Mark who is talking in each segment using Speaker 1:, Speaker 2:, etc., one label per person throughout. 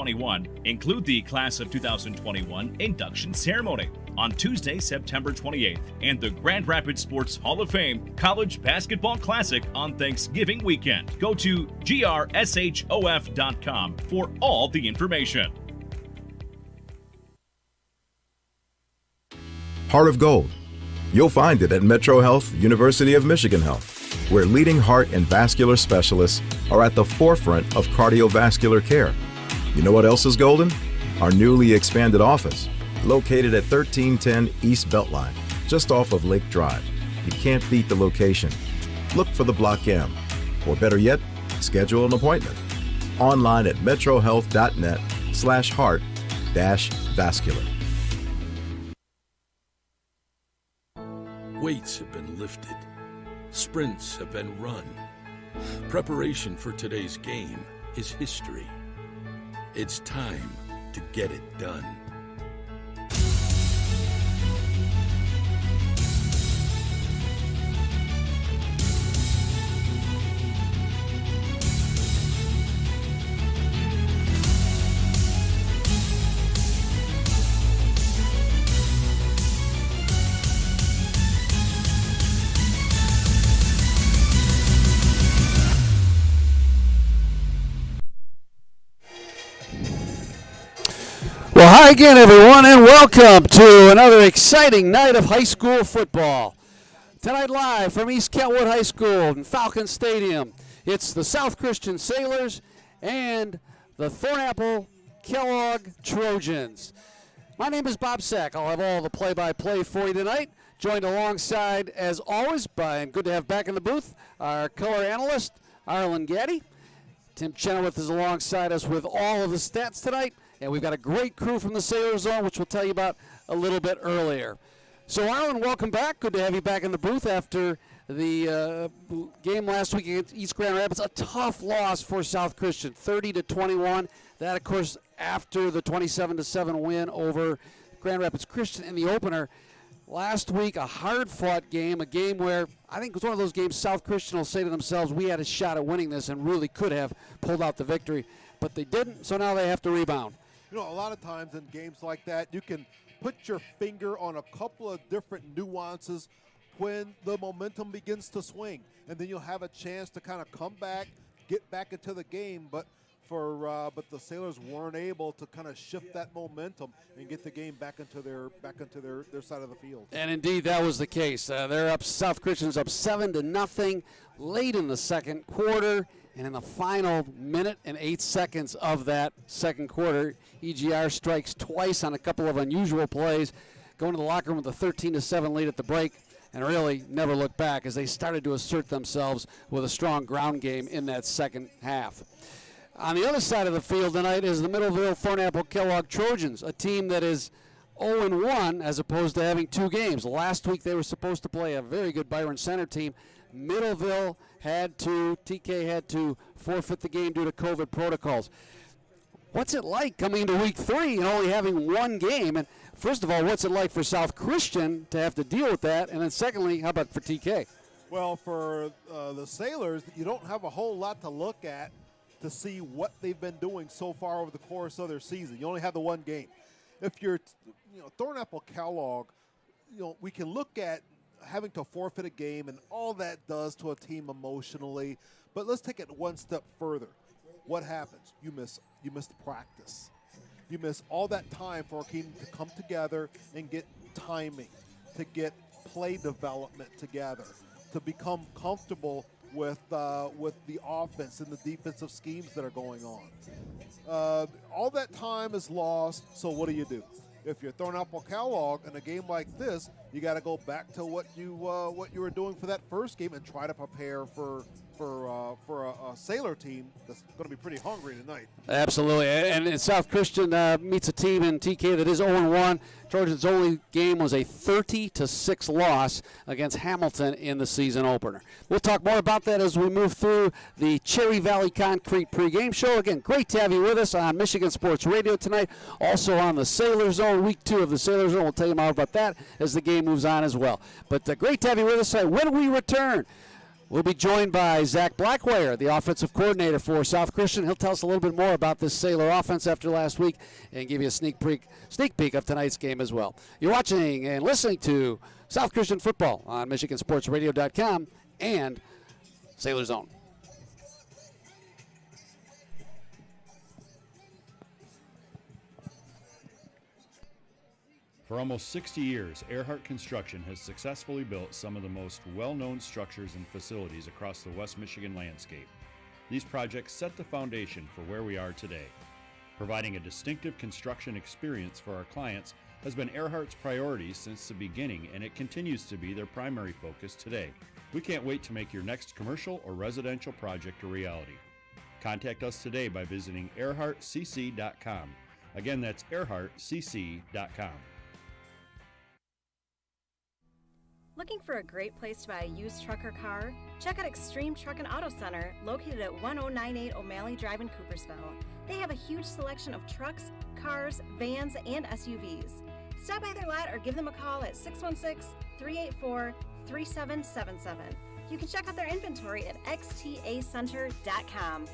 Speaker 1: 2021 include the Class of 2021 induction ceremony on Tuesday, September 28th, and the Grand Rapids Sports Hall of Fame College Basketball Classic on Thanksgiving weekend. Go to grshof.com for all the information.
Speaker 2: Heart of Gold. You'll find it at Metro Health, University of Michigan Health, where leading heart and vascular specialists are at the forefront of cardiovascular care. You know what else is golden? Our newly expanded office, located at 1310 East Beltline, just off of Lake Drive. You can't beat the location. Look for the Block M, or better yet, schedule an appointment. Online at metrohealth.net/heart-vascular.
Speaker 3: Weights have been lifted. Sprints have been run. Preparation for today's game is history. It's time to get it done.
Speaker 4: Well, hi again, everyone, and welcome to another exciting night of high school football. Tonight live from East Kentwood High School and Falcon Stadium, it's the South Christian Sailors and the Thornapple Kellogg Trojans. My name is Bob Sack. I'll have all the play-by-play for you tonight, joined alongside, as always, and good to have back in the booth, our color analyst, Arlen Gaddy. Tim Chenoweth is alongside us with all of the stats tonight. And we've got a great crew from the Sailor Zone, which we'll tell you about a little bit earlier. So, Arlen, welcome back. Good to have you back in the booth after the game last week against East Grand Rapids. A tough loss for South Christian, 30-21. That, of course, after the 27-7 win over Grand Rapids Christian in the opener. Last week, a hard-fought game, a game where I think it was one of those games South Christian will say to themselves, we had a shot at winning this and really could have pulled out the victory. But they didn't, so now they have to rebound.
Speaker 5: You know, a lot of times in games like that, you can put your finger on a couple of different nuances when the momentum begins to swing. And then you'll have a chance to kind of come back, get back into the game. But the Sailors weren't able to kind of shift that momentum and get the game back into their side of the field.
Speaker 4: And indeed, that was the case. They're up. South Christian's up 7-0 late in the second quarter. And in the final minute and 8 seconds of that second quarter, EGR strikes twice on a couple of unusual plays, going to the locker room with a 13-7 lead at the break, and really never looked back as they started to assert themselves with a strong ground game in that second half. On the other side of the field tonight is the Middleville Thornapple Kellogg Trojans, a team that is 0-1 as opposed to having two games. Last week they were supposed to play a very good Byron Center team. Middleville TK had to forfeit the game due to COVID protocols. What's it like coming into week 3 and only having one game? And first of all, what's it like for South Christian to have to deal with that? And then secondly, how about for TK?
Speaker 5: Well, for the Sailors, you don't have a whole lot to look at to see what they've been doing so far over the course of their season. You only have the one game. If you're, Thornapple Kellogg, we can look at having to forfeit a game and all that does to a team emotionally. But let's take it one step further. What happens? You miss practice. You miss all that time for a team to come together and get timing, to get play development together, to become comfortable with the offense and the defensive schemes that are going on. All that time is lost, so what do? If you're Thornapple Kellogg in a game like this, you got to go back to what you were doing for that first game and try to prepare for a Sailor team that's going to be pretty hungry tonight.
Speaker 4: Absolutely, and South Christian meets a team in TK that is 0-1. Trojans' only game was a 30-6 loss against Hamilton in the season opener. We'll talk more about that as we move through the Cherry Valley Concrete pregame show. Again, great to have you with us on Michigan Sports Radio tonight. Also on the Sailor Zone, week 2 of the Sailor Zone. We'll tell you more about that as the game moves on as well. But great to have you with us tonight. When we return, We'll be joined by Zach Blackwire, the offensive coordinator for South Christian. He'll tell us a little bit more about this Sailor offense after last week and give you a sneak peek of tonight's game as well. You're watching and listening to South Christian football on MichiganSportsRadio.com and Sailor Zone.
Speaker 6: For almost 60 years, Earhart Construction has successfully built some of the most well-known structures and facilities across the West Michigan landscape. These projects set the foundation for where we are today. Providing a distinctive construction experience for our clients has been Earhart's priority since the beginning, and it continues to be their primary focus today. We can't wait to make your next commercial or residential project a reality. Contact us today by visiting earhartcc.com. Again, that's earhartcc.com.
Speaker 7: Looking for a great place to buy a used truck or car? Check out Extreme Truck and Auto Center, located at 1098 O'Malley Drive in Coopersville. They have a huge selection of trucks, cars, vans, and SUVs. Stop by their lot or give them a call at 616-384-3777. You can check out their inventory at xtacenter.com.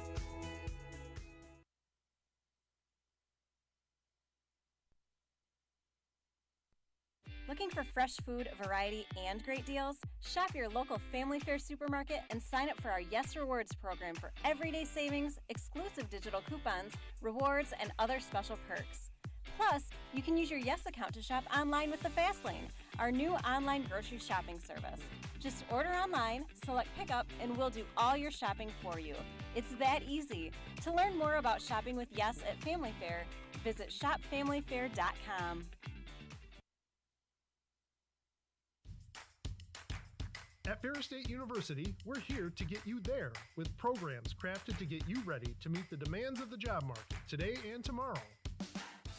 Speaker 7: Looking for fresh food, variety, and great deals? Shop your local Family Fare supermarket and sign up for our Yes Rewards program for everyday savings, exclusive digital coupons, rewards, and other special perks. Plus, you can use your Yes account to shop online with the Fast Lane, our new online grocery shopping service. Just order online, select pickup, and we'll do all your shopping for you. It's that easy. To learn more about shopping with Yes at Family Fare, visit shopfamilyfare.com.
Speaker 8: At Ferris State University, we're here to get you there with programs crafted to get you ready to meet the demands of the job market today and tomorrow.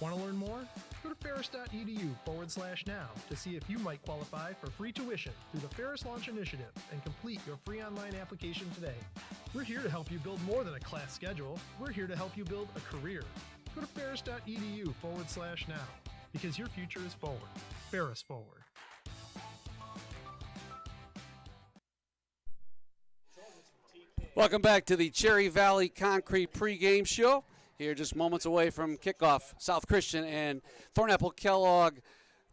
Speaker 8: Want to learn more? Go to ferris.edu/now to see if you might qualify for free tuition through the Ferris Launch Initiative and complete your free online application today. We're here to help you build more than a class schedule. We're here to help you build a career. Go to ferris.edu/now because your future is forward. Ferris Forward.
Speaker 4: Welcome back to the Cherry Valley Concrete pregame show. Here just moments away from kickoff. South Christian and Thornapple Kellogg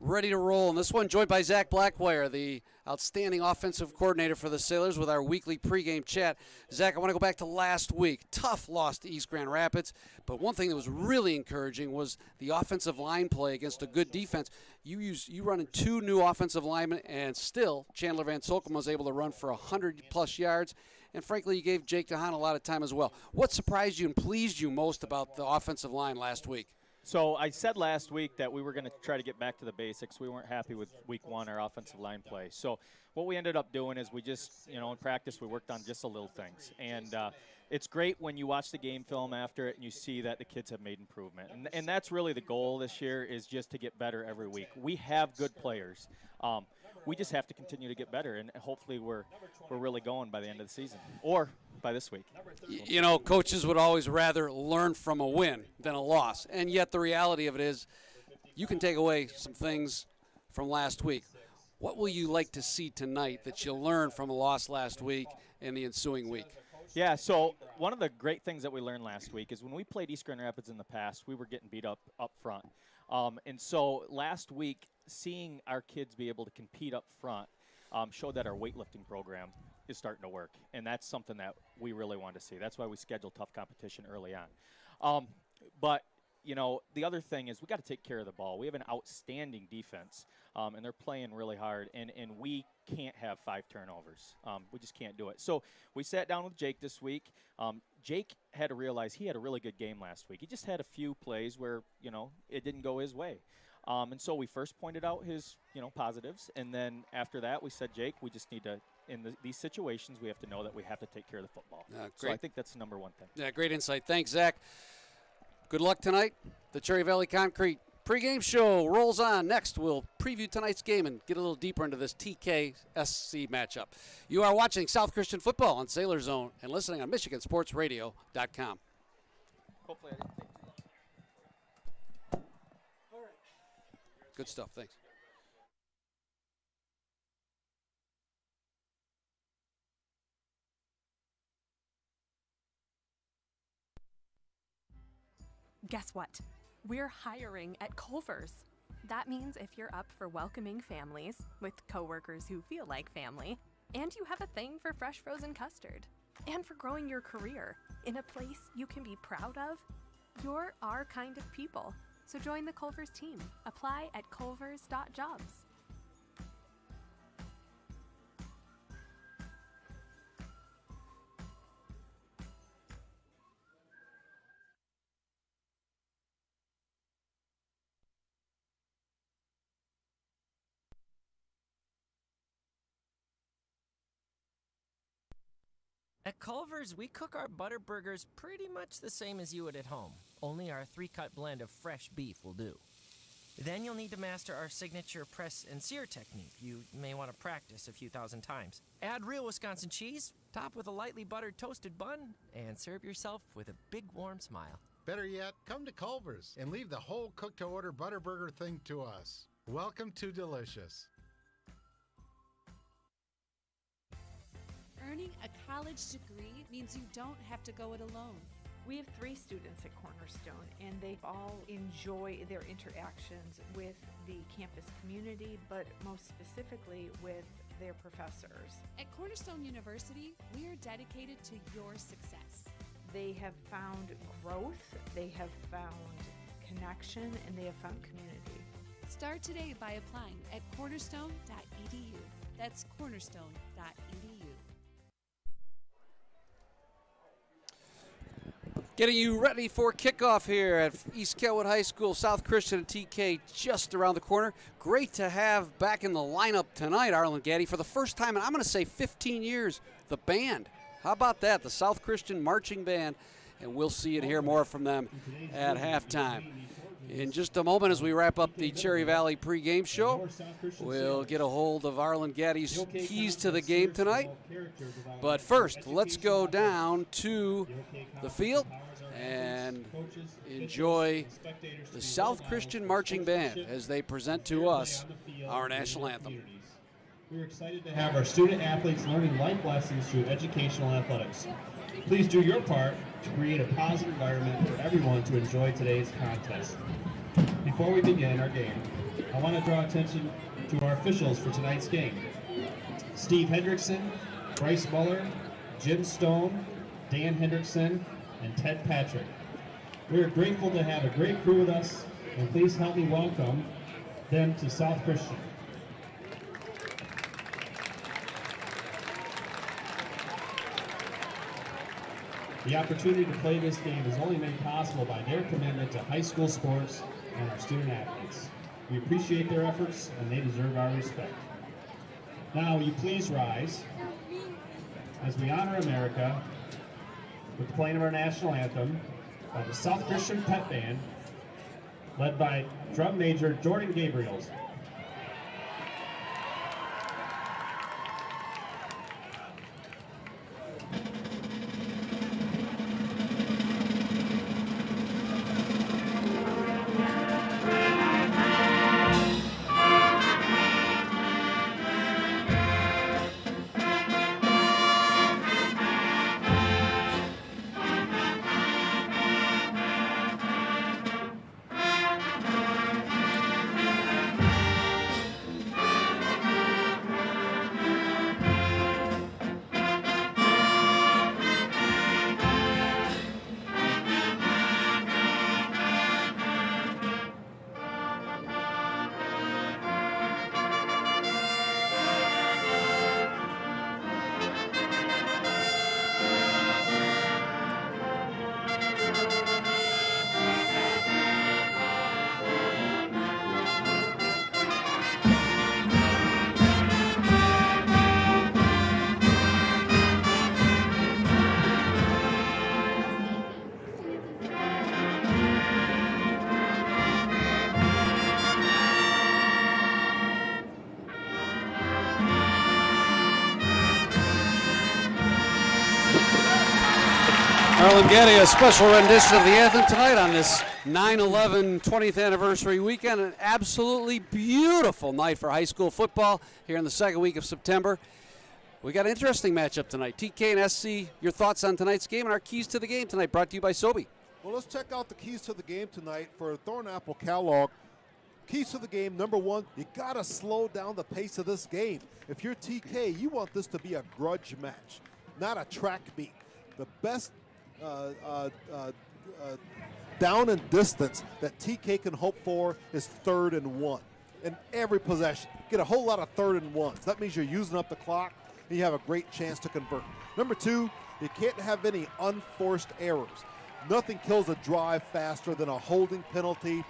Speaker 4: ready to roll. And this one joined by Zach Blackwire, the outstanding offensive coordinator for the Sailors, with our weekly pregame chat. Zach, I want to go back to last week. Tough loss to East Grand Rapids, but one thing that was really encouraging was the offensive line play against a good defense. You run in two new offensive linemen, and still Chandler Van Solkum was able to run for 100-plus yards. And frankly, you gave Jake DeHaan a lot of time as well. What surprised you and pleased you most about the offensive line last week?
Speaker 9: So I said last week that we were going to try to get back to the basics. We weren't happy with week one, our offensive line play. So what we ended up doing is we just, in practice, we worked on just the little things. And it's great when you watch the game film after it and you see that the kids have made improvement. And that's really the goal this year, is just to get better every week. We have good players. We just have to continue to get better, and hopefully we're really going by the end of the season or by this week.
Speaker 4: Coaches would always rather learn from a win than a loss, and yet the reality of it is you can take away some things from last week. What will you like to see tonight that you learned from a loss last week and the ensuing week?
Speaker 9: Yeah, so one of the great things that we learned last week is when we played East Grand Rapids in the past, we were getting beat up front. And so last week, seeing our kids be able to compete up front showed that our weightlifting program is starting to work. And that's something that we really want to see. That's why we scheduled tough competition early on. But the other thing is we got to take care of the ball. We have an outstanding defense, and they're playing really hard, and we can't have 5 turnovers. We just can't do it. So we sat down with Jake this week. Jake had to realize he had a really good game last week. He just had a few plays where, it didn't go his way. And so we first pointed out his, positives, and then after that we said, Jake, we just need to, in these situations, we have to know that we have to take care of the football. So I think that's the number one thing.
Speaker 4: Yeah, great insight. Thanks, Zach. Good luck tonight. The Cherry Valley Concrete pregame show rolls on. Next, we'll preview tonight's game and get a little deeper into this TK-SC matchup. You are watching South Christian football on Sailor Zone and listening on MichiganSportsRadio.com.
Speaker 9: Hopefully I didn't take too long.
Speaker 4: All right. Good stuff. Thanks.
Speaker 10: Guess what? We're hiring at Culver's. That means if you're up for welcoming families with coworkers who feel like family, and you have a thing for fresh frozen custard, and for growing your career in a place you can be proud of, you're our kind of people. So join the Culver's team. Apply at culvers.jobs.
Speaker 11: At Culver's, we cook our butter burgers pretty much the same as you would at home. Only our 3-cut blend of fresh beef will do. Then you'll need to master our signature press and sear technique. You may want to practice a few thousand times. Add real Wisconsin cheese, top with a lightly buttered toasted bun, and serve yourself with a big warm smile.
Speaker 12: Better yet, come to Culver's and leave the whole cook-to-order butter burger thing to us. Welcome to Delicious.
Speaker 13: Earning a college degree means you don't have to go it alone.
Speaker 14: We have 3 students at Cornerstone, and they all enjoy their interactions with the campus community, but most specifically with their professors.
Speaker 13: At Cornerstone University, we are dedicated to your success.
Speaker 14: They have found growth, they have found connection, and they have found community.
Speaker 13: Start today by applying at cornerstone.edu. That's cornerstone.edu.
Speaker 4: Getting you ready for kickoff here at East Kentwood High School. South Christian and TK just around the corner. Great to have back in the lineup tonight, Arlen Gaddy, for the first time in, I'm going to say 15 years, the band. How about that? The South Christian Marching Band. And we'll see and hear more from them at halftime. In just a moment, as we wrap up the Cherry Valley pregame show, we'll get a hold of Arlen Gaddy's keys to the game tonight. But first, let's go down to the field and enjoy the South Christian Marching Band as they present to us our national anthem.
Speaker 15: We're excited to have our student athletes learning life lessons through educational athletics. Please do your part to create a positive environment for everyone to enjoy today's contest. Before we begin our game, I want to draw attention to our officials for tonight's game. Steve Hendrickson, Bryce Muller, Jim Stone, Dan Hendrickson, and Ted Patrick. We are grateful to have a great crew with us, and please help me welcome them to South Christian. The opportunity to play this game is only made possible by their commitment to high school sports and our student athletes. We appreciate their efforts, and they deserve our respect. Now, will you please rise as we honor America with the playing of our national anthem by the South Christian Pep Band, led by drum major Jordan Gabriels.
Speaker 4: Arlen Gaddy, a special rendition of the anthem tonight on this 9/11 20th anniversary weekend. An absolutely beautiful night for high school football here in the second week of September. We got an interesting matchup tonight. TK and SC, your thoughts on tonight's game and our keys to the game tonight, brought to you by Sobe.
Speaker 5: Well, let's check out the keys to the game tonight for Thornapple Kellogg. Keys to the game, number one, you got to slow down the pace of this game. If you're TK, you want this to be a grudge match, not a track meet. The best down and distance that TK can hope for is 3rd and 1. In every possession, get a whole lot of 3rd and 1s. That means you're using up the clock, and you have a great chance to convert. Number two, you can't have any unforced errors. Nothing kills a drive faster than a holding penalty,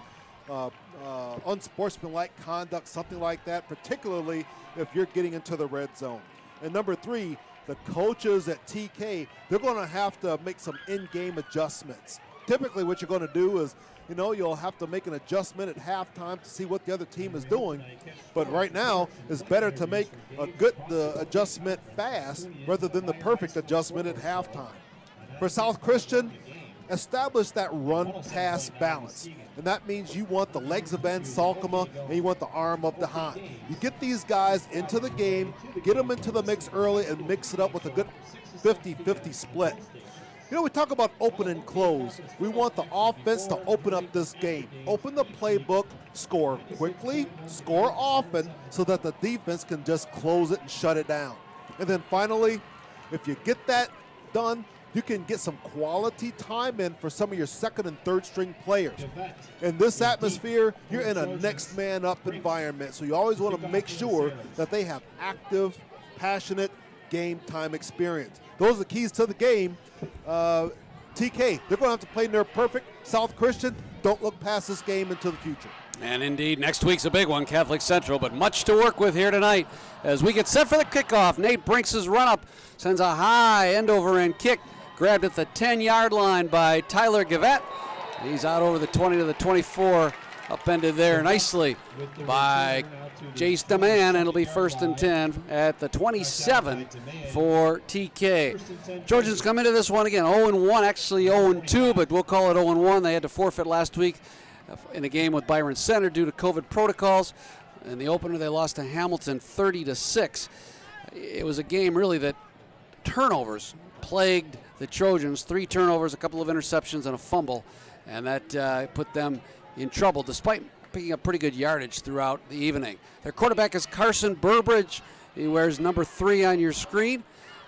Speaker 5: unsportsmanlike conduct, something like that, particularly if you're getting into the red zone. And number three, the coaches at TK, they're going to have to make some in-game adjustments. Typically what you're going to do is, you'll have to make an adjustment at halftime to see what the other team is doing. But right now, it's better to make a good adjustment fast rather than the perfect adjustment at halftime. For South Christian, establish that run-pass balance. And that means you want the legs of Van Salkema and you want the arm of DeHaan. You get these guys into the game, get them into the mix early, and mix it up with a good 50-50 split. We talk about open and close. We want the offense to open up this game. Open the playbook, score quickly, score often, so that the defense can just close it and shut it down. And then finally, if you get that done, you can get some quality time in for some of your second and third string players. In this atmosphere, you're in a next man up environment, so you always want to make sure that they have active, passionate game time experience. Those are the keys to the game. TK, they're going to have to play near perfect. South Christian, don't look past this game into the future.
Speaker 4: And indeed, next week's a big one, Catholic Central, but much to work with here tonight as we get set for the kickoff. Nate Brinks' run-up sends a high end-over-end kick, grabbed at the 10-yard line by Tyler Gavette. He's out over the 20 to the 24, upended there nicely by Jace DeMann, and it'll be 1st and 10 at the 27 for TK. Trojans come into this one again 0-1, actually 0-2, but we'll call it 0-1. They had to forfeit last week in a game with Byron Center due to COVID protocols. In the opener, they lost to Hamilton 30-6. It was a game really that turnovers plagued the Trojans. 3 turnovers, a couple of interceptions, and a fumble, and that put them in trouble despite picking up pretty good yardage throughout the evening. Their quarterback is Carson Burbridge. He wears number 3 on your screen.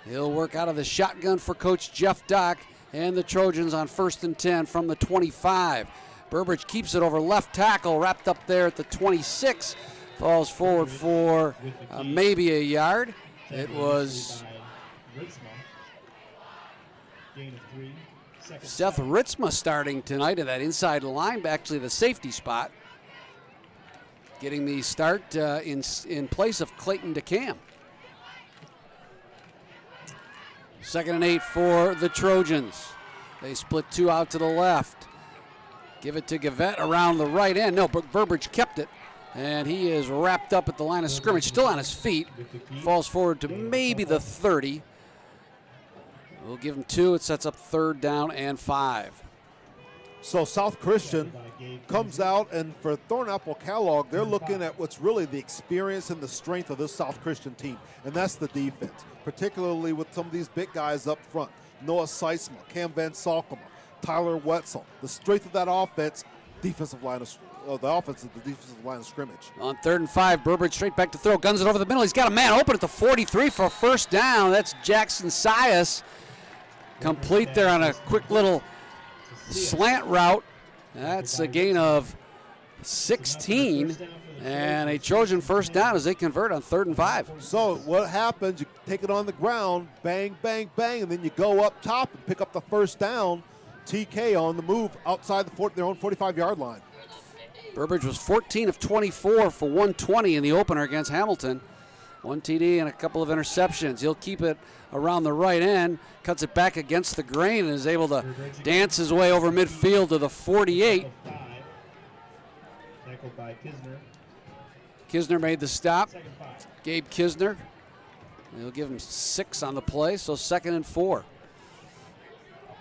Speaker 4: He'll work out of the shotgun for Coach Jeff Dock, and the Trojans on 1st and 10 from the 25. Burbridge keeps it over left tackle, wrapped up there at the 26. Falls forward for maybe a yard. It was Seth Ritzma starting tonight at that inside line, actually the safety spot, getting the start in place of Clayton DeCam. 2nd and 8 for the Trojans. They split 2 out to the left. Give it to Gavette around the right end. No, Burbridge kept it, and he is wrapped up at the line of scrimmage, still on his feet. Falls forward to maybe the 30. We'll give him 2. It sets up 3rd down and 5.
Speaker 5: So South Christian comes out, and for Thornapple Kellogg, they're looking at what's really the experience and the strength of this South Christian team, and that's the defense, particularly with some of these big guys up front. Noah Seisma, Cam Van Salkema, Tyler Wetzel. The strength of that offense, the offense is the defensive line of scrimmage.
Speaker 4: On 3rd and 5, Burbridge straight back to throw, guns it over the middle. He's got a man open at the 43 for a 1st down. That's Jackson Sias. Complete there on a quick little slant route. That's a gain of 16 and a Trojan 1st down as they convert on 3rd and 5.
Speaker 5: So what happens, you take it on the ground, bang, bang, bang, and then you go up top and pick up the 1st down. TK on the move outside their own 45-yard line.
Speaker 4: Burbridge was 14 of 24 for 120 in the opener against Hamilton. 1 TD and a couple of interceptions. He'll keep it around the right end, cuts it back against the grain, and is able to dance his way over midfield to the 48. Kisner made the stop. Gabe Kisner. He'll give him 6 on the play, so 2nd and 4.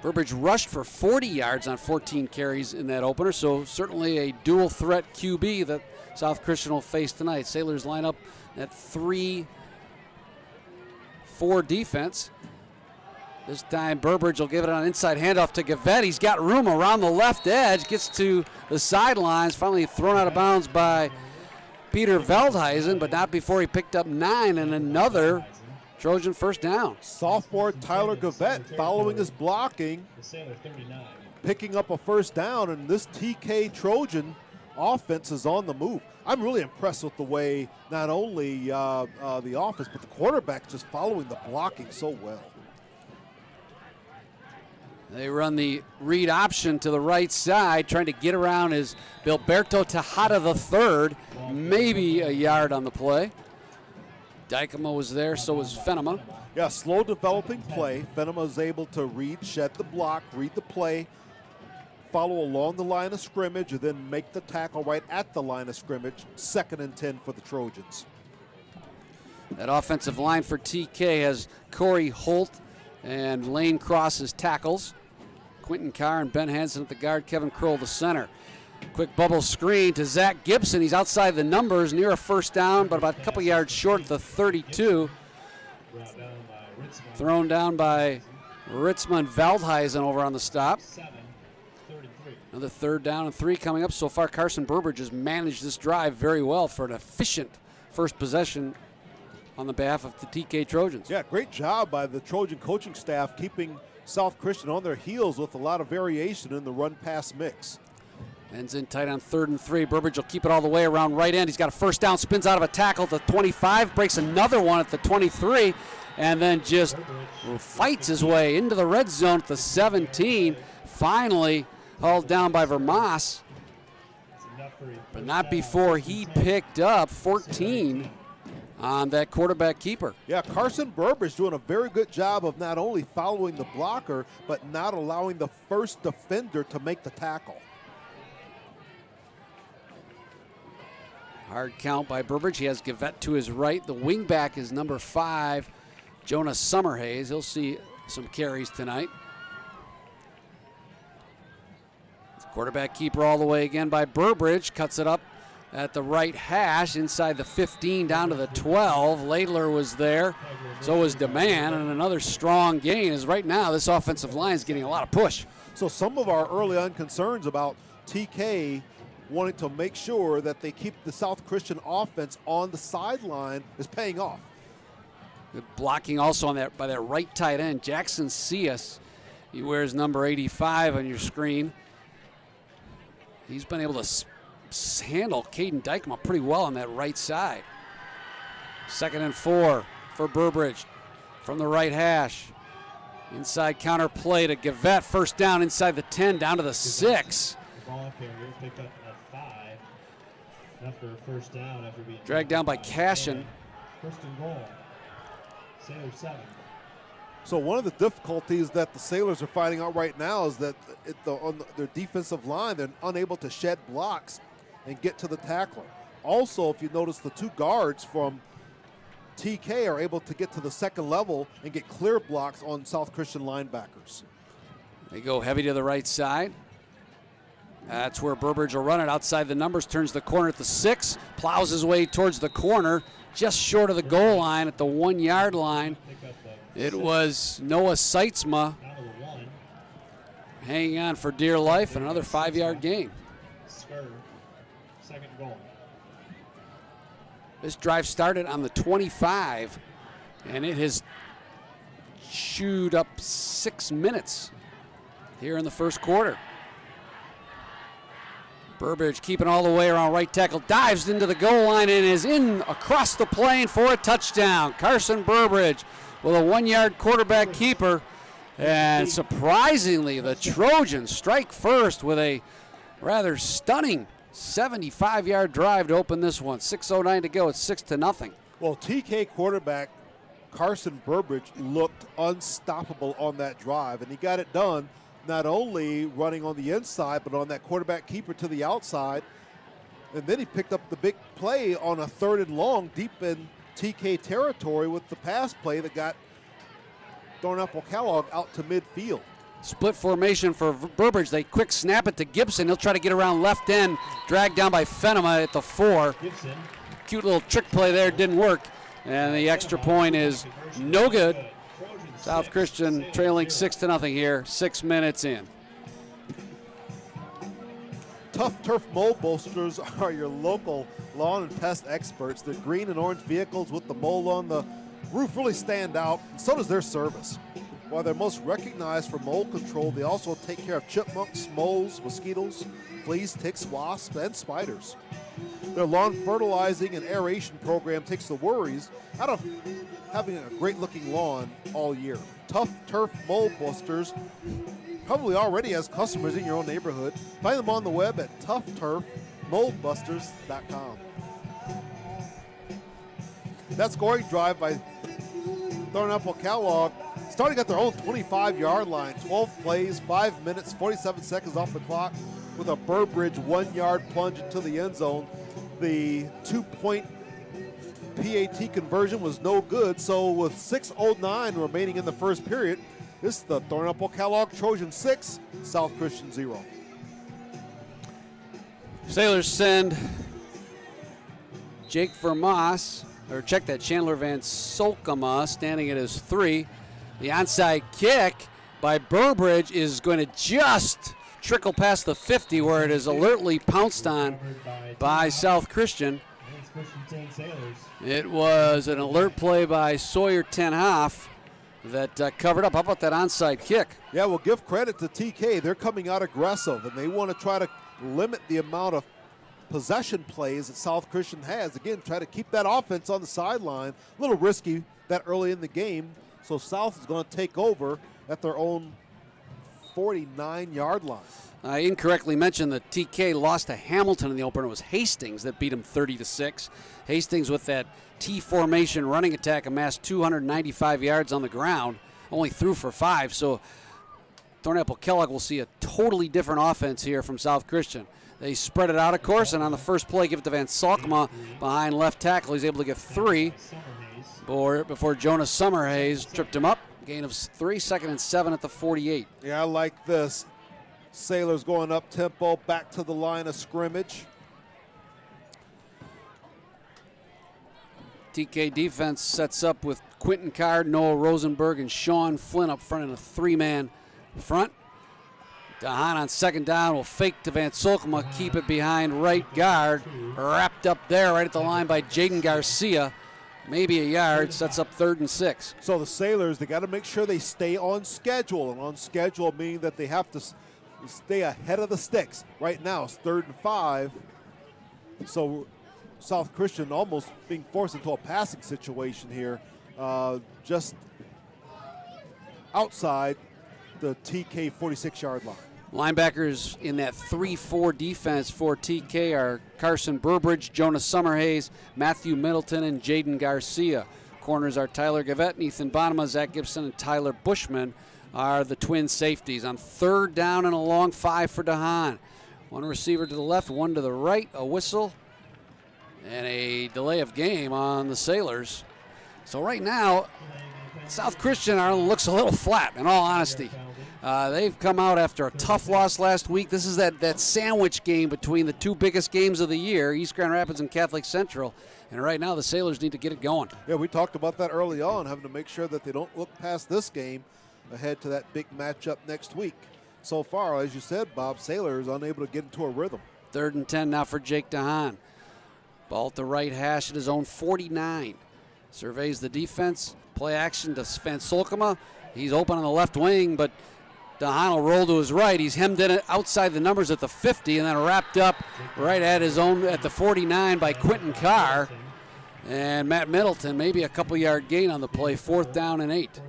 Speaker 4: Burbridge rushed for 40 yards on 14 carries in that opener, so certainly a dual threat QB that South Christian will face tonight. Sailors line up at 3-4 defense. This time Burbridge will give it on inside handoff to Gavette. He's got room around the left edge, gets to the sidelines, finally thrown out of bounds by Peter Veldhuizen, but not before he picked up 9 and another Trojan first down.
Speaker 5: Sophomore Tyler Gavette following his blocking, picking up a first down, and this TK Trojan offense is on the move. I'm really impressed with the way not only the offense, but the quarterback just following the blocking so well.
Speaker 4: They run the read option to the right side, trying to get around is Bilberto Tejada III, maybe a yard on the play. Dykema was there, so was Fenema.
Speaker 5: Yeah, slow developing play. Fenema is able to read, shed the block, read the play, follow along the line of scrimmage, and then make the tackle right at the line of scrimmage. 2nd and 10 for the Trojans.
Speaker 4: That offensive line for TK has Corey Holt and Lane Cross as tackles. Quentin Carr and Ben Hansen at the guard, Kevin Kroll the center. Quick bubble screen to Zach Gibson. He's outside the numbers, near a first down, but about a couple yards short of the 32. Thrown down by Ritzman Veldhuizen over on the stop. Another 3rd down and 3 coming up. So far, Carson Burbridge has managed this drive very well for an efficient first possession on the behalf of the TK Trojans.
Speaker 5: Yeah, great job by the Trojan coaching staff keeping South Christian on their heels with a lot of variation in the run-pass mix.
Speaker 4: Ends in tight on 3rd and 3. Burbridge will keep it all the way around right end. He's got a first down, spins out of a tackle at the 25, breaks another one at the 23, and then just fights his way into the red zone at the 17. Finally hauled down by Vermas, but not before he picked up 14 on that quarterback keeper.
Speaker 5: Yeah, Carson Burbridge doing a very good job of not only following the blocker, but not allowing the first defender to make the tackle.
Speaker 4: Hard count by Burbridge. He has Gavette to his right. The wingback is number 5, Jonas Summerhays. He'll see some carries tonight. Quarterback keeper all the way again by Burbridge. Cuts it up at the right hash, inside the 15, down to the 12. Laidler was there. So was DeMann, and another strong gain, as right now this offensive line is getting a lot of push.
Speaker 5: So some of our early on concerns about TK wanting to make sure that they keep the South Christian offense on the sideline is paying off.
Speaker 4: Good blocking also on that by that right tight end, Jackson Cias. He wears number 85 on your screen. He's been able to handle Caden Dykema pretty well on that right side. 2nd and 4 for Burbridge from the right hash. Inside counter play to Gavette. First down inside the 10, down to the 6.
Speaker 15: Ball carrier picked up a 5 after a first down after being
Speaker 4: dragged down by Cashin.
Speaker 15: 1st and goal. Sailor 7.
Speaker 5: So one of the difficulties that the Sailors are finding out right now is that on their defensive line, they're unable to shed blocks and get to the tackler. Also, if you notice, the 2 guards from TK are able to get to the 2nd level and get clear blocks on South Christian linebackers.
Speaker 4: They go heavy to the right side. That's where Burbridge will run it outside the numbers, turns the corner at the 6, plows his way towards the corner, just short of the goal line at the 1-yard line. It was Noah Seitzma hanging on for dear life, and another 5-yard gain.
Speaker 15: 2nd goal.
Speaker 4: This drive started on the 25, and it has chewed up 6 minutes here in the first quarter. Burbridge keeping all the way around right tackle, dives into the goal line and is in across the plane for a touchdown. Carson Burbridge with a 1-yard quarterback keeper, and surprisingly the Trojans strike first with a rather stunning 75-yard drive to open this one. 6:09 to go. It's 6-0.
Speaker 5: Well, TK quarterback Carson Burbridge looked unstoppable on that drive, and he got it done not only running on the inside, but on that quarterback keeper to the outside. And then he picked up the big play on a 3rd and long deep in TK territory with the pass play that got Thornapple Kellogg out to midfield.
Speaker 4: Split formation for Burbridge. They quick snap it to Gibson. He'll try to get around left end, dragged down by Fenema at the 4.
Speaker 15: Gibson.
Speaker 4: Cute little trick play there, didn't work. And the extra point is no good. South Christian trailing 6-0 here, 6 minutes in.
Speaker 5: Tough Turf Mold Boosters are your local lawn and pest experts. Their green and orange vehicles with the mold on the roof really stand out, and so does their service. While they're most recognized for mold control, they also take care of chipmunks, moles, mosquitoes, fleas, ticks, wasps, and spiders. Their lawn fertilizing and aeration program takes the worries out of having a great-looking lawn all year. Tough Turf Mold Busters probably already has customers in your own neighborhood. Find them on the web at toughturfmoldbusters.com. That scoring drive by Thornapple Kellogg, starting at their own 25-yard line, 12 plays, 5 minutes, 47 seconds off the clock with a Burbridge 1-yard plunge into the end zone. The 2-point PAT conversion was no good, so with 6:09 remaining in the first period, this is the Thornapple Kellogg Trojans 6, South Christian 0.
Speaker 4: Sailors send Jake Vermoss, or check that, Chandler Van Solkema standing at his 3. The onside kick by Burbridge is going to just trickle past the 50, where it is alertly pounced on by South Christian. It was an alert play by Sawyer Tenhoff that covered up. How about that onside kick?
Speaker 5: Yeah, well, give credit to TK. They're coming out aggressive, and they want to try to limit the amount of possession plays that South Christian has. Again, try to keep that offense on the sideline. A little risky that early in the game, so South is going to take over at their own 49-yard line.
Speaker 4: I incorrectly mentioned that TK lost to Hamilton in the opener. It was Hastings that beat him 30-6. Hastings with that T formation running attack amassed 295 yards on the ground, only threw for 5. So Thornapple Kellogg will see a totally different offense here from South Christian. They spread it out, of course, and on the first play, give it to Van Salkema behind left tackle. He's able to get 3 before Jonas Summerhays tripped him up. Gain of 3, 2nd and 7 at the 48.
Speaker 5: Yeah, I like this. Sailors going up tempo, back to the line of scrimmage.
Speaker 4: TK defense sets up with Quentin Card, Noah Rosenberg, and Sean Flynn up front in a 3-man front. DeHaan on second down will fake to Van Solkema, keep it behind right guard. Wrapped up there right at the line by Jaden Garcia. Maybe a yard, sets up 3rd and 6.
Speaker 5: So the Sailors, they got to make sure they stay on schedule. And on schedule meaning that they have to stay ahead of the sticks. Right now it's 3rd and 5. So South Christian almost being forced into a passing situation here. Just outside the TK 46-yard line.
Speaker 4: Linebackers in that 3-4 defense for TK are Carson Burbridge, Jonas Summerhays, Matthew Middleton, and Jaden Garcia. Corners are Tyler Gavette, Ethan Bonema, Zach Gibson, and Tyler Bushman are the twin safeties. On 3rd down and a long 5 for DeHaan. One receiver to the left, one to the right, a whistle, and a delay of game on the Sailors. So right now, South Christian looks a little flat, in all honesty. They've come out after a tough loss last week. This is that sandwich game between the 2 biggest games of the year, East Grand Rapids and Catholic Central. And right now the Sailors need to get it going.
Speaker 5: Yeah, we talked about that early on, having to make sure that they don't look past this game ahead to that big matchup next week. So far, as you said, Bob, Sailors unable to get into a rhythm.
Speaker 4: 3rd and 10 now for Jake DeHaan. Ball at the right hash at his own 49. Surveys the defense. Play action to Van Solkema. He's open on the left wing, but DeHaan will roll to his right. He's hemmed in outside the numbers at the 50 and then wrapped up right at his own at the 49 by Quentin Carr. And Matt Middleton, maybe a couple-yard gain on the play, 4th down and 8.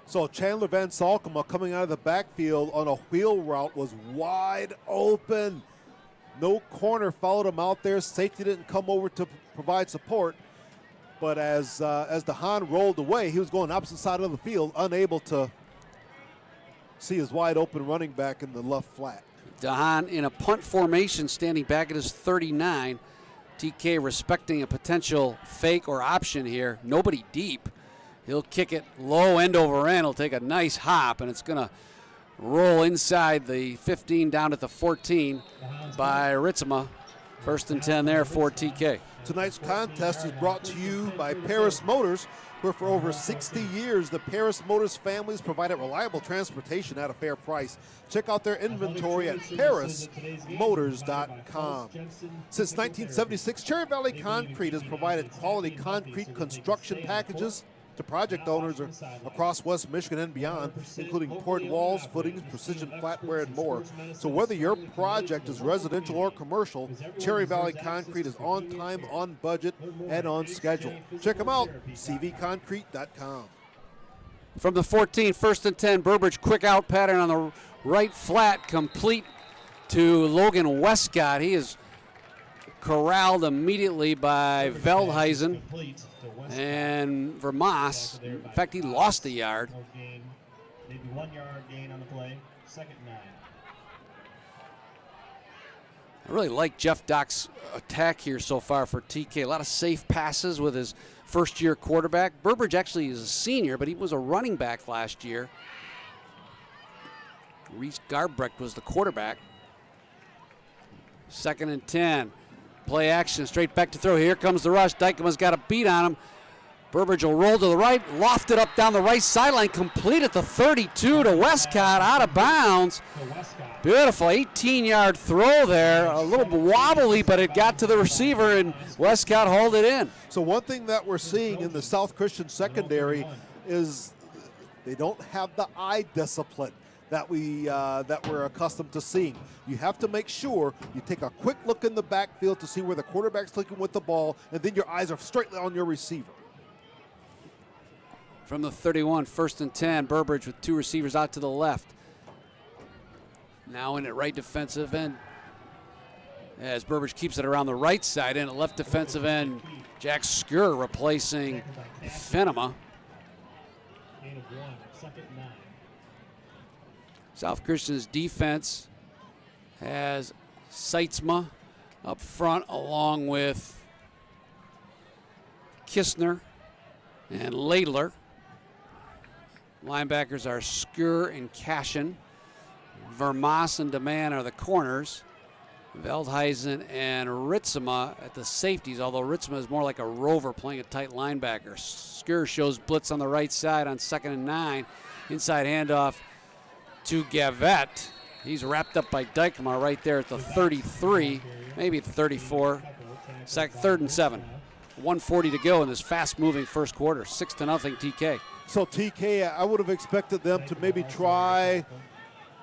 Speaker 5: So Chandler Van Salkema coming out of the backfield on a wheel route was wide open. No corner followed him out there. Safety didn't come over to provide support. But as DeHaan rolled away, he was going opposite side of the field, unable to see his wide open running back in the left flat.
Speaker 4: DeHaan in a punt formation standing back at his 39. TK respecting a potential fake or option here. Nobody deep. He'll kick it low end over end. He'll take a nice hop, and it's going to roll inside the 15 down at the 14 by Ritzema. First and 10 there for TK.
Speaker 5: Tonight's contest is brought to you by Paris Motors, where for over 60 years, the Paris Motors families provided reliable transportation at a fair price. Check out their inventory at parismotors.com. Since 1976, Cherry Valley Concrete has provided quality concrete construction packages to project owners across West Michigan and beyond, including poured walls, footings, precision flatware, and more. So whether your project is residential or commercial, Cherry Valley Concrete is on time, on budget, and on schedule. Check them out, cvconcrete.com.
Speaker 4: From the 14, first and 10, Burbridge quick out pattern on the right flat, complete to Logan Westcott. He is corralled immediately by Veldhuizen and Vermas. In fact, he lost a yard.
Speaker 15: Maybe 1 yard gain on the play. Second and 9.
Speaker 4: I really like Jeff Dock's attack here so far for TK. A lot of safe passes with his first-year quarterback. Burbridge actually is a senior, but he was a running back last year. Reese Garbrecht was the quarterback. Second and 10. Play action, straight back to throw. Here comes the rush. Dykema's got a beat on him. Burbridge will roll to the right, lofted up down the right sideline, complete at the 32 to Westcott, out of bounds. Beautiful 18-yard throw there. A little wobbly, but it got to the receiver, and Westcott hauled it in.
Speaker 5: So one thing that we're seeing in the South Christian secondary is they don't have the eye discipline that we're accustomed to seeing. You have to make sure you take a quick look in the backfield to see where the quarterback's looking with the ball, and then your eyes are straightly on your receiver.
Speaker 4: From the 31, first and 10, Burbridge with two receivers out to the left. Now in at right defensive end, as Burbridge keeps it around the right side, and at left defensive end, Jack Skur replacing Fenema. South Christian's defense has Seitzma up front along with Kistner and Laidler. Linebackers are Skur and Cashin. Vermas and DeMann are the corners. Veldhuizen and Ritzema at the safeties, although Ritzema is more like a rover playing a tight linebacker. Skur shows blitz on the right side on 2nd and 9. Inside handoff to Gavette. He's wrapped up by Dykema right there at the 33, maybe the 34. 3rd and 7. 1:40 to go in this fast-moving first quarter. 6-0 TK.
Speaker 5: So TK, I would have expected them to maybe try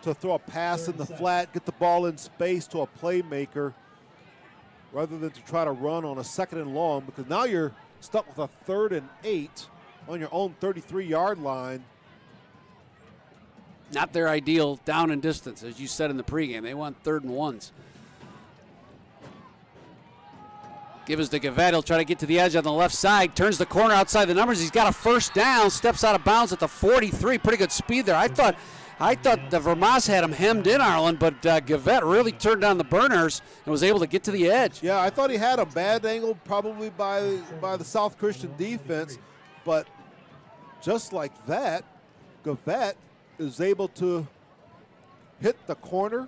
Speaker 5: to throw a pass in the flat, get the ball in space to a playmaker, rather than to try to run on a 2nd and long, because now you're stuck with a 3rd and 8 on your own 33-yard line.
Speaker 4: Not their ideal down and distance, as you said in the pregame. They want 3rd and 1s. Give us to Gavette. He'll try to get to the edge on the left side. Turns the corner outside the numbers. He's got a first down. Steps out of bounds at the 43. Pretty good speed there. I thought the Vermas had him hemmed in, Arlen, but Gavette really turned down the burners and was able to get to the edge.
Speaker 5: Yeah, I thought he had a bad angle probably by the South Christian defense, but just like that, Gavette is able to hit the corner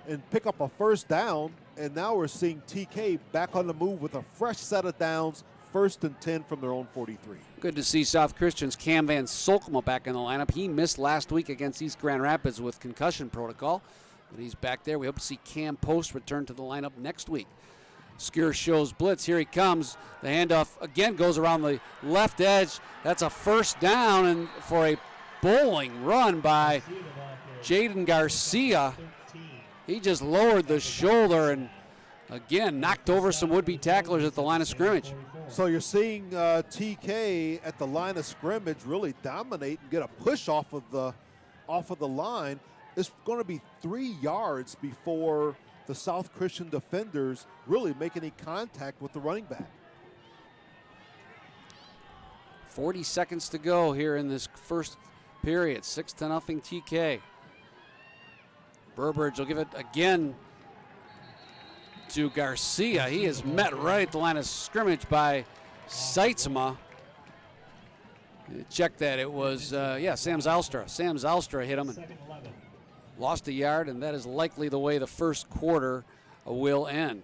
Speaker 5: and pick up a first down. And now we're seeing TK back on the move with a fresh set of downs, 1st and 10 from their own 43.
Speaker 4: Good to see South Christian's Cam Van Solkema back in the lineup. He missed last week against East Grand Rapids with concussion protocol, but he's back there. We hope to see Cam Post return to the lineup next week. Skur shows blitz. Here he comes. The handoff again goes around the left edge. That's a first down, and for a bowling run by Jaden Garcia. He just lowered the shoulder and, again, knocked over some would-be tacklers at the line of scrimmage.
Speaker 5: So you're seeing TK at the line of scrimmage really dominate and get a push off of the line. It's going to be 3 yards before the South Christian defenders really make any contact with the running back.
Speaker 4: 40 seconds to go here in this first period. 6-0 TK. Burbridge will give it again to Garcia. He is met right at the line of scrimmage by Seitzma. Check that. It was, Sam Zylstra. Sam Zylstra hit him and lost a yard, and that is likely the way the first quarter will end.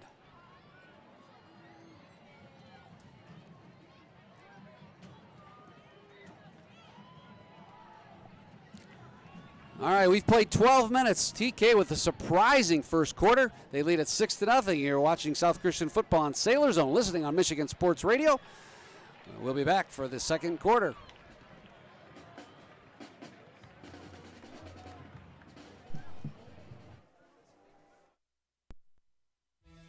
Speaker 4: All right, we've played 12 minutes. TK with a surprising first quarter. They lead at 6-0. You're watching South Christian football on Sailor Zone, listening on Michigan Sports Radio. We'll be back for the second quarter.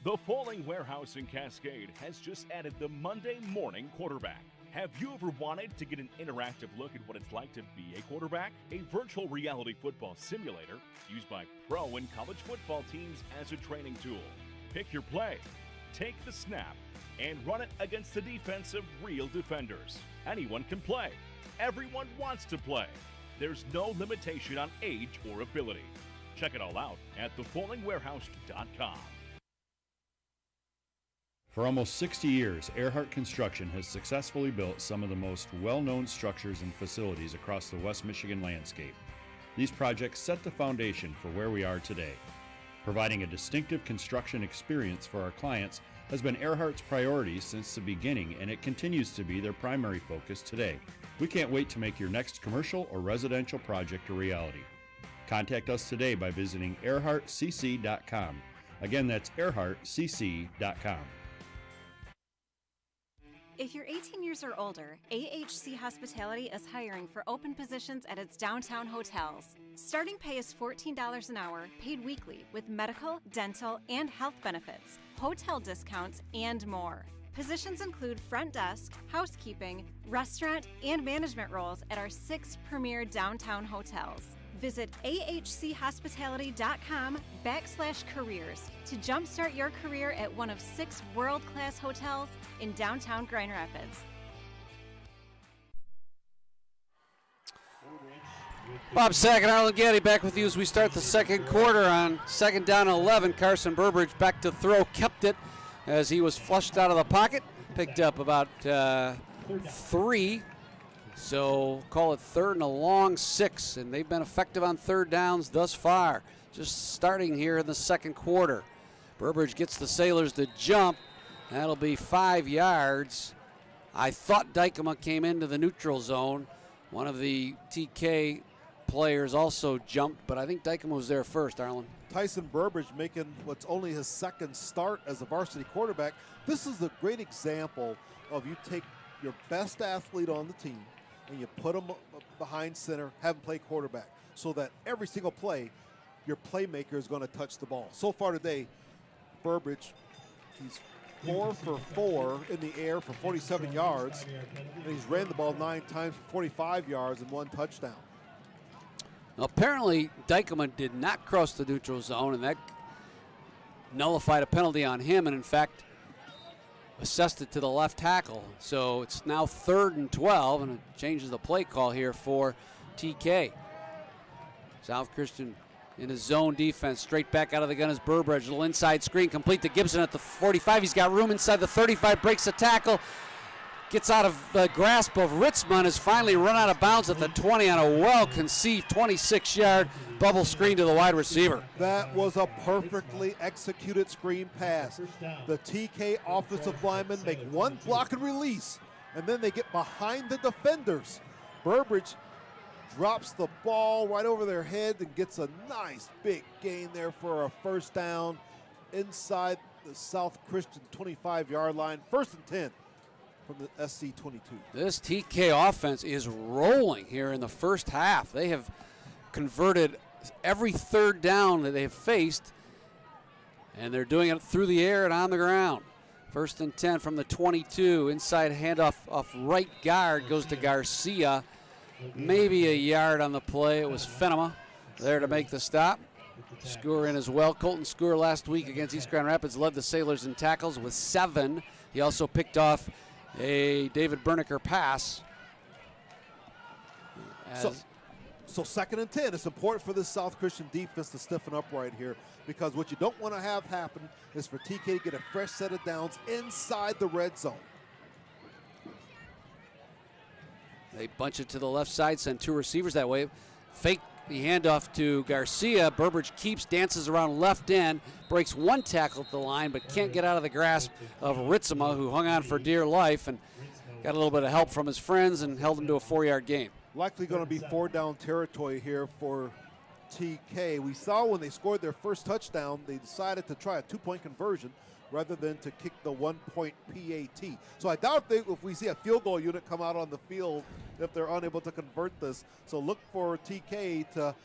Speaker 1: The Falling Warehouse in Cascade has just added the Monday morning quarterback. Have you ever wanted to get an interactive look at what it's like to be a quarterback? A virtual reality football simulator used by pro and college football teams as a training tool. Pick your play, take the snap, and run it against the defense of real defenders. Anyone can play. Everyone wants to play. There's no limitation on age or ability. Check it all out at thefallingwarehouse.com.
Speaker 6: For almost 60 years, Earhart Construction has successfully built some of the most well-known structures and facilities across the West Michigan landscape. These projects set the foundation for where we are today. Providing a distinctive construction experience for our clients has been Earhart's priority since the beginning, and it continues to be their primary focus today. We can't wait to make your next commercial or residential project a reality. Contact us today by visiting earhartcc.com. Again, that's earhartcc.com.
Speaker 7: If you're 18 years or older, AHC Hospitality is hiring for open positions at its downtown hotels. Starting pay is $14 an hour, paid weekly, with medical, dental, and health benefits, hotel discounts, and more. Positions include front desk, housekeeping, restaurant, and management roles at our 6 premier downtown hotels. Visit ahchospitality.com/careers to jumpstart your career at one of 6 world-class hotels in downtown Grand Rapids.
Speaker 4: Bob Sack and Arlen Gaddy back with you as we start the second quarter on 2nd down and 11. Carson Burbridge back to throw, kept it as he was flushed out of the pocket, picked up about 3. So call it 3rd and a long 6, and they've been effective on 3rd downs thus far. Just starting here in the second quarter. Burbridge gets the Sailors to jump. That'll be 5 yards. I thought Dykema came into the neutral zone. One of the TK players also jumped, but I think Dykema was there first, Arlen.
Speaker 5: Tyson Burbridge making what's only his second start as a varsity quarterback. This is a great example of you take your best athlete on the team and you put him behind center, have him play quarterback, so that every single play, your playmaker is going to touch the ball. So far today, Burbridge, he's 4 for 4 in the air for 47 yards, and he's ran the ball 9 times for 45 yards and 1 touchdown.
Speaker 4: Apparently, Dykema did not cross the neutral zone, and that nullified a penalty on him, and in fact, assessed it to the left tackle. So it's now 3rd and 12, and it changes the play call here for TK. South Christian in his zone defense, straight back out of the gun is Burbridge. Little inside screen, complete to Gibson at the 45. He's got room inside the 35, breaks the tackle, gets out of the grasp of Ritzman, has finally run out of bounds at the 20 on a well-conceived 26-yard bubble screen to the wide receiver.
Speaker 5: That was a perfectly executed screen pass. The TK offensive linemen make one block and release, and then they get behind the defenders. Burbridge drops the ball right over their head and gets a nice big gain there for a first down inside the South Christian 25-yard line. 1st and 10 from the SC22.
Speaker 4: This TK offense is rolling here in the first half. They have converted every 3rd down that they've faced, and they're doing it through the air and on the ground. 1st and 10 from the 22. Inside handoff off right guard goes to Garcia. Maybe a yard on the play. It was Fenema there to make the stop. Scoor in as well. Colton Scoor last week against East Grand Rapids led the Sailors in tackles with 7. He also picked off a David Bernicker pass.
Speaker 5: So 2nd and 10. It's important for this South Christian defense to stiffen up right here, because what you don't want to have happen is for TK to get a fresh set of downs inside the red zone.
Speaker 4: They bunch it to the left side, send 2 receivers that way. Fake the handoff to Garcia. Burbridge keeps, dances around left end, breaks 1 tackle at the line, but can't get out of the grasp of Ritzema, who hung on for dear life and got a little bit of help from his friends and held him to a 4-yard gain.
Speaker 5: Likely going to be 4 down territory here for TK. We saw when they scored their first touchdown, they decided to try a 2-point conversion rather than to kick the 1-point PAT. So I doubt if we see a field goal unit come out on the field if they're unable to convert this. So look for TK to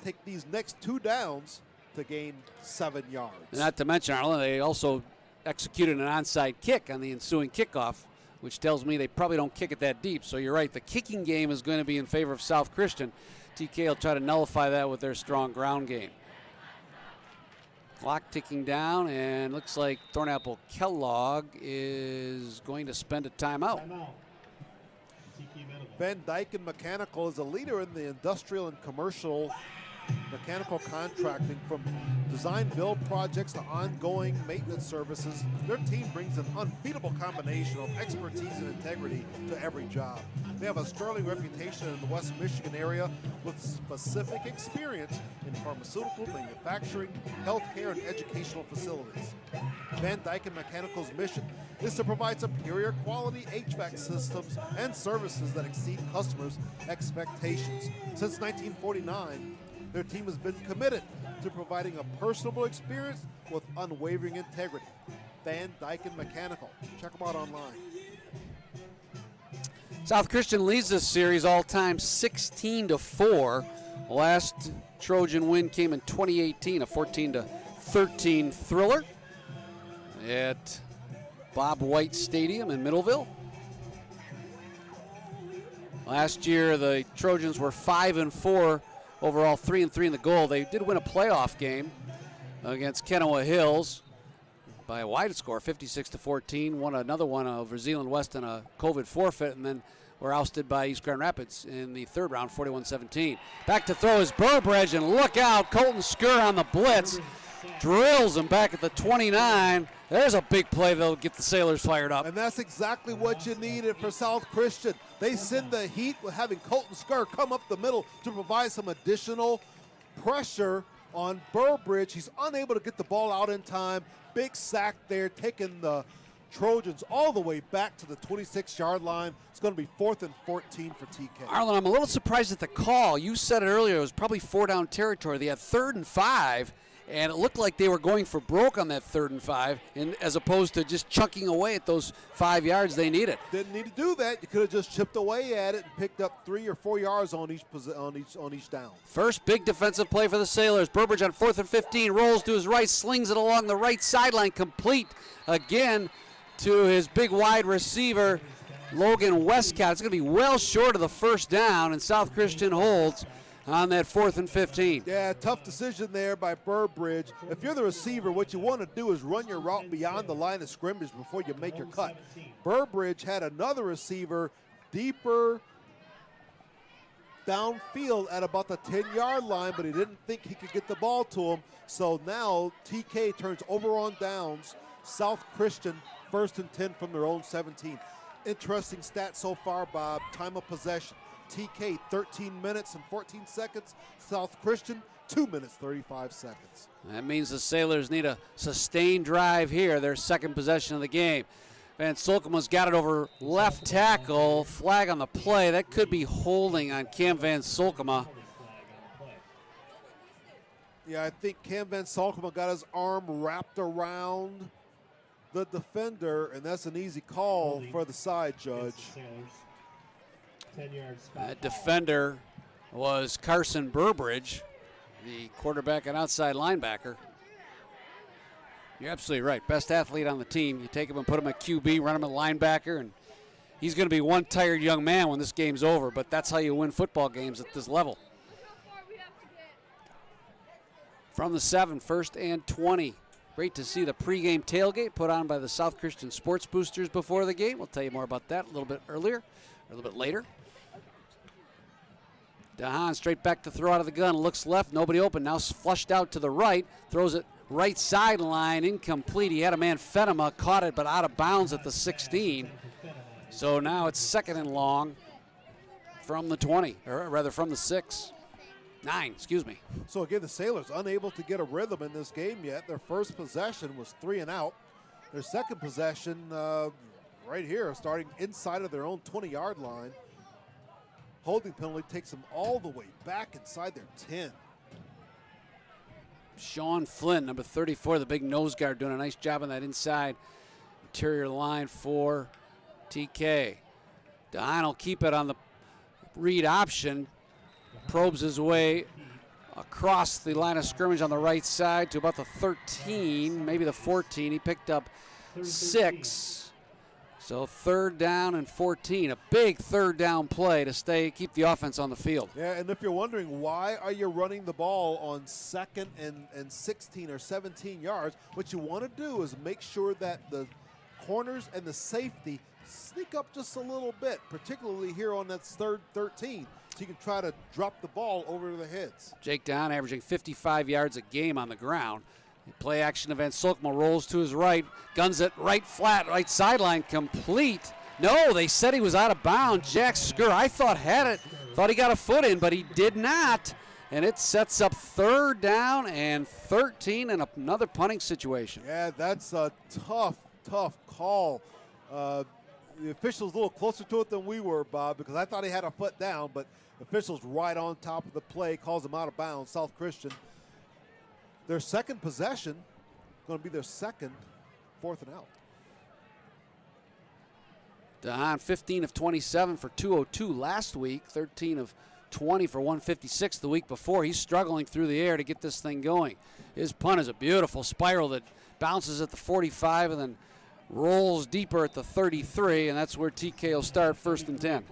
Speaker 5: take these next 2 downs to gain 7 yards.
Speaker 4: Not to mention, Arlen, they also executed an onside kick on the ensuing kickoff, which tells me they probably don't kick it that deep. So you're right, the kicking game is going to be in favor of South Christian. TK will try to nullify that with their strong ground game. Clock ticking down, and looks like Thornapple Kellogg is going to spend a timeout.
Speaker 5: Van Dyken Mechanical is a leader in the industrial and commercial mechanical contracting, from design build projects to ongoing maintenance services. Their team brings an unbeatable combination of expertise and integrity to every job. They have a sterling reputation in the West Michigan area with specific experience in pharmaceutical manufacturing, healthcare, and educational facilities. Van Dyken Mechanical's mission is to provide superior quality HVAC systems and services that exceed customers' expectations. Since 1949, their team has been committed to providing a personable experience with unwavering integrity. Van Dyken Mechanical. Check them out online.
Speaker 4: South Christian leads this series all-time 16-4. Last Trojan win came in 2018, a 14-13 thriller at Bob White Stadium in Middleville. Last year, the Trojans were 5-4 overall, 3-3 in the goal. They did win a playoff game against Kennewa Hills by a wide score, 56-14. Won another one over Zeeland West in a COVID forfeit, and then were ousted by East Grand Rapids in the third round, 41-17. Back to throw is Burbridge, and look out, Colton Skur on the blitz. Drills him back at the 29. There's a big play that'll get the Sailors fired up.
Speaker 5: And that's exactly what you needed for South Christian. They send the heat with having Colton Skur come up the middle to provide some additional pressure on Burbridge. He's unable to get the ball out in time. Big sack there, taking the Trojans all the way back to the 26-yard line. It's going to be 4th and 14 for TK.
Speaker 4: Arlen, I'm a little surprised at the call. You said it earlier, it was probably 4-down territory. They had 3rd and 5. And it looked like they were going for broke on that 3rd and 5, as opposed to just chucking away at those 5 yards they needed.
Speaker 5: Didn't need to do that. You could have just chipped away at it and picked up 3 or 4 yards on each down.
Speaker 4: First big defensive play for the Sailors. Burbridge on 4th and 15, rolls to his right, slings it along the right sideline, complete again to his big wide receiver, Logan Westcott. It's going to be well short of the first down, and South Christian holds on that 4th and 15.
Speaker 5: Yeah, tough decision there by Burbridge. If you're the receiver, what you want to do is run your route beyond the line of scrimmage before you make your cut. Burbridge had another receiver deeper downfield at about the 10-yard line, but he didn't think he could get the ball to him. So now TK turns over on downs. South Christian 1st and 10 from their own 17. Interesting stat so far, Bob. Time of possession. TK 13 minutes and 14 seconds. South Christian 2 minutes 35 seconds.
Speaker 4: That means the Sailors need a sustained drive here, their second possession of the game. Van Solkema's got it over left tackle. Flag on the play. That could be holding on Cam Van Solkema.
Speaker 5: Yeah, I think Cam Van Solkema got his arm wrapped around the defender, and that's an easy call for the side judge.
Speaker 4: That defender was Carson Burbridge, the quarterback and outside linebacker. You're absolutely right. Best athlete on the team. You take him and put him at QB, run him at linebacker, and he's going to be one tired young man when this game's over, but that's how you win football games at this level. From the 7, 1st and 20. Great to see the pregame tailgate put on by the South Christian Sports Boosters before the game. We'll tell you more about that a little bit earlier, or a little bit later. Dahan straight back to throw out of the gun. Looks left, nobody open. Now flushed out to the right. Throws it right sideline, incomplete. He had a man, Fenema, caught it, but out of bounds at the 16. So now it's 2nd and long from the 20, or rather from the 6. 9, excuse me.
Speaker 5: So again, the Sailors unable to get a rhythm in this game yet. Their first possession was 3 and out. Their second possession right here, starting inside of their own 20-yard line. Holding penalty takes them all the way back inside their 10.
Speaker 4: Sean Flynn, number 34, the big nose guard, doing a nice job on that inside interior line for TK. DeHaan will keep it on the read option. Probes his way across the line of scrimmage on the right side to about the 13, maybe the 14. He picked up 6. So 3rd down and 14. A big 3rd down play to keep the offense on the field.
Speaker 5: Yeah, and if you're wondering why are you running the ball on 2nd and 16 or 17 yards, what you want to do is make sure that the corners and the safety sneak up just a little bit, particularly here on that 3rd 13, so you can try to drop the ball over to the heads.
Speaker 4: Jake Down averaging 55 yards a game on the ground. Play action event. Solkma rolls to his right, guns it right flat, right sideline, complete. No, they said he was out of bounds. Jack Skur, I thought had it, thought he got a foot in, but he did not. And it sets up 3rd down and 13 and another punting situation.
Speaker 5: Yeah, that's a tough call. The officials a little closer to it than we were, Bob, because I thought he had a foot down, but the officials right on top of the play, calls him out of bounds. South Christian. Their second possession, going to be their second 4th and out.
Speaker 4: DeHaan 15 of 27 for 202 last week, 13 of 20 for 156 the week before. He's struggling through the air to get this thing going. His punt is a beautiful spiral that bounces at the 45 and then rolls deeper at the 33, and that's where TK will start 1st and 10.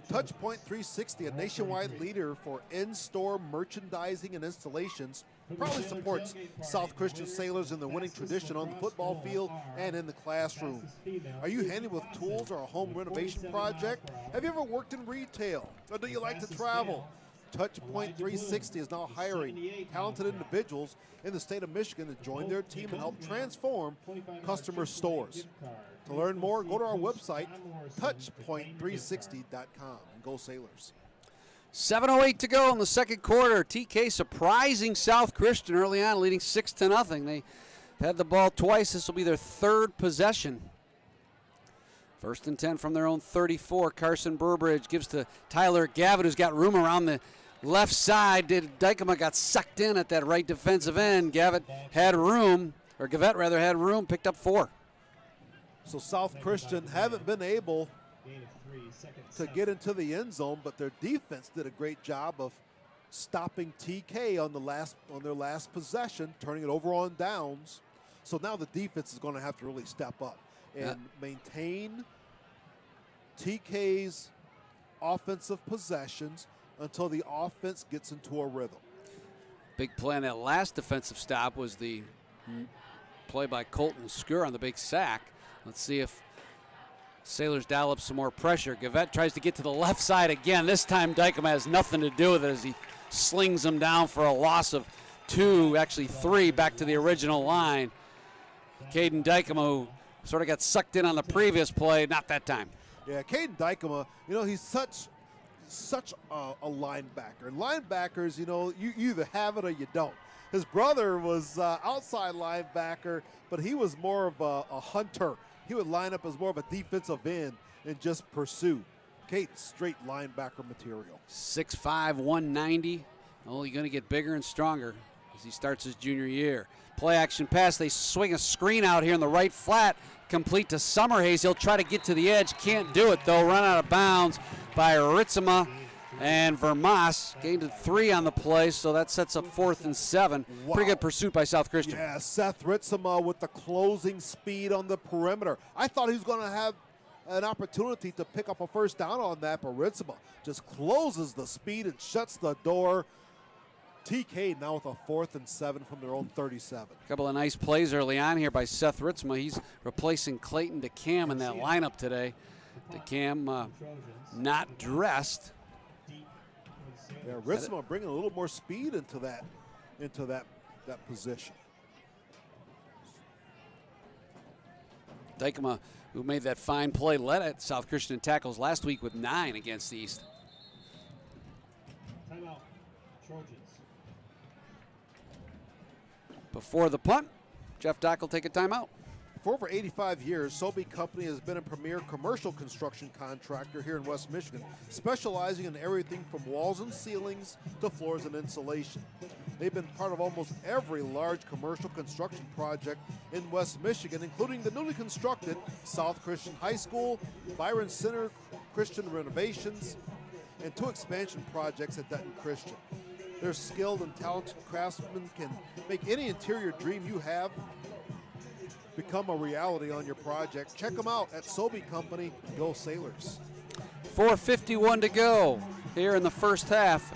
Speaker 5: Touchpoint 360, a nationwide leader for in-store merchandising and installations, proudly supports South Christian Sailors in their winning tradition on the football field and in the classroom. Are you handy with tools or a home renovation project? Have you ever worked in retail? Or do you like to travel? Touchpoint 360 is now hiring talented individuals in the state of Michigan to join their team and help transform customer stores. To learn more, go to our website, touchpoint360.com. And go Sailors.
Speaker 4: 7:08 to go in the second quarter. TK surprising South Christian early on, leading 6-0. They've had the ball twice. This will be their 3rd possession. 1st and 10 from their own 34. Carson Burbridge gives to Tyler Gavitt, who's got room around the left side. Dykema got sucked in at that right defensive end. Gavitt had room, picked up 4.
Speaker 5: So South Christian haven't been able to get into the end zone, but their defense did a great job of stopping TK on their last possession, turning it over on downs. So now the defense is going to have to really step up and maintain TK's offensive possessions until the offense gets into a rhythm.
Speaker 4: Big play on that last defensive stop was the play by Colton Skur on the big sack. Let's see if Sailors dial up some more pressure. Gavette tries to get to the left side again. This time Dykema has nothing to do with it as he slings him down for a loss of 2, actually 3, back to the original line. Caden Dykema, who sort of got sucked in on the previous play, not that time.
Speaker 5: Yeah, Caden Dykema, he's such a linebacker. And linebackers, you either have it or you don't. His brother was outside linebacker, but he was more of a hunter. He would line up as more of a defensive end and just pursue. Caden's straight linebacker material.
Speaker 4: 6'5", 190. Only going to get bigger and stronger as he starts his junior year. Play action pass. They swing a screen out here in the right flat, complete to Summerhays. He'll try to get to the edge. Can't do it, though. Run out of bounds by Ritzema. And Vermas gained 3 on the play, so that sets up 4th and 7. Wow. Pretty good pursuit by South Christian.
Speaker 5: Yeah, Seth Ritzema with the closing speed on the perimeter. I thought he was going to have an opportunity to pick up a 1st down on that, but Ritzema just closes the speed and shuts the door. TK now with a 4th and 7 from their own 37.
Speaker 4: A couple of nice plays early on here by Seth Ritzema. He's replacing Clayton DeCam in that lineup today. DeCam not dressed.
Speaker 5: Yeah, Ritzema bringing a little more speed into that position.
Speaker 4: Dykema, who made that fine play, led at South Christian in tackles last week with 9 against the East.
Speaker 15: Timeout, Trojans.
Speaker 4: Before the punt, Jeff Dock will take a timeout.
Speaker 5: For over 85 years, Sobey Company has been a premier commercial construction contractor here in West Michigan, specializing in everything from walls and ceilings to floors and insulation. They've been part of almost every large commercial construction project in West Michigan, including the newly constructed South Christian High School, Byron Center Christian renovations, and 2 expansion projects at Dutton Christian. Their skilled and talented craftsmen can make any interior dream you have become a reality on your project. Check them out at Sobey Company. Go Sailors.
Speaker 4: 4:51 to go here in the first half.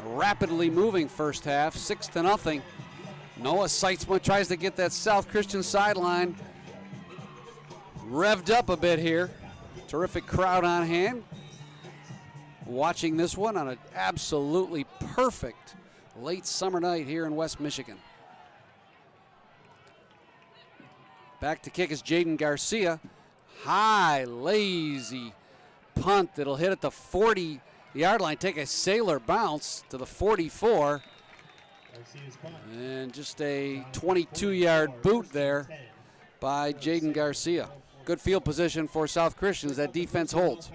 Speaker 4: A rapidly moving first half, 6-0. Noah Seitzman tries to get that South Christian sideline revved up a bit here. Terrific crowd on hand. Watching this one on an absolutely perfect late summer night here in West Michigan. Back to kick is Jaden Garcia. High, lazy punt that'll hit at the 40-yard line. Take a sailor bounce to the 44. And just a 22-yard boot there by Jaden Garcia. Good field position for South Christian as that defense holds.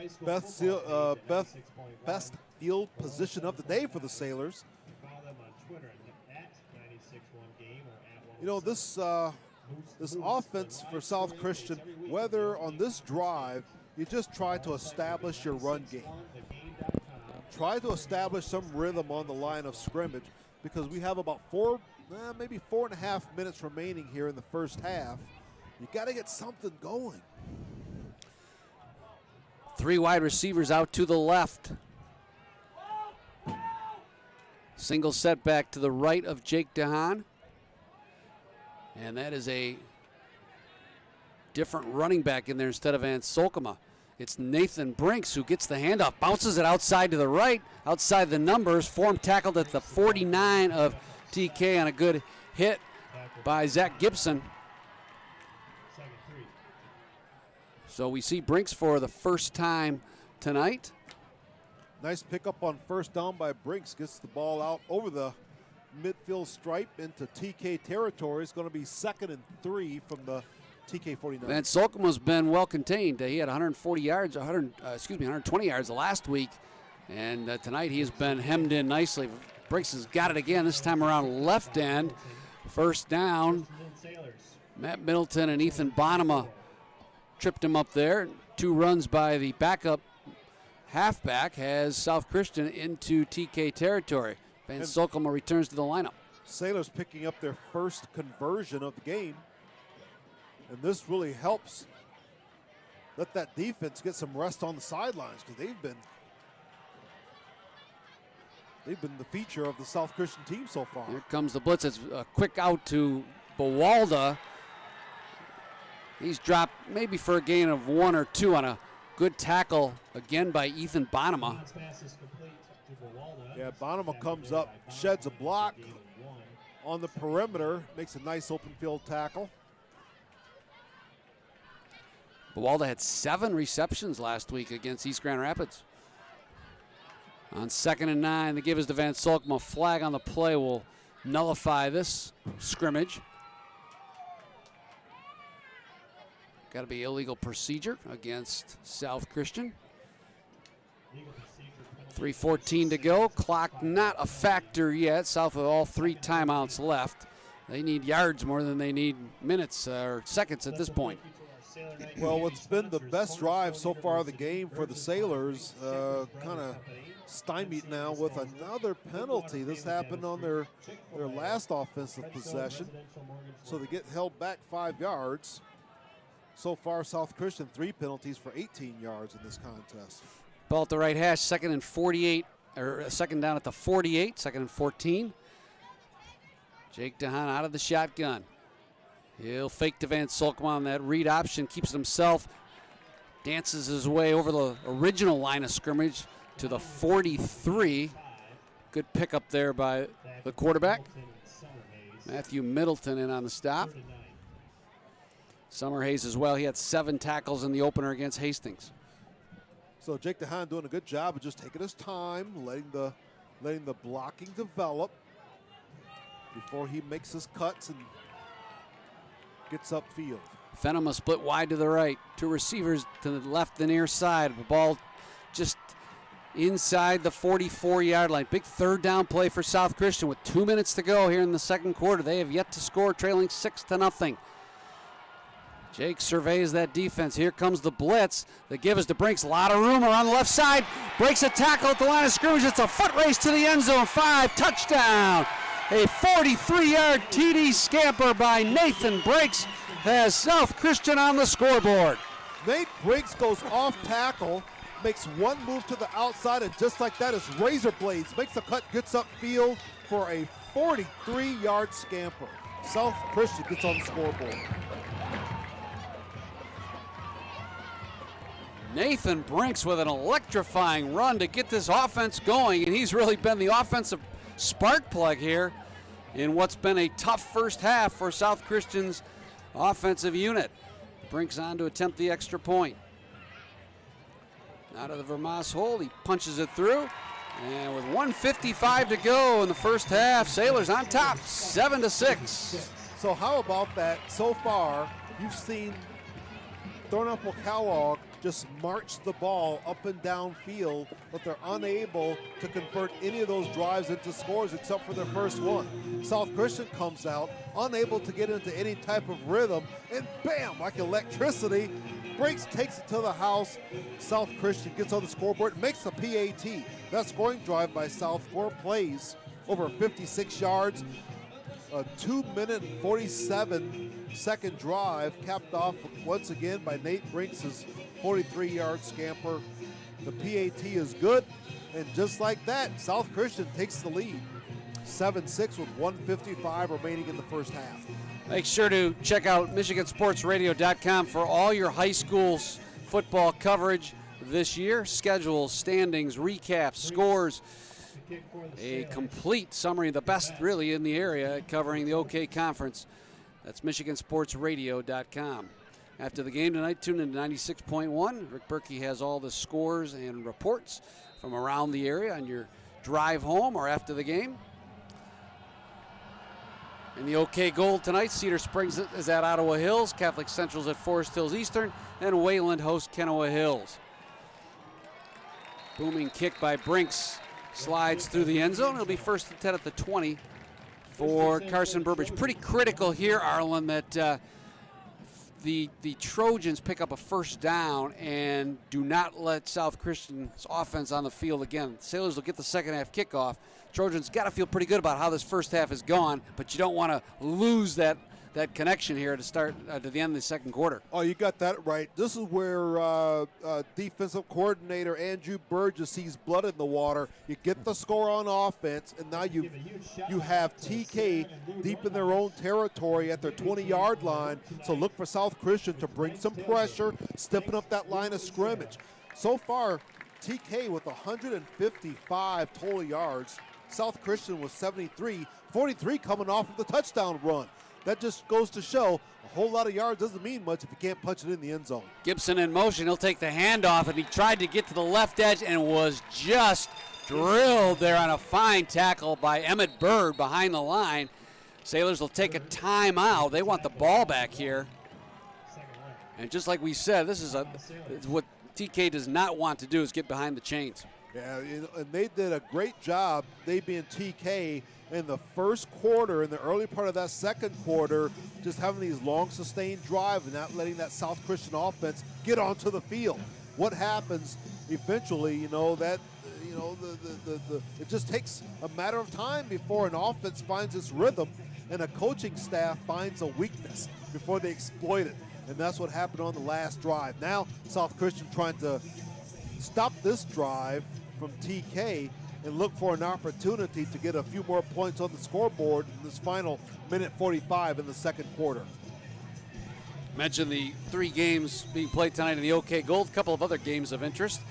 Speaker 5: Best field position of the day for the Sailors. You know, this offense for South Christian, whether on this drive, you just try to establish your run game. Try to establish some rhythm on the line of scrimmage, because we have about maybe 4.5 minutes remaining here in the first half. You got to get something going.
Speaker 4: 3 wide receivers out to the left. Single setback to the right of Jake DeHaan. And that is a different running back in there instead of Van Solkema. It's Nathan Brinks who gets the handoff, bounces it outside to the right, outside the numbers, form tackled at the 49 of TK on a good hit by Zach Gibson. So we see Brinks for the first time tonight.
Speaker 5: Nice pickup on first down by Brinks. Gets the ball out over the midfield stripe into TK territory. It's going to be 2nd and 3 from the TK 49.
Speaker 4: Van Solkema's been well contained. He had 120 yards the last week, and tonight he has been hemmed in nicely. Brinks has got it again, this time around left end. First down. Matt Middleton and Ethan Bonema tripped him up there. 2 runs by the backup halfback has South Christian into TK territory. Van Solkema returns to the lineup.
Speaker 5: Sailors picking up their first conversion of the game. And this really helps let that defense get some rest on the sidelines, because they've been the feature of the South Christian team so far.
Speaker 4: Here comes the blitz. It's a quick out to Bawalda. He's dropped maybe for a gain of 1 or 2 on a good tackle again by Ethan Bonema.
Speaker 5: Yeah, Bonema comes up, sheds a block on the perimeter, makes a nice open field tackle.
Speaker 4: Bawalda had 7 receptions last week against East Grand Rapids. On 2nd and 9, they give us to Van Solkema. Flag on the play will nullify this scrimmage. Got to be illegal procedure against South Christian. 3:14 to go. Clock not a factor yet. South with all 3 timeouts left. They need yards more than they need minutes or seconds at this point.
Speaker 5: Well, what's been the best drive so far of the game for the Sailors kind of stymied now with another penalty. This happened on their last offensive possession. So they get held back 5 yards. So far, South Christian 3 penalties for 18 yards in this contest.
Speaker 4: Ball at the right hash, 2nd and 48, or 2nd down at the 48, 2nd and 14. Jake DeHaan out of the shotgun. He'll fake to Van Solkema on that read option, keeps it himself, dances his way over the original line of scrimmage to the 43. Good pickup there by the quarterback. Matthew Middleton in on the stop. Summerhays as well. He had 7 tackles in the opener against Hastings.
Speaker 5: So Jake DeHaan doing a good job of just taking his time, letting the blocking develop before he makes his cuts and gets upfield.
Speaker 4: Fenema split wide to the right. Two receivers to the left, the near side. The ball just inside the 44-yard line. Big third down play for South Christian with 2 minutes to go here in the second quarter. They have yet to score, trailing 6-0. Jake surveys that defense. Here comes the blitz. The give is to Brinks. A lot of room around the left side. Breaks a tackle at the line of scrimmage. It's a foot race to the end zone. 5, touchdown. A 43-yard TD scamper by Nathan Brinks has South Christian on the scoreboard.
Speaker 5: Nate Brinks goes off tackle, makes one move to the outside, and just like that is razor blades. Makes a cut, gets upfield for a 43-yard scamper. South Christian gets on the scoreboard.
Speaker 4: Nathan Brinks with an electrifying run to get this offense going, and he's really been the offensive spark plug here in what's been a tough first half for South Christian's offensive unit. Brinks on to attempt the extra point. Out of the Vermas hole, he punches it through, and with 1:55 to go in the first half, Sailors on top, 7-6.
Speaker 5: So how about that? So far, you've seen Thornapple Kellogg just march the ball up and down field, but they're unable to convert any of those drives into scores except for their first one. South Christian comes out, unable to get into any type of rhythm, and bam, like electricity, Brinks takes it to the house. South Christian gets on the scoreboard, makes a PAT. That scoring drive by South, 4 plays, over 56 yards. A 2-minute and 47-second drive capped off once again by Nate Brinks' 43-yard scamper. The PAT is good, and just like that, South Christian takes the lead. 7-6 with 1:55 remaining in the first half.
Speaker 4: Make sure to check out MichiganSportsRadio.com for all your high school football coverage this year. Schedules, standings, recaps, scores. A complete summary of the best really in the area covering the OK Conference. That's MichiganSportsRadio.com. After the game tonight, tune in to 96.1. Rick Berkey has all the scores and reports from around the area on your drive home or after the game. In the OK Gold tonight, Cedar Springs is at Ottawa Hills, Catholic Central's at Forest Hills Eastern, and Wayland hosts Kenowa Hills. Booming kick by Brinks. Slides through the end zone. It'll be 1st and 10 at the 20 for Carson Burbridge. Pretty critical here, Arlen, that the Trojans pick up a first down and do not let South Christian's offense on the field again. Sailors will get the second half kickoff. Trojans got to feel pretty good about how this first half has gone, but you don't want to lose that connection here to start to the end of the second quarter.
Speaker 5: Oh, you got that right. This is where defensive coordinator Andrew Burgess sees blood in the water. You get the score on offense, and now you have TK deep in their own territory at their 20-yard line. So look for South Christian to bring some pressure, stepping up that line of scrimmage. So far, TK with 155 total yards. South Christian with 73, 43 coming off of the touchdown run. That just goes to show a whole lot of yards doesn't mean much if you can't punch it in the end zone.
Speaker 4: Gibson in motion. He'll take the handoff, and he tried to get to the left edge and was just drilled there on a fine tackle by Emmett Bird behind the line. Sailors will take a timeout. They want the ball back here. And just like we said, this is what TK does not want to do is get behind the chains.
Speaker 5: Yeah, and they did a great job, they being TK, in the first quarter, in the early part of that second quarter, just having these long sustained drives and not letting that South Christian offense get onto the field. What happens eventually, it just takes a matter of time before an offense finds its rhythm and a coaching staff finds a weakness before they exploit it. And that's what happened on the last drive. Now South Christian trying to stop this drive from TK and look for an opportunity to get a few more points on the scoreboard in this final minute 45 in the second quarter.
Speaker 4: Mentioned the 3 games being played tonight in the OK Gold. A couple of other games of interest.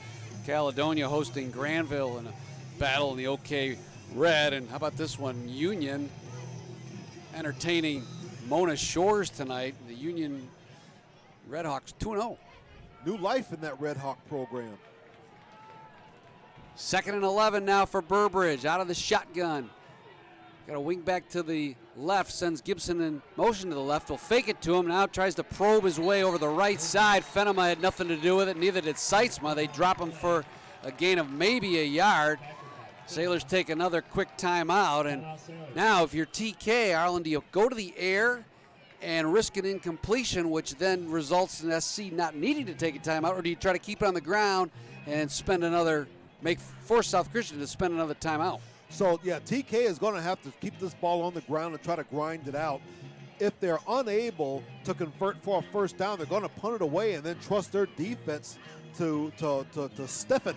Speaker 4: Caledonia hosting Granville in a battle in the OK Red. And how about this one? Union entertaining Mona Shores tonight. The Union Redhawks 2-0.
Speaker 5: New life in that Red Hawk program.
Speaker 4: 2nd and 11 now for Burbridge out of the shotgun. Got a wing back to the left, sends Gibson in motion to the left. Will fake it to him. Now tries to probe his way over the right side. Fenema had nothing to do with it. Neither did Seitzma. They drop him for a gain of maybe a yard. Sailors take another quick timeout. And now if you're TK, Arlen, do you go to the air and risk an incompletion, which then results in SC not needing to take a timeout, or do you try to keep it on the ground and force South Christian to spend another timeout?
Speaker 5: So, yeah, TK is going to have to keep this ball on the ground and try to grind it out. If they're unable to convert for a first down, they're going to punt it away and then trust their defense to stiffen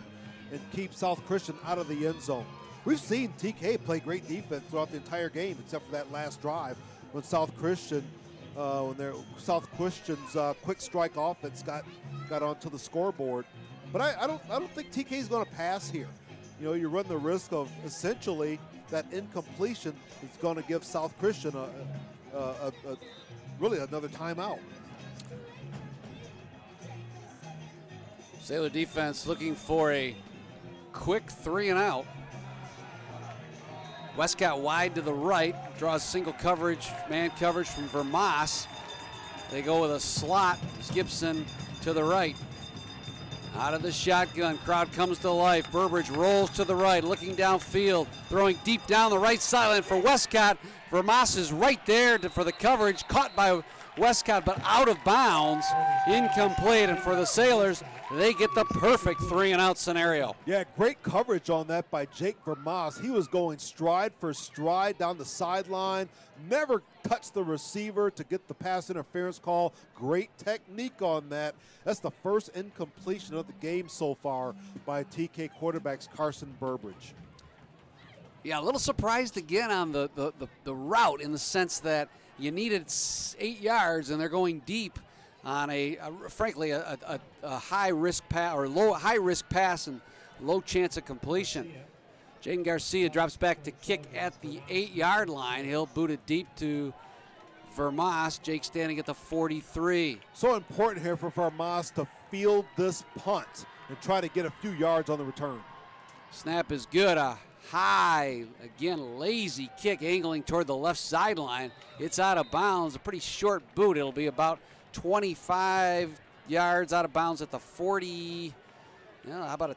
Speaker 5: and keep South Christian out of the end zone. We've seen TK play great defense throughout the entire game except for that last drive when South Christian's quick strike offense got onto the scoreboard. But I don't think TK is going to pass here. You know, you run the risk of essentially that incompletion is going to give South Christian really another timeout.
Speaker 4: Sailor defense looking for a quick 3 and out. Westcott wide to the right, draws single coverage, man coverage from Vermas. They go with a slot. Gibson to the right. Out of the shotgun, crowd comes to life. Burbridge rolls to the right, looking downfield, throwing deep down the right sideline for Westcott. Vermas is right there for the coverage, caught by Westcott, but out of bounds, incomplete. And for the Sailors, they get the perfect 3 and out scenario.
Speaker 5: Yeah, great coverage on that by Jake Vermas. He was going stride for stride down the sideline, never touched the receiver to get the pass interference call. Great technique on that. That's the first incompletion of the game so far by TK quarterbacks Carson Burbridge.
Speaker 4: Yeah, a little surprised again on the route in the sense that you needed 8 yards and they're going deep on frankly a high risk pass or high risk pass and low chance of completion. Jaden Garcia drops back to kick at the 8-yard line. He'll boot it deep to Vermas. Jake standing at the 43.
Speaker 5: So important here for Vermas to field this punt and try to get a few yards on the return.
Speaker 4: Snap is good. A high, again, lazy kick angling toward the left sideline. It's out of bounds. A pretty short boot. It'll be about 25 yards out of bounds at the 40. How about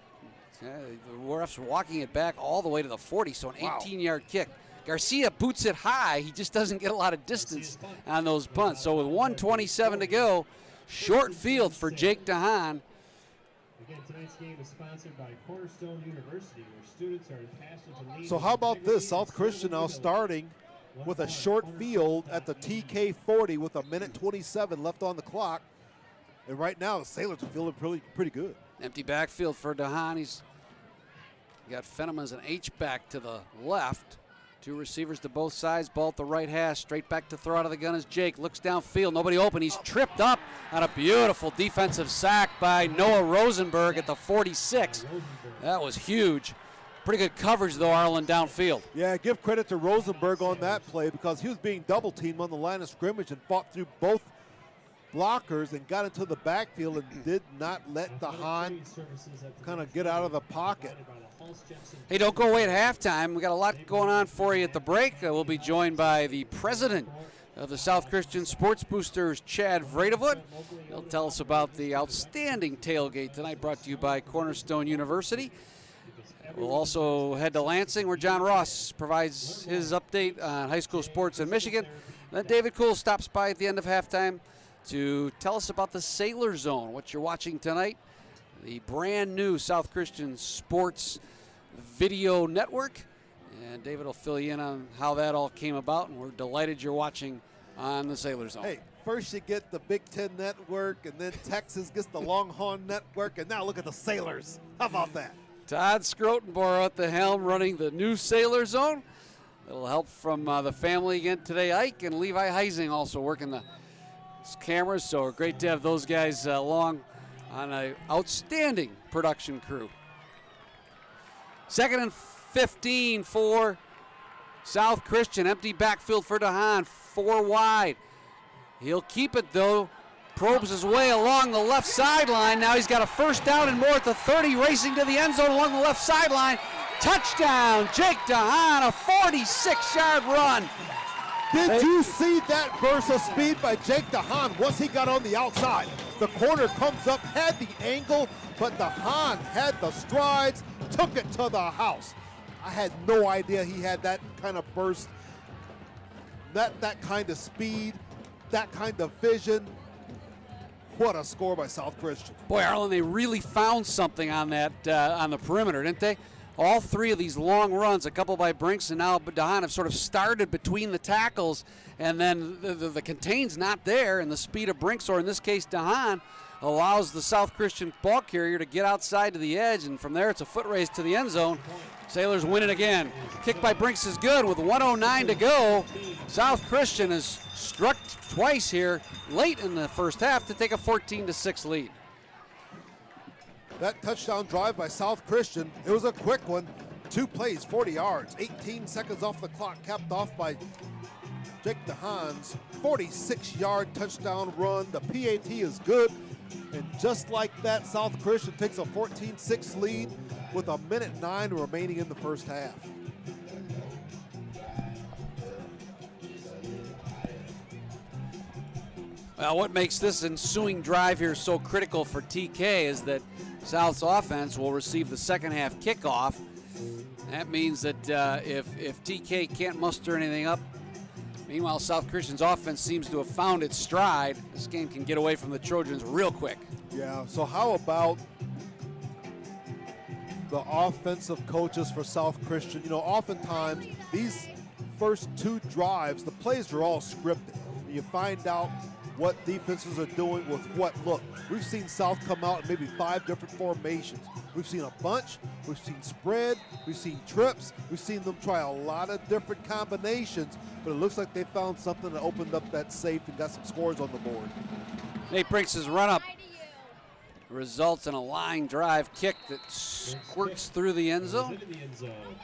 Speaker 4: the ref's walking it back all the way to the 40, so an 18-yard kick. Garcia boots it high. He just doesn't get a lot of distance on those punts. So with 1:27 to go, short field for Jake DeHaan.
Speaker 15: Again, tonight's game is sponsored by Cornerstone University, where students are passionate to lead.
Speaker 5: So how about this? South Christian now starting with a short field at the TK 40 with 1:27 left on the clock. And right now, the Sailors are feeling pretty good.
Speaker 4: Empty backfield for DeHaan. He's got Fenema as an H-back to the left. 2 receivers to both sides. Ball at the right hash. Straight back to throw out of the gun is Jake. Looks downfield. Nobody open. He's tripped up on a beautiful defensive sack by Noah Rosenberg at the 46. That was huge. Pretty good coverage, though, Arlen, downfield.
Speaker 5: Yeah, give credit to Rosenberg on that play because he was being double-teamed on the line of scrimmage and fought through both blockers and got into the backfield and did not let DeHaan kind of get out of the pocket.
Speaker 4: Hey, don't go away at halftime. We got a lot going on for you at the break. We'll be joined by the president of the South Christian Sports Boosters, Chad Vredevoort. He'll tell us about the outstanding tailgate tonight brought to you by Cornerstone University. We'll also head to Lansing, where John Ross provides his update on high school sports in Michigan. Then David Kuhl stops by at the end of halftime to tell us about the Sailor Zone, what you're watching tonight, the brand new South Christian Sports Video Network. And David will fill you in on how that all came about, and we're delighted you're watching on the Sailor Zone.
Speaker 5: Hey, first you get the Big Ten Network, and then Texas gets the Longhorn Network, and now look at the Sailors. How about that?
Speaker 4: Todd Scrotenborough at the helm running the new Sailor Zone. Little help from the family again today. Ike and Levi Heising also working the cameras, so great to have those guys along on an outstanding production crew. 2nd and 15 for South Christian. Empty backfield for DeHaan, 4 wide. He'll keep it though. Probes his way along the left sideline. Now he's got a first down and more at the 30, racing to the end zone along the left sideline. Touchdown, Jake DeHaan, a 46-yard run.
Speaker 5: Did you see that burst of speed by Jake DeHaan once he got on the outside? The corner comes up, had the angle, but DeHaan had the strides, took it to the house. I had no idea he had that kind of burst, that kind of speed, that kind of vision. What a score by South Christian.
Speaker 4: Boy, Arlen, they really found something on that on the perimeter, didn't they? All three of these long runs, a couple by Brinks and now DeHaan, have sort of started between the tackles, and then the contain's not there, and the speed of Brinks, or in this case DeHaan, allows the South Christian ball carrier to get outside to the edge, and from there it's a foot race to the end zone. Sailors win it again. Kick by Brinks is good with 1:09 to go. South Christian has struck twice here late in the first half to take a 14-6 lead.
Speaker 5: That touchdown drive by South Christian, it was a quick one. 2 plays, 40 yards, 18 seconds off the clock, capped off by Jake DeHaan's 46-yard touchdown run. The PAT is good, and just like that, South Christian takes a 14-6 lead with 1:09 remaining in the first half.
Speaker 4: Well, what makes this ensuing drive here so critical for TK is that South's offense will receive the second half kickoff. That means that if TK can't muster anything up, meanwhile South Christian's offense seems to have found its stride, this game can get away from the Trojans real quick.
Speaker 5: Yeah, so how about the offensive coaches for South Christian? You know, oftentimes these first 2 drives, the plays are all scripted. You find out what defenses are doing with what look. We've seen South come out in maybe 5 different formations. We've seen a bunch, we've seen spread, we've seen trips, we've seen them try a lot of different combinations, but it looks like they found something that opened up that safe and got some scores on the board.
Speaker 4: Nate Brinks' run up results in a line drive kick that squirts through the end zone.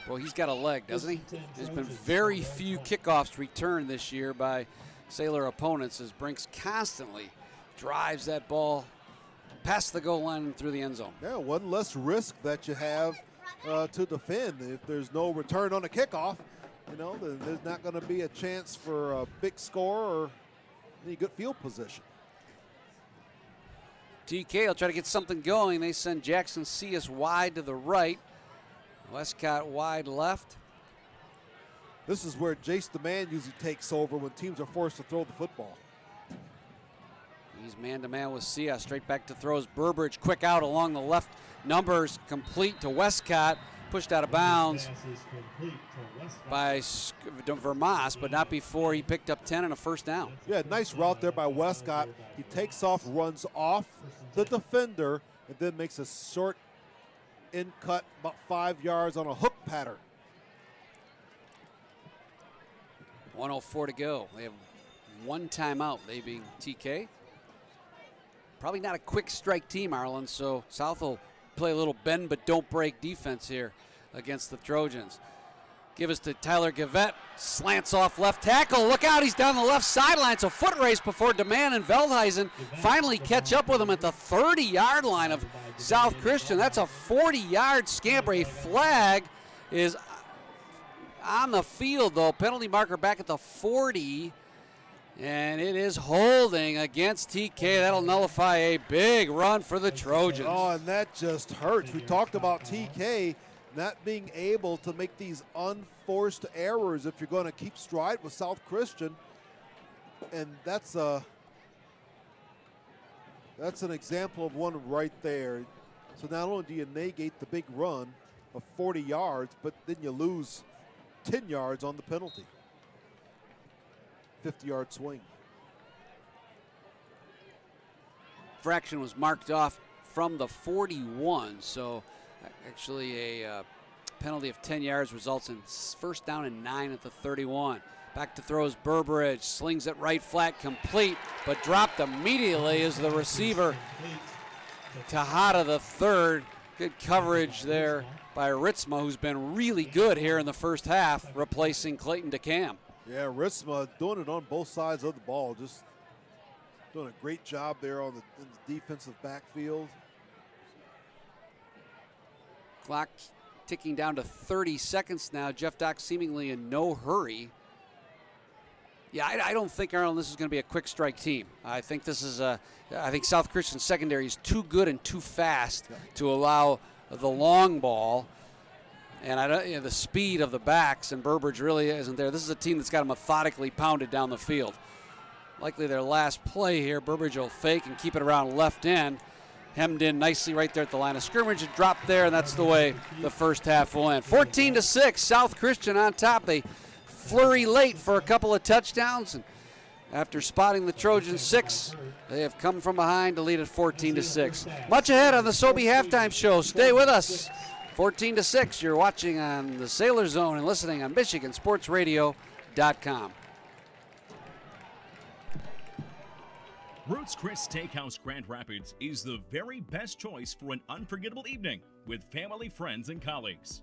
Speaker 4: Well, he's got a leg, doesn't he? There's been very few kickoffs returned this year by Sailor opponents as Brinks constantly drives that ball past the goal line and through the end zone.
Speaker 5: Yeah, one less risk that you have to defend. If there's no return on a kickoff, you know, then there's not going to be a chance for a big score or any good field position.
Speaker 4: TK will try to get something going. They send Jackson Cias wide to the right. Westcott wide left.
Speaker 5: This is where Jace DeMann usually takes over when teams are forced to throw the football.
Speaker 4: He's man-to-man with Cias. Straight back to throws. Burbridge quick out along the left. Numbers complete to Westcott. Pushed out of bounds by Vermas, but not before he picked up 10 and a first down.
Speaker 5: Yeah, nice route there by Westcott. He takes off, runs off the defender, and then makes a short in cut about 5 yards on a hook pattern.
Speaker 4: 1:04 to go. They have one timeout, they being TK. Probably not a quick strike team, Arlen, so South will play a little bend but don't break defense here against the Trojans. Give us to Tyler Gavette. Slants off left tackle. Look out, he's down the left sideline. It's a foot race before DeMann and Veldhuizen finally catch up with him at the 30-yard line of South Christian. That's a 40-yard scamper. A flag is on the field, though. Penalty marker back at the 40. And it is holding against TK. That'll nullify a big run for the Trojans.
Speaker 5: Oh, and that just hurts. We talked about TK not being able to make these unforced errors if you're going to keep stride with South Christian. And that's an example of one right there. So not only do you negate the big run of 40 yards, but then you lose 10 yards on the penalty. 50-yard swing.
Speaker 4: Fraction was marked off from the 41, so actually a penalty of 10 yards results in first down and 9 at the 31. Back to throws Burbridge, slings it right flat, complete, but dropped immediately as the receiver Tejada the third. Good coverage there by Ritzma, who's been really good here in the first half, replacing Clayton DeCam.
Speaker 5: Yeah, Ritzma doing it on both sides of the ball, just doing a great job there in the defensive backfield.
Speaker 4: Clock ticking down to 30 seconds now. Jeff Dock seemingly in no hurry. Yeah, I don't think, Arnold, this is going to be a quick strike team. I think this is I think South Christian secondary is too good and too fast to allow the long ball. And the speed of the backs, and Burbridge really isn't there. This is a team that's got methodically pounded down the field. Likely their last play here. Burbridge will fake and keep it around left end. Hemmed in nicely right there at the line of scrimmage and dropped there, and that's the way the first half will end. 14-6, South Christian on top. They flurry late for a couple of touchdowns, and after spotting the Trojans 6, they have come from behind to lead at 14-6. Much ahead on the Sobe halftime show. Stay with us. 14-6, you're watching on the Sailor Zone and listening on MichiganSportsRadio.com.
Speaker 1: Ruth's Chris Steakhouse Grand Rapids is the very best choice for an unforgettable evening with family, friends, and colleagues.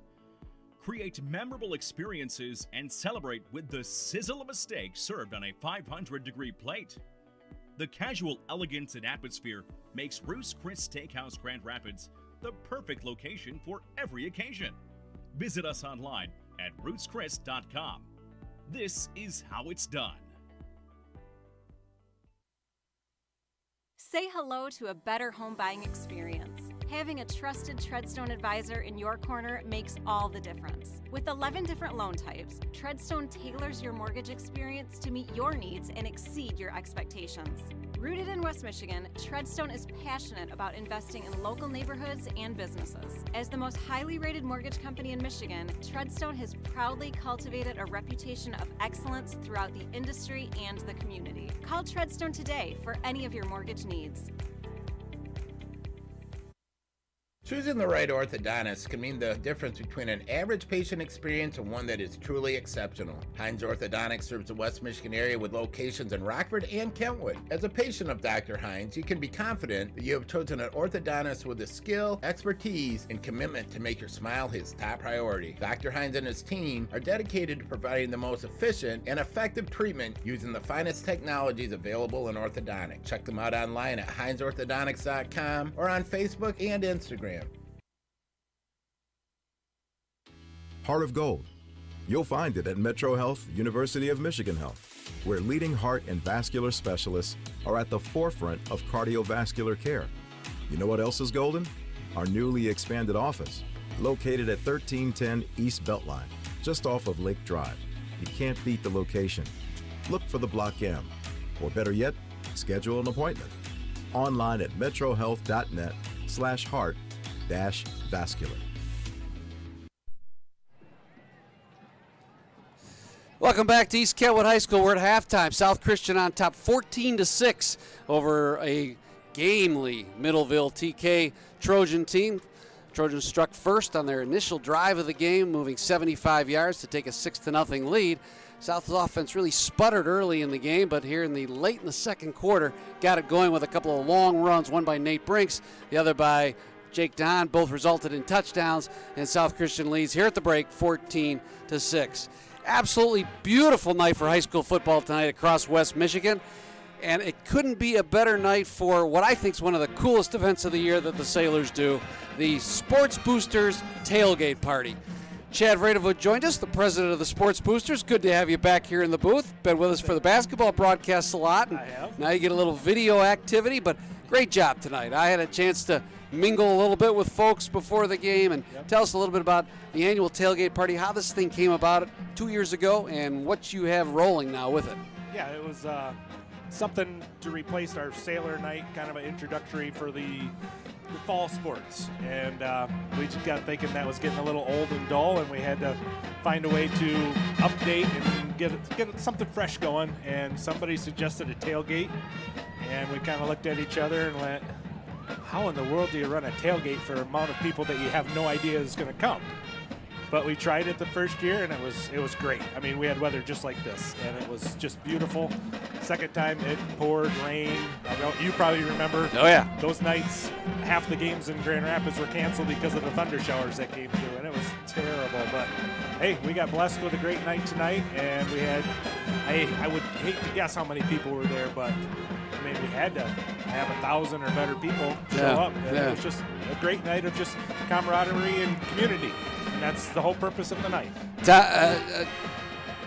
Speaker 1: Create memorable experiences and celebrate with the sizzle of a steak served on a 500-degree plate. The casual elegance and atmosphere makes Ruth's Chris Steakhouse Grand Rapids the perfect location for every occasion. Visit us online at rootschris.com. This is how it's done.
Speaker 7: Say hello to a better home buying experience. Having a trusted Treadstone advisor in your corner makes all the difference. With 11 different loan types, Treadstone tailors your mortgage experience to meet your needs and exceed your expectations. Rooted in West Michigan, Treadstone is passionate about investing in local neighborhoods and businesses. As the most highly rated mortgage company in Michigan, Treadstone has proudly cultivated a reputation of excellence throughout the industry and the community. Call Treadstone today for any of your mortgage needs.
Speaker 16: Choosing the right orthodontist can mean the difference between an average patient experience and one that is truly exceptional. Hines Orthodontics serves the West Michigan area with locations in Rockford and Kentwood. As a patient of Dr. Hines, you can be confident that you have chosen an orthodontist with the skill, expertise, and commitment to make your smile his top priority. Dr. Hines and his team are dedicated to providing the most efficient and effective treatment using the finest technologies available in orthodontics. Check them out online at hinesorthodontics.com or on Facebook and Instagram.
Speaker 2: Heart of Gold. You'll find it at Metro Health, University of Michigan Health, where leading heart and vascular specialists are at the forefront of cardiovascular care. You know what else is golden? Our newly expanded office, located at 1310 East Beltline, just off of Lake Drive. You can't beat the location. Look for the Block M, or better yet, schedule an appointment. Online at metrohealth.net/heart-vascular.
Speaker 4: Welcome back to East Kentwood High School. We're at halftime. South Christian on top 14-6 over a gamely Middleville TK Trojan team. Trojans struck first on their initial drive of the game, moving 75 yards to take a 6-0 lead. South's offense really sputtered early in the game, but here late in the second quarter, got it going with a couple of long runs, one by Nate Brinks, the other by Jake Don. Both resulted in touchdowns, and South Christian leads here at the break 14-6. Absolutely beautiful night for high school football tonight across West Michigan, and it couldn't be a better night for what I think is one of the coolest events of the year that the Sailors do, the Sports Boosters Tailgate Party. Chad Vradevoort joined us, the president of the Sports Boosters. Good to have you back here in the booth. Been with us for the basketball broadcasts a lot. And I have. Now you get a little video activity, but great job tonight. I had a chance to mingle a little bit with folks before the game, and tell us a little bit about the annual tailgate party, how this thing came about 2 years ago, and what you have rolling now with it.
Speaker 17: Yeah, it was something to replace our Sailor Night, kind of an introductory for the fall sports. And we just got thinking that was getting a little old and dull, and we had to find a way to update and get something fresh going. And somebody suggested a tailgate, and we kind of looked at each other and went, how in the world do you run a tailgate for an amount of people that you have no idea is going to come? But we tried it the first year, and it was great. I mean, we had weather just like this, and it was just beautiful. Second time, it poured, rained. I know you probably remember.
Speaker 4: Oh, yeah.
Speaker 17: Those nights, half the games in Grand Rapids were canceled because of the thunder showers that came through, and it was terrible. But, hey, we got blessed with a great night tonight, and we had I would hate to guess how many people were there, but I mean, we had to have 1,000 or better people show up. And it was just a great night of just camaraderie and community. And that's the whole purpose of the night.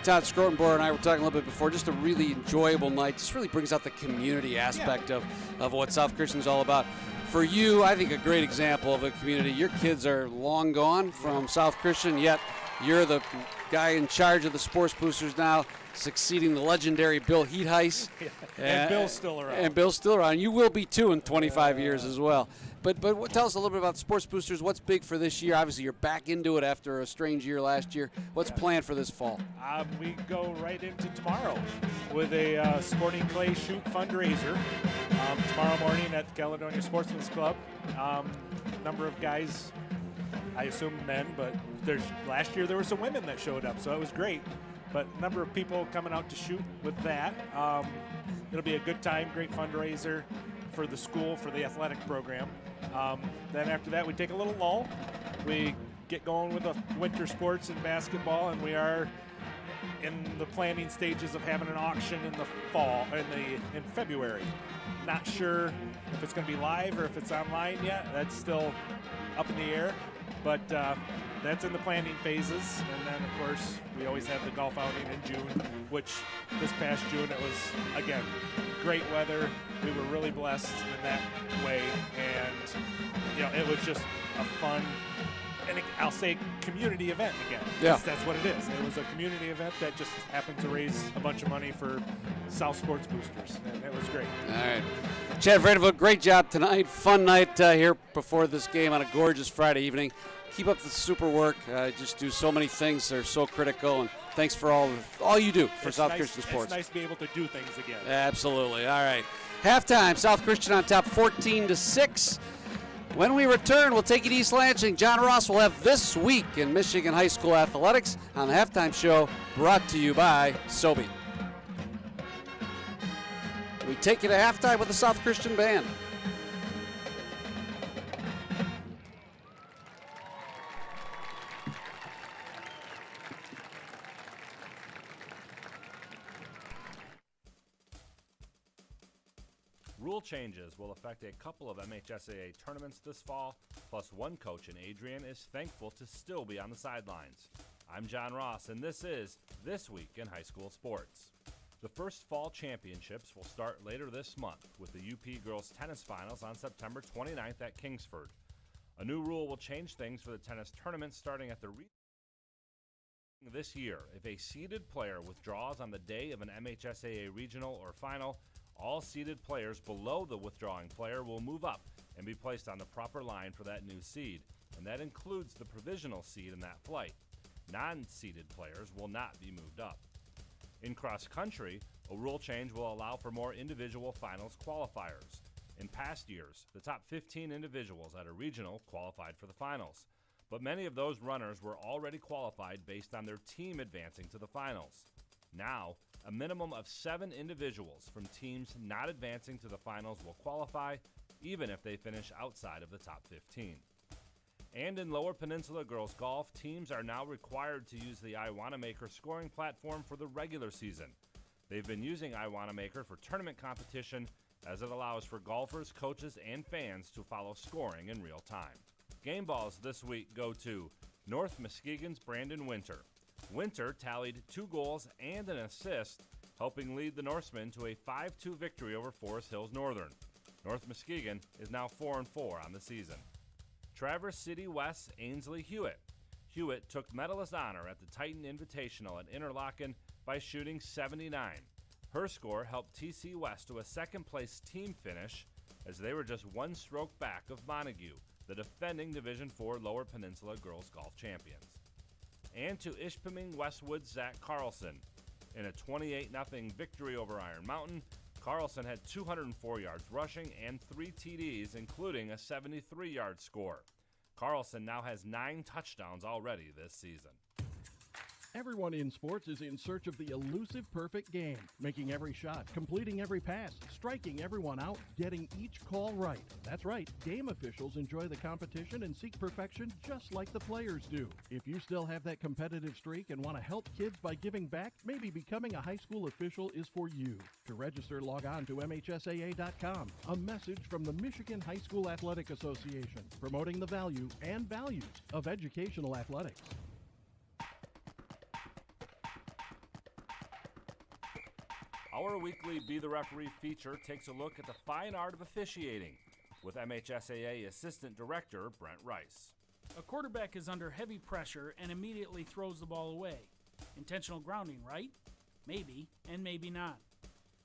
Speaker 4: Todd Scrotenboer and I were talking a little bit before, just a really enjoyable night. Just really brings out the community aspect of what South Christian's all about. For you, I think a great example of a community. Your kids are long gone from South Christian, yet you're the guy in charge of the Sports Boosters now, succeeding the legendary Bill Heatheis.
Speaker 17: And Bill's still around.
Speaker 4: And Bill's still around. You will be too in 25 years as well. But tell us a little bit about Sports Boosters. What's big for this year? Obviously, you're back into it after a strange year last year. What's planned for this fall?
Speaker 17: We go right into tomorrow with a Sporting Clay Shoot fundraiser tomorrow morning at the Caledonia Sportsman's Club. Number of guys, I assume men, but last year there were some women that showed up, so it was great. But number of people coming out to shoot with that. It'll be a good time, great fundraiser for the school, for the athletic program. Then after that, we take a little lull. We get going with the winter sports and basketball, and we are in the planning stages of having an auction in the fall, in February. Not sure if it's going to be live or if it's online yet. That's still up in the air, but that's in the planning phases. And then, of course, we always have the golf outing in June, which this past June it was, again, great weather. We were really blessed in that way, and it was just a fun, and I'll say community event again.
Speaker 4: Yeah.
Speaker 17: That's what it is. It was a community event that just happened to raise a bunch of money for South Sports Boosters, and it was great.
Speaker 4: All right. Chad Vredevoort, great job tonight. Fun night here before this game on a gorgeous Friday evening. Keep up the super work. Just do so many things. They're so critical, and thanks for all you do for South Christian sports.
Speaker 17: It's nice to be able to do things again.
Speaker 4: Absolutely. All right. Halftime, South Christian on top 14-6. When we return, we'll take it East Lansing. John Ross will have This Week in Michigan High School Athletics on the halftime show, brought to you by Sobe. We take you to halftime with the South Christian Band.
Speaker 18: Rule changes will affect a couple of MHSAA tournaments this fall, plus one coach in Adrian is thankful to still be on the sidelines. I'm John Ross, and this is This Week in High School Sports. The first fall championships will start later this month with the UP Girls Tennis Finals on September 29th at Kingsford. A new rule will change things for the tennis tournament starting at the this year. If a seeded player withdraws on the day of an MHSAA regional or final, all seeded players below the withdrawing player will move up and be placed on the proper line for that new seed, and that includes the provisional seed in that flight. Non-seeded players will not be moved up. In cross country, a rule change will allow for more individual finals qualifiers. In past years, the top 15 individuals at a regional qualified for the finals, but many of those runners were already qualified based on their team advancing to the finals. Now, a minimum of 7 individuals from teams not advancing to the finals will qualify, even if they finish outside of the top 15. And in Lower Peninsula girls golf, teams are now required to use the iWanamaker scoring platform for the regular season. They've been using iWanamaker for tournament competition, as it allows for golfers, coaches, and fans to follow scoring in real time. Game balls this week go to North Muskegon's Brandon Winter. Winter tallied 2 goals and an assist, helping lead the Norsemen to a 5-2 victory over Forest Hills Northern. North Muskegon is now 4-4 on the season. Traverse City West's Ainsley Hewitt. Hewitt took medalist honor at the Titan Invitational at Interlaken by shooting 79. Her score helped TC West to a second-place team finish, as they were just 1 stroke back of Montague, the defending Division IV Lower Peninsula girls golf champions. And to Ishpeming Westwood's Zach Carlson. In a 28-0 victory over Iron Mountain, Carlson had 204 yards rushing and 3 TDs, including a 73-yard score. Carlson now has 9 touchdowns already this season.
Speaker 19: Everyone in sports is in search of the elusive perfect game, making every shot, completing every pass, striking everyone out, getting each call right. That's right, game officials enjoy the competition and seek perfection just like the players do. If you still have that competitive streak and want to help kids by giving back, maybe becoming a high school official is for you. To register, log on to MHSAA.com. A message from the Michigan High School Athletic Association, promoting the value and values of educational athletics.
Speaker 18: Our weekly Be the Referee feature takes a look at the fine art of officiating with MHSAA Assistant Director Brent Rice.
Speaker 20: A quarterback is under heavy pressure and immediately throws the ball away. Intentional grounding, right? Maybe, and maybe not.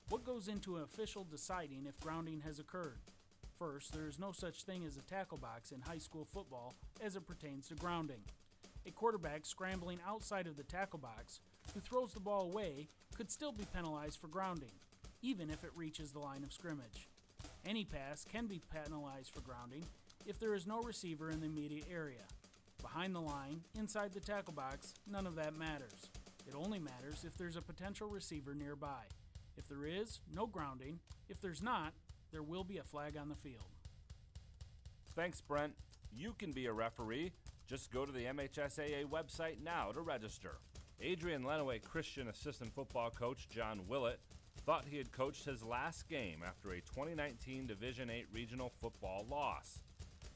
Speaker 20: What goes into an official deciding if grounding has occurred? First, there is no such thing as a tackle box in high school football as it pertains to grounding. A quarterback scrambling outside of the tackle box who throws the ball away could still be penalized for grounding, even if it reaches the line of scrimmage. Any pass can be penalized for grounding if there is no receiver in the immediate area. Behind the line, inside the tackle box, none of that matters. It only matters if there's a potential receiver nearby. If there is, no grounding. If there's not, there will be a flag on the field.
Speaker 18: Thanks, Brent. You can be a referee. Just go to the MHSAA website now to register. Adrian Lenawee Christian assistant football coach John Willett thought he had coached his last game after a 2019 Division VIII regional football loss.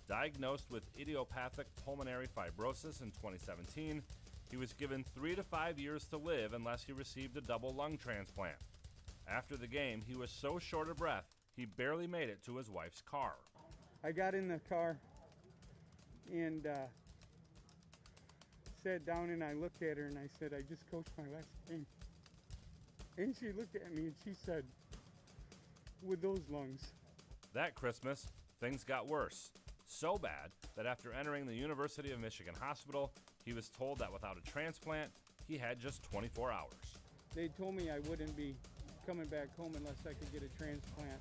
Speaker 18: Diagnosed with idiopathic pulmonary fibrosis in 2017, he was given 3 to 5 years to live unless he received a double lung transplant. After the game, he was so short of breath, he barely made it to his wife's car.
Speaker 21: I got in the car and sat down and I looked at her and I said, I just coached my last game. And she looked at me and she said, with those lungs.
Speaker 18: That Christmas, things got worse. So bad that after entering the University of Michigan Hospital, he was told that without a transplant, he had just 24 hours.
Speaker 21: They told me I wouldn't be coming back home unless I could get a transplant.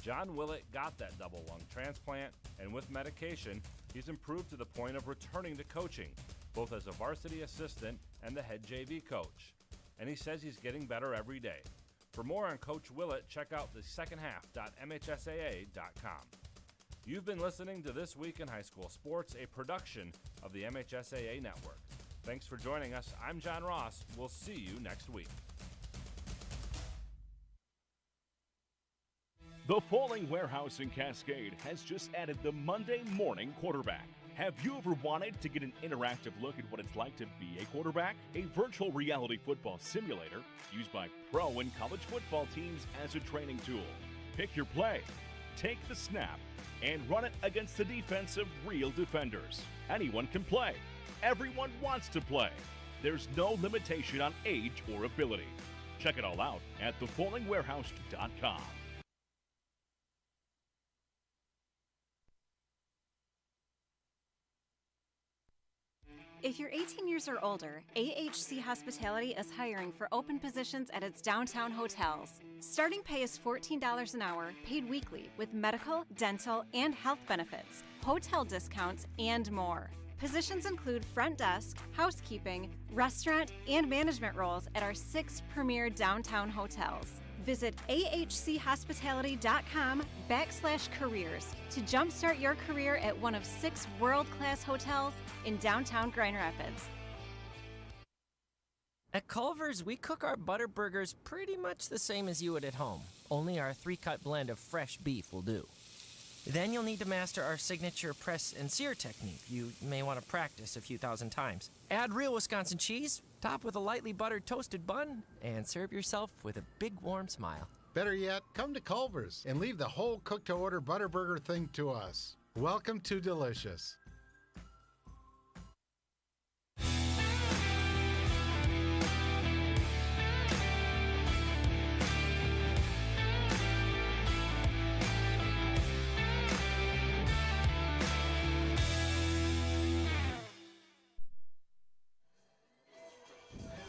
Speaker 18: John Willett got that double lung transplant, and with medication, he's improved to the point of returning to coaching, both as a varsity assistant and the head JV coach. And he says he's getting better every day. For more on Coach Willett, check out the secondhalf.mhsaa.com. You've been listening to This Week in High School Sports, a production of the MHSAA Network. Thanks for joining us. I'm John Ross. We'll see you next week.
Speaker 1: The Falling Warehouse in Cascade has just added the Monday morning quarterback. Have you ever wanted to get an interactive look at what it's like to be a quarterback? A virtual reality football simulator used by pro and college football teams as a training tool. Pick your play, take the snap, and run it against the defense of real defenders. Anyone can play. Everyone wants to play. There's no limitation on age or ability. Check it all out at thefallingwarehouse.com.
Speaker 7: If you're 18 years or older, AHC Hospitality is hiring for open positions at its downtown hotels. Starting pay is $14 an hour, paid weekly, with medical, dental, and health benefits, hotel discounts, and more. Positions include front desk, housekeeping, restaurant, and management roles at our 6 premier downtown hotels. Visit ahchospitality.com/careers to jumpstart your career at one of 6 world-class hotels in downtown Grand Rapids.
Speaker 11: At Culver's, we cook our butter burgers pretty much the same as you would at home. Only our 3-cut blend of fresh beef will do. Then you'll need to master our signature press and sear technique. You may want to practice a few thousand times. Add real Wisconsin cheese, top with a lightly buttered toasted bun, and serve yourself with a big warm smile.
Speaker 12: Better yet, come to Culver's and leave the whole cook-to-order butter burger thing to us. Welcome to Delicious.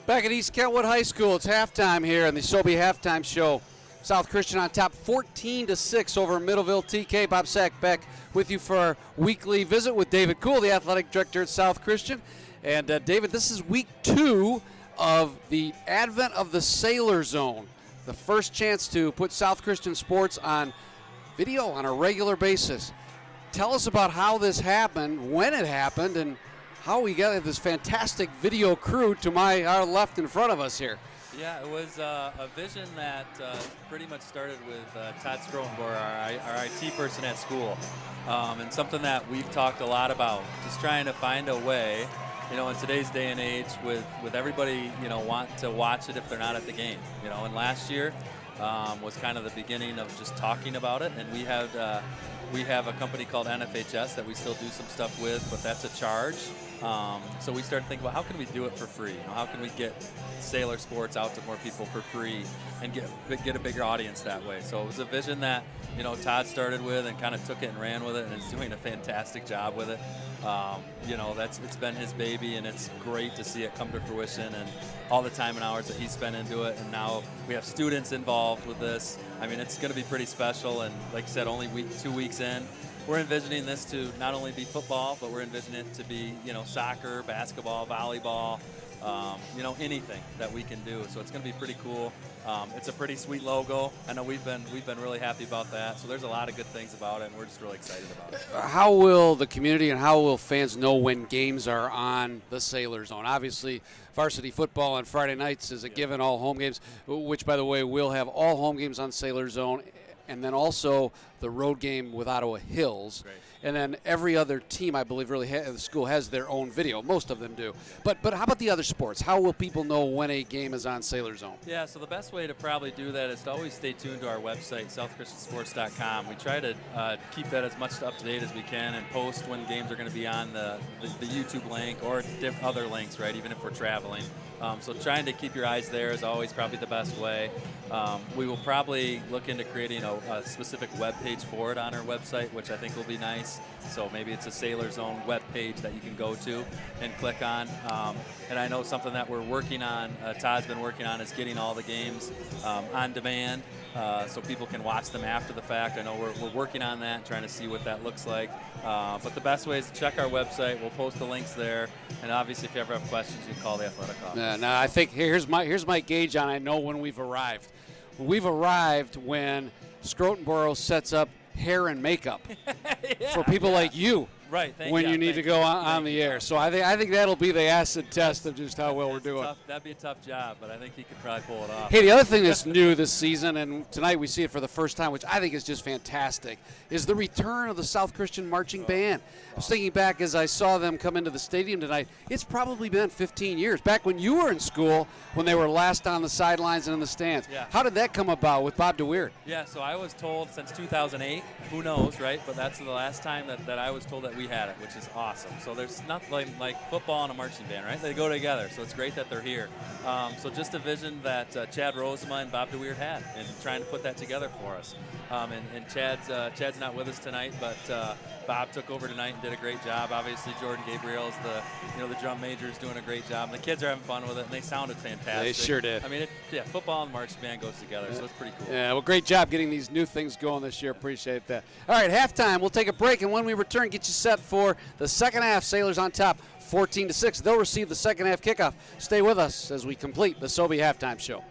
Speaker 4: Back at East Kentwood High School, it's halftime here on the Sobey Halftime Show. South Christian on top 14-6 over Middleville TK. Bob Sack back with you for our weekly visit with David Kuhl, the athletic director at South Christian. And David, this is week 2 of the advent of the Sailor Zone, the first chance to put South Christian sports on video on a regular basis. Tell us about how this happened, when it happened, and how we got this fantastic video crew to our left in front of us here.
Speaker 3: Yeah, it was a vision that pretty much started with Todd Strotenboer, our IT person at school, and something that we've talked a lot about, just trying to find a way, in today's day and age with everybody, want to watch it if they're not at the game, and last year was kind of the beginning of just talking about it, and we have a company called NFHS that we still do some stuff with, but that's a charge. So we started thinking about how can we do it for free? How can we get Sailor sports out to more people for free and get a bigger audience that way? So it was a vision that Todd started with and kind of took it and ran with it, and is doing a fantastic job with it. It's been his baby, and it's great to see it come to fruition and all the time and hours that he spent into it. And now we have students involved with this. I mean, it's going to be pretty special. And like I said, only 2 weeks in. We're envisioning this to not only be football, but we're envisioning it to be, soccer, basketball, volleyball, anything that we can do. So it's going to be pretty cool. It's a pretty sweet logo. I know we've been really happy about that. So there's a lot of good things about it, and we're just really excited about it.
Speaker 4: How will the community and how will fans know when games are on the Sailor Zone? Obviously, varsity football on Friday nights is a given, all home games, which, by the way, we'll have all home games on Sailor Zone, and then also the road game with Ottawa Hills.
Speaker 3: Great.
Speaker 4: And then every other team, I believe, really the school has their own video. Most of them do. But how about the other sports? How will people know when a game is on Sailor Zone?
Speaker 3: Yeah, so the best way to probably do that is to always stay tuned to our website, southchristiansports.com. We try to keep that as much up to date as we can and post when games are going to be on the YouTube link or other links, right, even if we're traveling. So trying to keep your eyes there is always probably the best way. We will probably look into creating a specific web page for it on our website, which I think will be nice. So maybe it's a Sailor Zone web page that you can go to and click on. And I know something that we're working on, Todd's been working on, is getting all the games on demand so people can watch them after the fact. I know we're working on that, trying to see what that looks like. But the best way is to check our website. We'll post the links there. And obviously, if you ever have questions, you can call the athletic office.
Speaker 4: No, I think here's my gauge on I know when we've arrived. We've arrived when Scrotenboro sets up hair and makeup for people like you.
Speaker 3: Right.
Speaker 4: When you need to go on the air. So I think that'll be the acid test of just how well we're doing.
Speaker 3: That'd be a tough job, but I think he could probably pull it off.
Speaker 4: Hey, the other thing that's new this season, and tonight we see it for the first time, which I think is just fantastic, is the return of the South Christian Marching Band. I was thinking back as I saw them come into the stadium tonight, it's probably been 15 years. Back when you were in school, when they were last on the sidelines and in the stands.
Speaker 3: Yeah.
Speaker 4: How did that come about with Bob DeWeert?
Speaker 3: Yeah, so I was told since 2008, who knows, right? But that's the last time that I was told that we had it, which is awesome. So there's nothing like football and a marching band, right? They go together, so it's great that they're here. So just a vision that Chad Rosema and Bob DeWeert had, and trying to put that together for us. And Chad's not with us tonight, but Bob took over tonight and did a great job. Obviously, Jordan Gabriel's the drum major is doing a great job. And the kids are having fun with it, and they sounded fantastic.
Speaker 4: They sure did.
Speaker 3: I mean, football and marching band goes together, so it's pretty cool.
Speaker 4: Yeah, well, great job getting these new things going this year. Appreciate that. All right, halftime. We'll take a break, and when we return, get you set for the second half. Sailors on top, 14-6. They'll receive the second half kickoff. Stay with us as we complete the Sobey halftime show.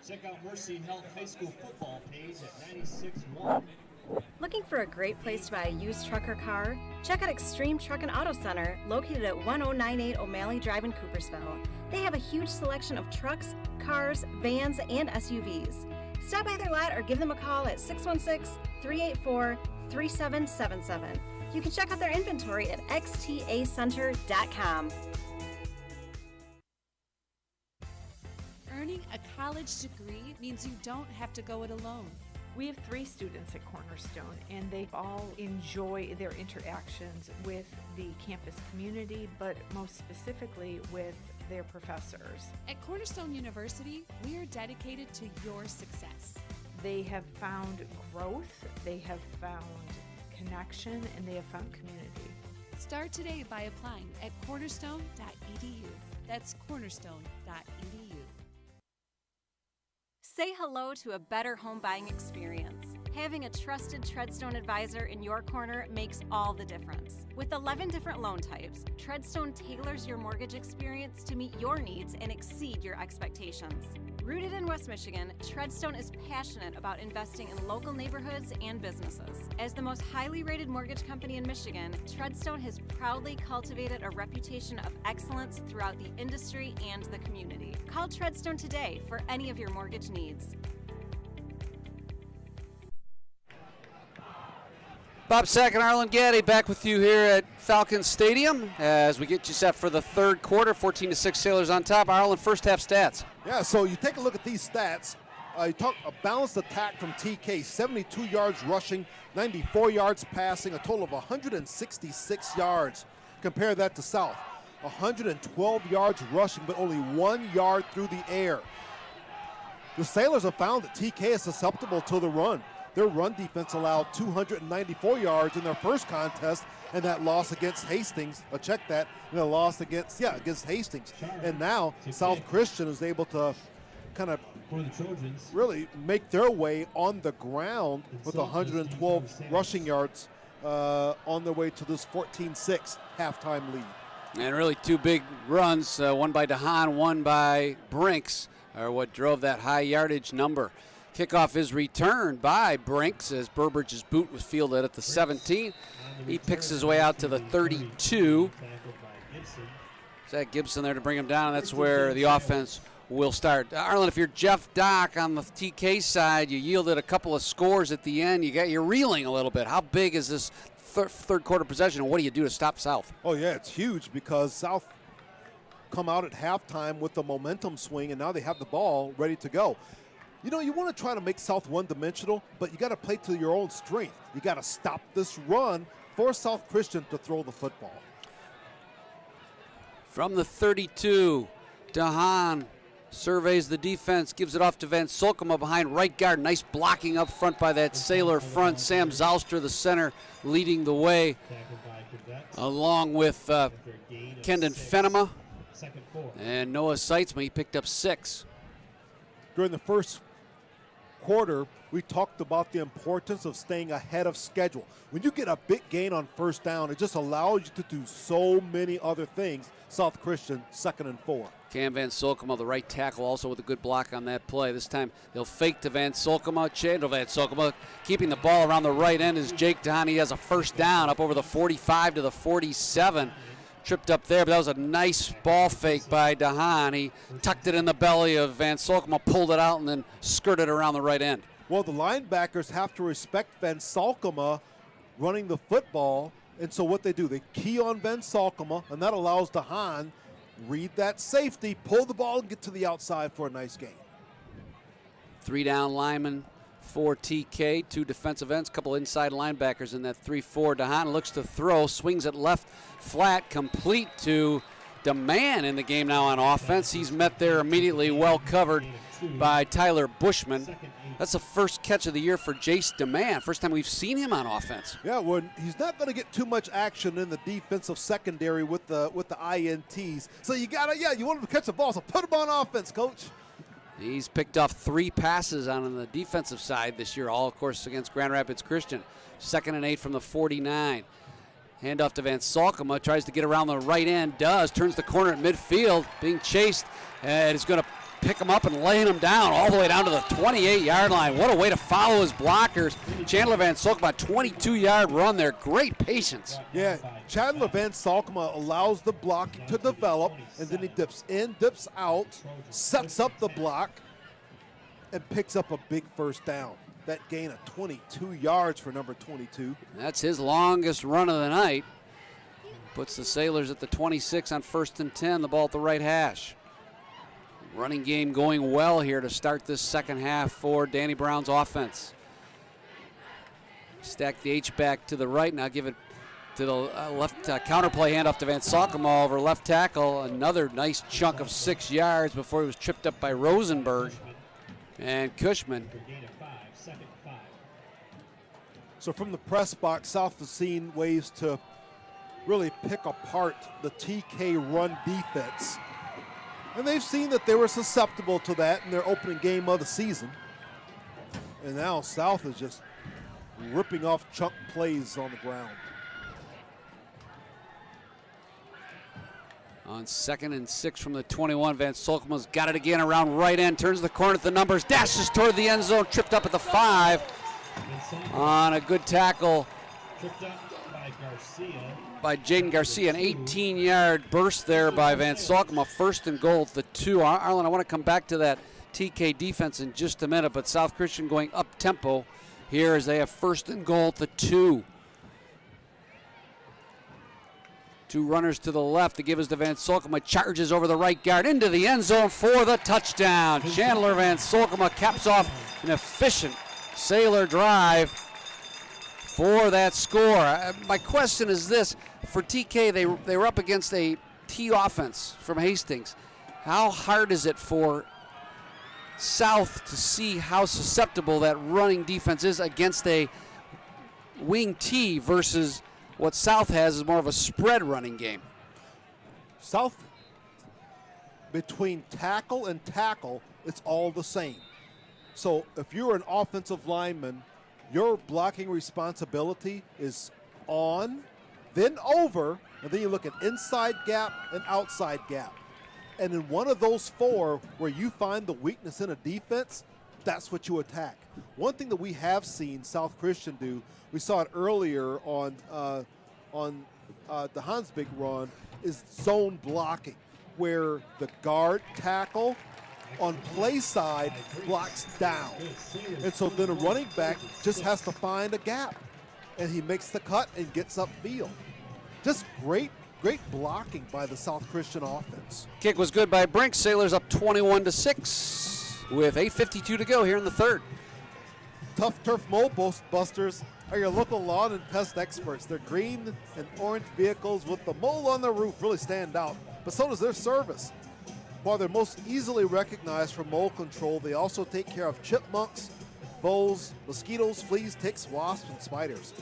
Speaker 15: Check out Mercy Health High School football page at 96.1.
Speaker 7: Looking for a great place to buy a used truck or car? Check out Extreme Truck and Auto Center, located at 1098 O'Malley Drive in Coopersville. They have a huge selection of trucks, cars, vans, and SUVs. Stop by their lot or give them a call at 616-384-3777. You can check out their inventory at xtacenter.com.
Speaker 13: Earning a college degree means you don't have to go it alone.
Speaker 14: We have 3 students at Cornerstone, and they all enjoy their interactions with the campus community, but most specifically with their professors.
Speaker 13: At Cornerstone University, we are dedicated to your success.
Speaker 14: They have found growth, they have found connection, and they have found community.
Speaker 13: Start today by applying at cornerstone.edu. That's cornerstone.edu.
Speaker 7: Say hello to a better home buying experience. Having a trusted Treadstone advisor in your corner makes all the difference. With 11 different loan types, Treadstone tailors your mortgage experience to meet your needs and exceed your expectations. Rooted in West Michigan, Treadstone is passionate about investing in local neighborhoods and businesses. As the most highly rated mortgage company in Michigan, Treadstone has proudly cultivated a reputation of excellence throughout the industry and the community. Call Treadstone today for any of your mortgage needs.
Speaker 4: Bob Sack and Arlen Gaddy back with you here at Falcon Stadium as we get you set for the third quarter. 14-6 Sailors on top. Arlen, first half stats.
Speaker 5: Yeah, so you take a look at these stats. You talk a balanced attack from TK, 72 yards rushing, 94 yards passing, a total of 166 yards. Compare that to South, 112 yards rushing, but only 1 yard through the air. The Sailors have found that TK is susceptible to the run. Their run defense allowed 294 yards in their first contest, and that loss against Hastings, check that, and the loss against Hastings. And now South Christian is able to kind of really make their way on the ground with 112 rushing yards on their way to this 14-6 halftime lead.
Speaker 4: And really two big runs, one by DeHaan, one by Brinks, are what drove that high yardage number. Kickoff is returned by Brinks as Burbridge's boot was fielded at the 17. He picks his way out to the 32. Zach Gibson there to bring him down. That's where the offense will start. Arlen, if you're Jeff Dock on the TK side, you yielded a couple of scores at the end. You're reeling a little bit. How big is this third quarter possession, and what do you do to stop South?
Speaker 5: Oh, yeah, it's huge because South come out at halftime with the momentum swing, and now they have the ball ready to go. You know, you want to try to make South one-dimensional, but you got to play to your own strength. You got to stop this run, force South Christian to throw the football.
Speaker 4: From the 32, DeHaan surveys the defense, gives it off to Van Solkema behind right guard. Nice blocking up front by that Sailor front. Sam Zalstra, the center, leading the way, along with Kendon Fenema and Noah Seitzma. He picked up 6.
Speaker 5: During the first quarter, we talked about the importance of staying ahead of schedule. When you get a big gain on first down, it just allows you to do so many other things. South Christian, 2nd and 4.
Speaker 4: Cam Van Solkema, the right tackle, also with a good block on that play. This time they'll fake to Van Solkema. Chandler Van Solkema keeping the ball around the right end as Jake DeHaan. He has a first down up over the 45 to the 47. Tripped up there, but that was a nice ball fake by DeHaan. He tucked it in the belly of Van Solkema, pulled it out, and then skirted around the right end.
Speaker 5: Well, the linebackers have to respect Van Solkema running the football, and so what they do, they key on Van Solkema, and that allows DeHaan read that safety, pull the ball, and get to the outside for a nice gain.
Speaker 4: 3 down linemen for TK, 2 defensive ends, couple inside linebackers in that 3-4. DeHaan looks to throw, swings it left flat, complete to DeMann in the game now on offense. He's met there immediately, well covered by Tyler Bushman. That's the first catch of the year for Jace DeMann. First time we've seen him on offense.
Speaker 5: Yeah, well, he's not going to get too much action in the defensive secondary with the INTs. So you want him to catch the ball, so put him on offense, Coach.
Speaker 4: He's picked off 3 passes on the defensive side this year, all, of course, against Grand Rapids Christian. 2nd and 8 from the 49. Handoff to Van Solkema, tries to get around the right end, turns the corner at midfield, being chased, and is going to pick him up and laying him down all the way down to the 28-yard line. What a way to follow his blockers. Chandler Van Solkema, 22-yard run there. Great patience.
Speaker 5: Yeah, Chandler Van Solkema allows the block to develop, and then he dips in, dips out, sets up the block, and picks up a big first down. That gain of 22 yards for number 22.
Speaker 4: That's his longest run of the night. Puts the Sailors at the 26 on 1st and 10, the ball at the right hash. Running game going well here to start this second half for Danny Brown's offense. Stack the H-back to the right. Now give it to the left counterplay handoff to Van Solkema over left tackle. Another nice chunk of 6 yards before he was tripped up by Rosenberg and Cushman.
Speaker 5: So from the press box, South has seen ways to really pick apart the TK run defense. And they've seen that they were susceptible to that in their opening game of the season. And now South is just ripping off chunk plays on the ground.
Speaker 4: On 2nd and 6 from the 21, Van Solkema's got it again around right end, turns the corner at the numbers, dashes toward the end zone, tripped up at the 5 on a good tackle by Jaden Garcia. An 18-yard burst there by Van Solkema, 1st and goal at the 2. Arlen, I want to come back to that TK defense in just a minute, but South Christian going up-tempo here as they have 1st and goal at the 2. 2 runners to the left. The give is to Van Solkema. Charges over the right guard into the end zone for the touchdown. Chandler Van Solkema caps off an efficient Sailor drive for that score. My question is this. For TK, they were up against a T offense from Hastings. How hard is it for South to see how susceptible that running defense is against a wing T versus what South has is more of a spread running game?
Speaker 5: South, between tackle and tackle, it's all the same. So if you're an offensive lineman, your blocking responsibility is on, then over, and then you look at inside gap and outside gap. And in one of those 4 where you find the weakness in a defense, that's what you attack. One thing that we have seen South Christian do, we saw it earlier on the Hansbig run, is zone blocking, where the guard tackle on play side blocks down. And so then a running back just has to find a gap, and he makes the cut and gets upfield. Just great blocking by the South Christian offense.
Speaker 4: Kick was good by Brink. Sailors up 21-6 with 8:52 to go here in the 3rd.
Speaker 5: Tough Turf Mold Busters are your local lawn and pest experts. Their green and orange vehicles with the mole on their roof really stand out, but so does their service. While they're most easily recognized for mold control, they also take care of chipmunks, voles, mosquitoes, fleas, ticks, wasps, and spiders.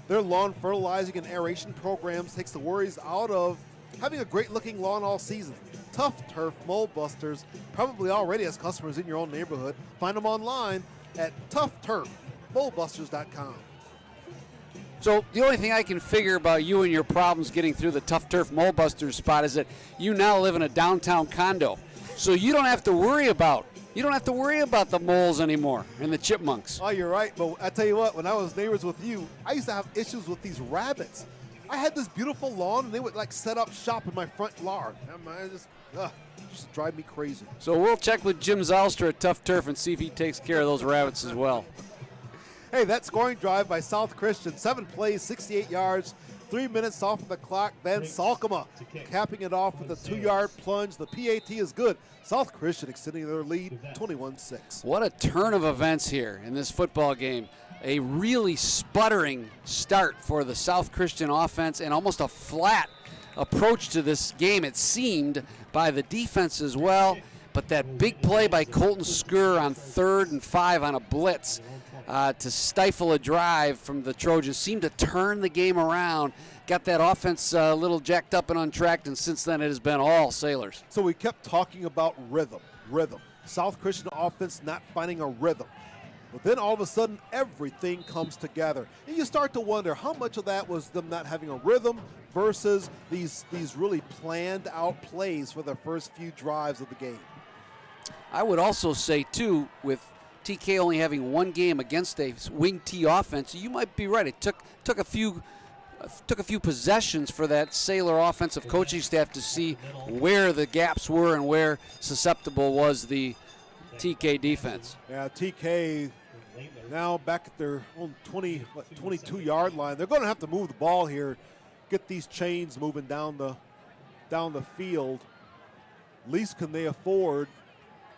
Speaker 5: Their lawn fertilizing and aeration programs takes the worries out of having a great-looking lawn all season. Tough Turf Mold Busters probably already has customers in your own neighborhood. Find them online at toughturfmoldbusters.com.
Speaker 4: So the only thing I can figure about you and your problems getting through the Tough Turf Mold Busters spot is that you now live in a downtown condo. So you don't have to worry about the moles anymore and the chipmunks.
Speaker 5: Oh, you're right. But I tell you what, when I was neighbors with you, I used to have issues with these rabbits. I had this beautiful lawn, and they would like set up shop in my front lawn. Just drive me crazy.
Speaker 4: So we'll check with Jim Zalstra at Tough Turf and see if he takes care of those rabbits as well.
Speaker 5: Hey, that scoring drive by South Christian, 7 plays, 68 yards, 3 minutes off of the clock. Van Solkema capping it off with a 2-yard plunge. The PAT is good. South Christian extending their lead 21-6.
Speaker 4: What a turn of events here in this football game. A really sputtering start for the South Christian offense and almost a flat approach to this game, it seemed, by the defense as well. But that big play by Colton Skur on 3rd and 5 on a blitz to stifle a drive from the Trojans seemed to turn the game around, got that offense a little jacked up and untracked, and since then it has been all Sailors.
Speaker 5: So we kept talking about rhythm. South Christian offense not finding a rhythm. But then all of a sudden, everything comes together. And you start to wonder how much of that was them not having a rhythm versus these really planned out plays for the first few drives of the game.
Speaker 4: I would also say, too, with TK only having 1 game against a wing T offense, you might be right. It took a few possessions for that Sailor offensive coaching staff to see where the gaps were and where susceptible was the TK defense.
Speaker 5: Yeah, TK now back at their own 22-yard line. They're going to have to move the ball here, get these chains moving down the field. Least can they afford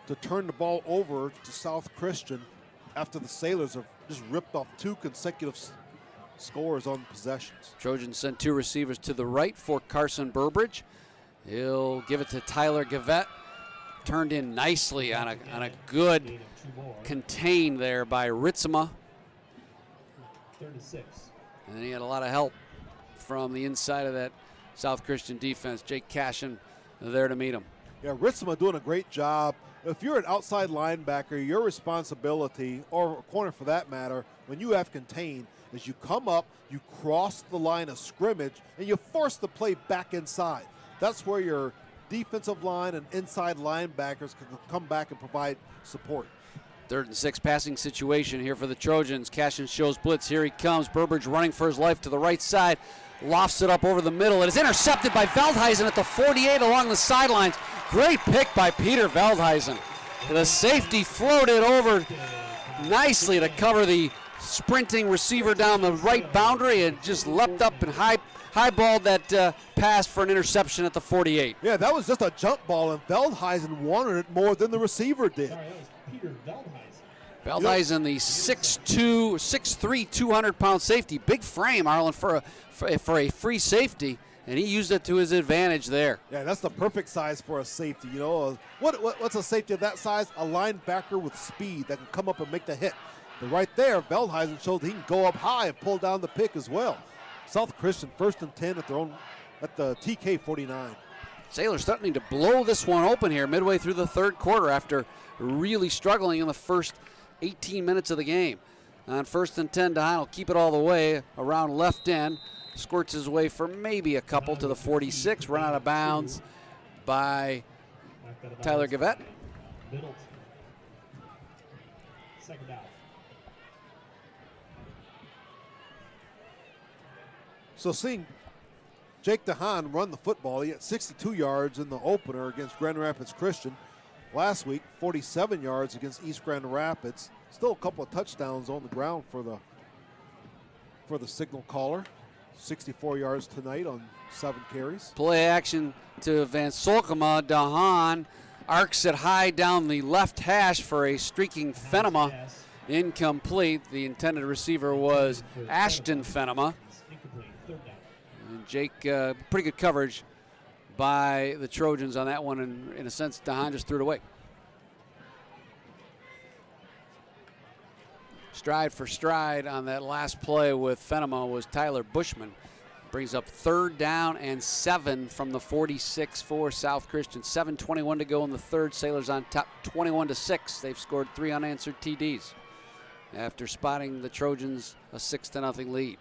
Speaker 5: to turn the ball over to South Christian after the Sailors have just ripped off 2 consecutive scores on possessions.
Speaker 4: Trojans send 2 receivers to the right for Carson Burbridge. He'll give it to Tyler Gavette. Turned in nicely on a good contain there by Ritzema.
Speaker 15: 36.
Speaker 4: And then he had a lot of help from the inside of that South Christian defense. Jake Cashin there to meet him.
Speaker 5: Yeah, Ritzema doing a great job if you're an outside linebacker, your responsibility, or a corner for that matter, when you have contained, is you come up, you cross the line of scrimmage, and you force the play back inside. That's where your defensive line and inside linebackers can come back and provide support.
Speaker 4: 3rd and 6 passing situation here for the Trojans. Cashin shows blitz. Here he comes. Burbridge running for his life to the right side. Lofts it up over the middle. It is intercepted by Veldhuisen at the 48 along the sidelines. Great pick by Peter Veldhuisen. The safety floated over nicely to cover the sprinting receiver down the right boundary and just leapt up and highballed that pass for an interception at the 48.
Speaker 5: Yeah, that was just a jump ball, and Veldhuisen wanted it more than the receiver did.
Speaker 4: Veldhuisen, the 6'2", 6'3", 200-pound safety. Big frame, Arlen, for a free safety, and he used it to his advantage there.
Speaker 5: Yeah, that's the perfect size for a safety. You know, what's a safety of that size? A linebacker with speed that can come up and make the hit. But right there, Veldhuisen showed he can go up high and pull down the pick as well. South Christian 1st and 10 at the TK 49.
Speaker 4: Sailors threatening to blow this one open here midway through the 3rd quarter after really struggling in the first 18 minutes of the game. On 1st and 10, DeHaan will keep it all the way around left end. Squirts his way for maybe a couple to the 46. Run out of bounds by Tyler Gavette.
Speaker 15: Second down.
Speaker 5: So seeing Jake DeHaan run the football, he had 62 yards in the opener against Grand Rapids Christian. Last week, 47 yards against East Grand Rapids. Still a couple of touchdowns on the ground for the signal caller. 64 yards tonight on 7 carries.
Speaker 4: Play action to Van Solkema. DeHaan arcs it high down the left hash for a streaking Fenema. Incomplete. The intended receiver was Ashton Fenema. And Jake, pretty good coverage by the Trojans on that one, and in a sense, DeHaan just threw it away. Stride for stride on that last play with Fenema was Tyler Bushman. Brings up 3rd down and 7 from the 46 for South Christian. 7:21 to go in the 3rd. Sailors on top 21-6. They've scored 3 unanswered TDs after spotting the Trojans a 6-0 lead.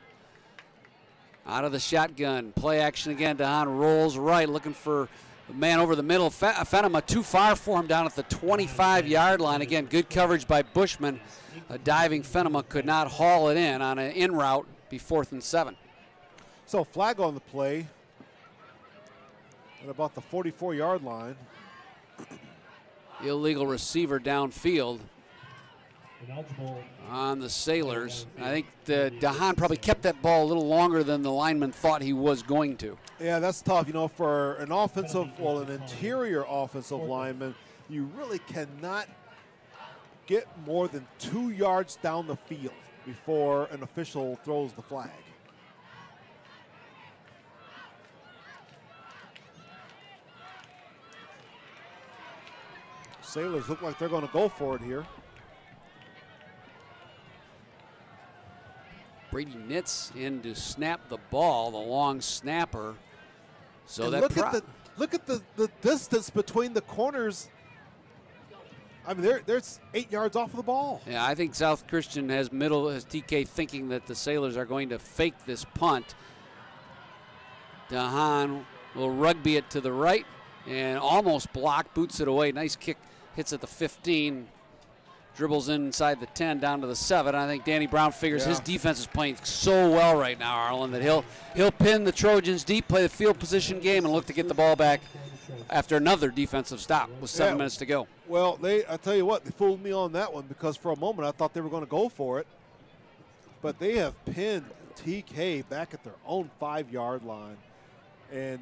Speaker 4: Out of the shotgun, play action again. DeHaan rolls right, looking for the man over the middle. Fenema too far for him down at the 25-yard line. Again, good coverage by Bushman. A diving Fenema could not haul it in on an in route. Be 4th and 7.
Speaker 5: So flag on the play at about the 44-yard line.
Speaker 4: Illegal receiver downfield on the Sailors. I think DeHaan probably kept that ball a little longer than the lineman thought he was going to.
Speaker 5: Yeah, that's tough. You know, for an interior offensive lineman, you really cannot get more than 2 yards down the field before an official throws the flag. Sailors look like they're going to go for it here.
Speaker 4: Brady Nitz in to snap the ball, the long snapper. So
Speaker 5: and
Speaker 4: that
Speaker 5: look at the distance between the corners. I mean, there's 8 yards off of the ball.
Speaker 4: Yeah, I think South Christian has TK thinking that the Sailors are going to fake this punt. DeHaan will rugby it to the right and almost block, boots it away. Nice kick, hits at the 15, dribbles inside the 10 down to the 7. I think Danny Brown figures his defense is playing so well right now, Arlen, that he'll pin the Trojans deep, play the field position game, and look to get the ball back after another defensive stop with 7 minutes to go.
Speaker 5: Well, I tell you what, they fooled me on that one because for a moment I thought they were going to go for it. But they have pinned TK back at their own 5-yard line. And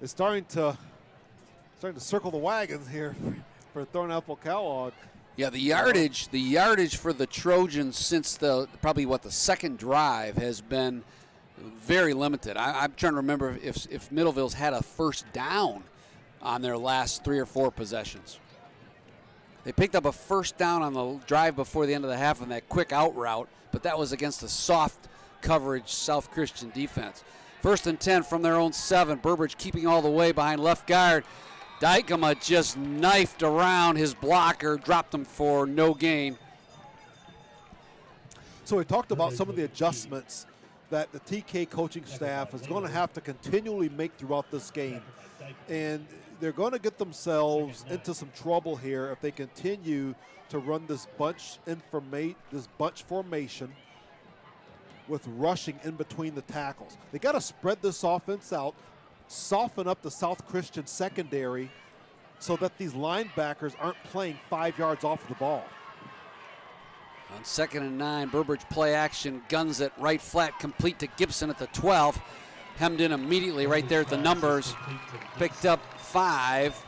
Speaker 5: it's starting to circle the wagons here for Thornapple Kellogg.
Speaker 4: Yeah, the yardage for the Trojans since the second drive has been very limited. I'm trying to remember if Middleville's had a first down on their last 3 or 4 possessions. They picked up a first down on the drive before the end of the half on that quick out route, but that was against a soft coverage South Christian defense. 1st and 10 from their own 7. Burbridge keeping all the way behind left guard. Dykema just knifed around his blocker, dropped him for no gain.
Speaker 5: So we talked about some of the adjustments that the TK coaching staff is going to have to continually make throughout this game. And they're going to get themselves into some trouble here if they continue to run this bunch formation with rushing in between the tackles. They got to spread this offense out, soften up the South Christian secondary so that these linebackers aren't playing 5 yards off of the ball.
Speaker 4: On 2nd and 9, Burbridge play action, guns it right flat, complete to Gibson at the 12. Hemmed in immediately right there at the numbers. Picked up 5.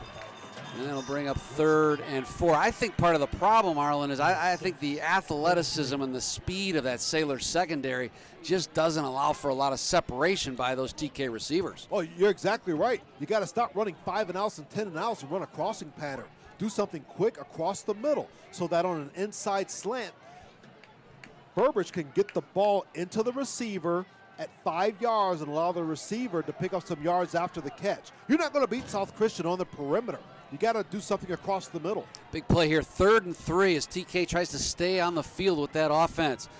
Speaker 4: And that'll bring up 3rd and 4. I think part of the problem, Arlen, is I think the athleticism and the speed of that Sailor secondary just doesn't allow for a lot of separation by those TK receivers.
Speaker 5: Oh, you're exactly right. You got to stop running 5 and outs and 10 and outs and run a crossing pattern. Do something quick across the middle so that on an inside slant, Burbridge can get the ball into the receiver at 5 yards and allow the receiver to pick up some yards after the catch. You're not going to beat South Christian on the perimeter. You got to do something across the middle.
Speaker 4: Big play here, 3rd and 3 as TK tries to stay on the field with that offense.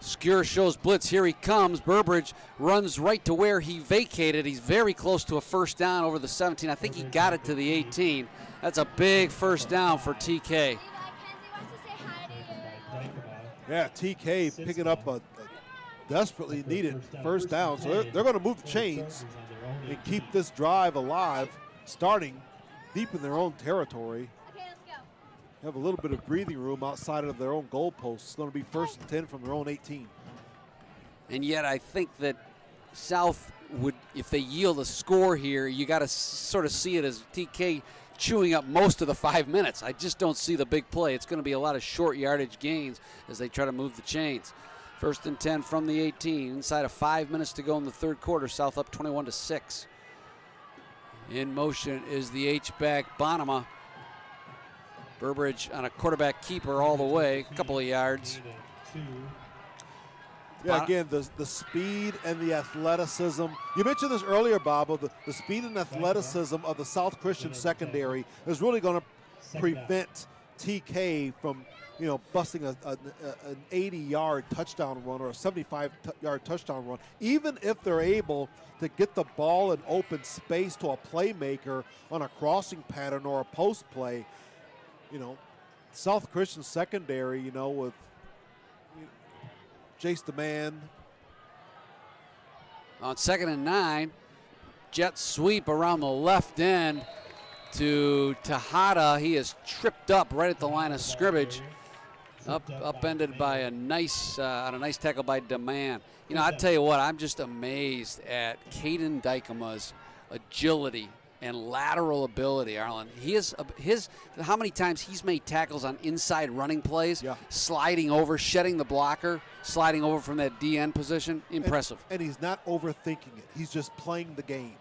Speaker 4: Skure shows blitz, here he comes. Burbridge runs right to where he vacated. He's very close to a first down over the 17. I think he got it to the 18. That's a big first down for TK.
Speaker 5: Yeah, TK picking up a desperately needed first down. So they're going to move the chains and keep this drive alive, starting deep in their own territory. Have a little bit of breathing room outside of their own goalposts. It's going to be 1st and 10 from their own 18.
Speaker 4: And yet I think that South would, if they yield a score here, you got to sort of see it as TK chewing up most of the 5 minutes. I just don't see the big play. It's going to be a lot of short yardage gains as they try to move the chains. 1st and 10 from the 18. Inside of 5 minutes to go in the 3rd quarter. South up 21-6. In motion is the H-back Bonema. Burbridge on a quarterback keeper all the way. A couple of yards.
Speaker 5: Yeah, again, the speed and the athleticism. You mentioned this earlier, Bob, of the speed and athleticism of the South Christian secondary is really going to prevent TK from, busting an 80-yard touchdown run or a 75-yard touchdown run. Even if they're able to get the ball in open space to a playmaker on a crossing pattern or a post play, South Christian secondary, with Jace DeMann.
Speaker 4: On 2nd and 9, jet sweep around the left end to Tejada. He is tripped up right at the line of scrimmage. Upended by a nice tackle by DeMann. I tell you what, I'm just amazed at Caden Dykema's agility and lateral ability, Arlen. How many times he's made tackles on inside running plays, sliding over, shedding the blocker, sliding over from that DN position. Impressive.
Speaker 5: And he's not overthinking it. He's just playing the game.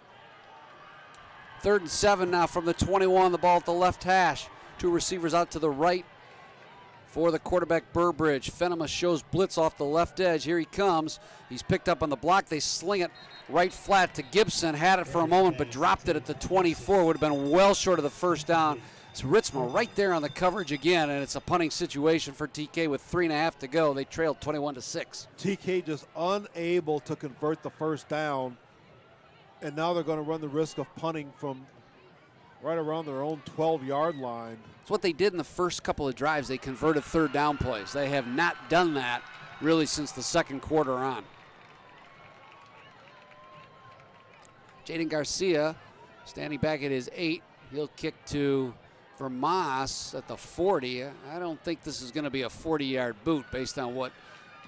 Speaker 4: 3rd and 7 now from the 21. The ball at the left hash. 2 receivers out to the right for the quarterback Burbridge. Fenema shows blitz off the left edge. Here he comes. He's picked up on the block. They sling it right flat to Gibson. Had it for a moment, but dropped it at the 24. Would have been well short of the first down. It's Ritzma right there on the coverage again, and it's a punting situation for TK with 3.5 to go. They trailed 21-6.
Speaker 5: TK just unable to convert the first down, and now they're going to run the risk of punting from right around their own 12-yard line.
Speaker 4: It's what they did in the first couple of drives. They converted 3rd down plays. They have not done that really since the 2nd quarter on. Jaden Garcia standing back at his 8. He'll kick to Vermas at the 40. I don't think this is going to be a 40-yard boot based on what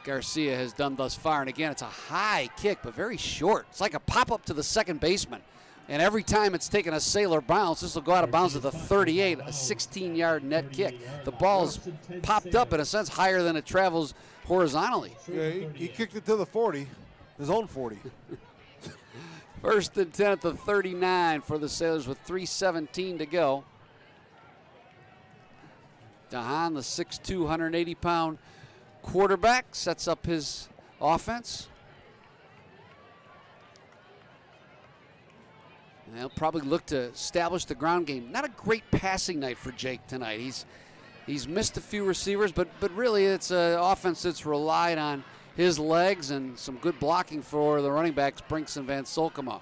Speaker 4: Garcia has done thus far. And again, it's a high kick, but very short. It's like a pop-up to the second baseman. And every time it's taken a Sailor bounce, this will go out of bounds at the 38, a 16-yard net kick. The ball's popped up, in a sense, higher than it travels horizontally.
Speaker 5: Yeah, he kicked it to the 40, his own 40.
Speaker 4: 1st and 10 at the 39 for the Sailors with 3:17 to go. Dahan, the 6'2", 180-pound quarterback, sets up his offense. And they'll probably look to establish the ground game. Not a great passing night for Jake tonight. He's missed a few receivers, but really it's an offense that's relied on his legs and some good blocking for the running backs, Brinks and Van Solkema.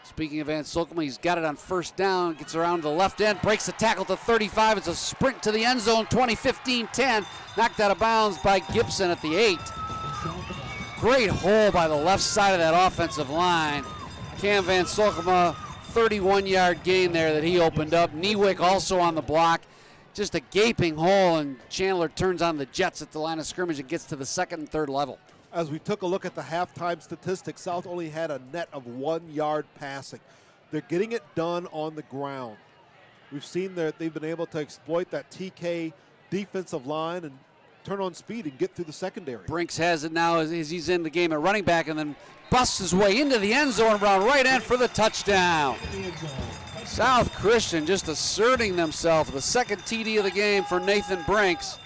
Speaker 4: Speaking of Van Solkema, he's got it on first down, gets around to the left end, breaks the tackle to 35. It's a sprint to the end zone, 20-15-10. Knocked out of bounds by Gibson at the 8. Great hole by the left side of that offensive line. Cam Van Solkema, 31-yard gain there that he opened up. Niewick also on the block. Just a gaping hole, and Chandler turns on the Jets at the line of scrimmage and gets to the second and third level.
Speaker 5: As we took a look at the halftime statistics, South only had a net of 1 yard passing. They're getting it done on the ground. We've seen that they've been able to exploit that TK defensive line and turn on speed and get through the secondary.
Speaker 4: Brinks has it now as he's in the game at running back, and then busts his way into the end zone around right end for the touchdown. South Christian just asserting themselves. The second TD of the game for Nathan Brinks.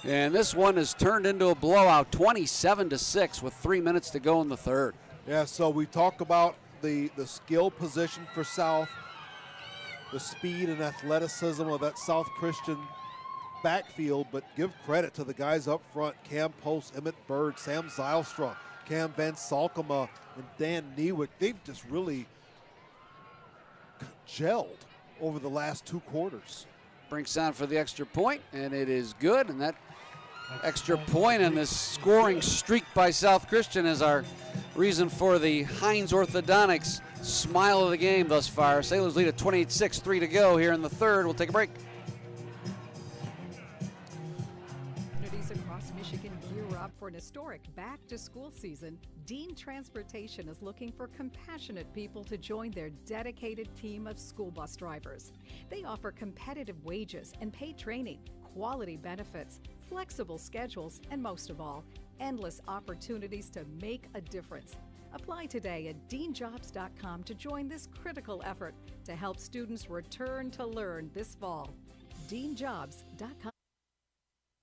Speaker 4: And this one is turned into a blowout, 27-6 with 3 minutes to go in the third.
Speaker 5: Yeah, so we talk about the skill position for South, the speed and athleticism of that South Christian backfield, but give credit to the guys up front, Cam Post, Emmett Bird, Sam Zylstra, Cam Van Solkema, and Dan Niewick. They've just really gelled over the last 2 quarters.
Speaker 4: Brinks on for the extra point, and it is good, and that extra point and this scoring streak by South Christian is our reason for the Heinz Orthodontics smile of the game thus far. Sailors lead at 28-6, 3 to go here in the third. We'll take a break.
Speaker 8: Communities across Michigan gear up for an historic back-to-school season. Dean Transportation is looking for compassionate people to join their dedicated team of school bus drivers. They offer competitive wages and paid training, quality benefits, flexible schedules, and most of all, endless opportunities to make a difference. Apply today at deanjobs.com to join this critical effort to help students return to learn this fall. deanjobs.com.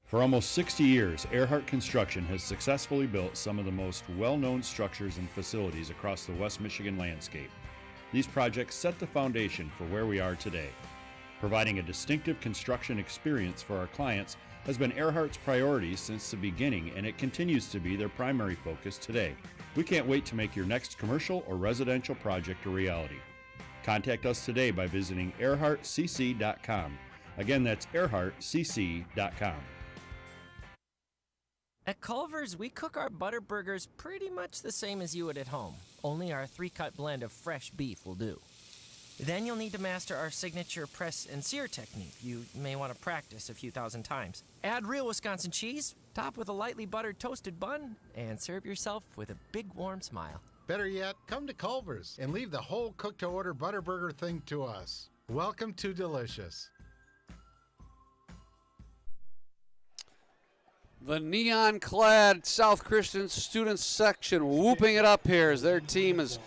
Speaker 6: For almost 60 years, Earhart Construction has successfully built some of the most well-known structures and facilities across the West Michigan landscape. These projects set the foundation for where we are today. Providing a distinctive construction experience for our clients has been Earhart's priority since the beginning, and it continues to be their primary focus today. We can't wait to make your next commercial or residential project a reality. Contact us today by visiting earhartcc.com. Again, that's earhartcc.com.
Speaker 11: At Culver's, we cook our butter burgers pretty much the same as you would at home. Only our 3-cut blend of fresh beef will do. Then you'll need to master our signature press and sear technique. You may want to practice a few thousand times. Add real Wisconsin cheese, top with a lightly buttered toasted bun, and serve yourself with a big warm smile.
Speaker 12: Better yet, come to Culver's and leave the whole cook-to-order butter burger thing to us. Welcome to Delicious.
Speaker 4: The neon-clad South Christian student section whooping it up here as their team has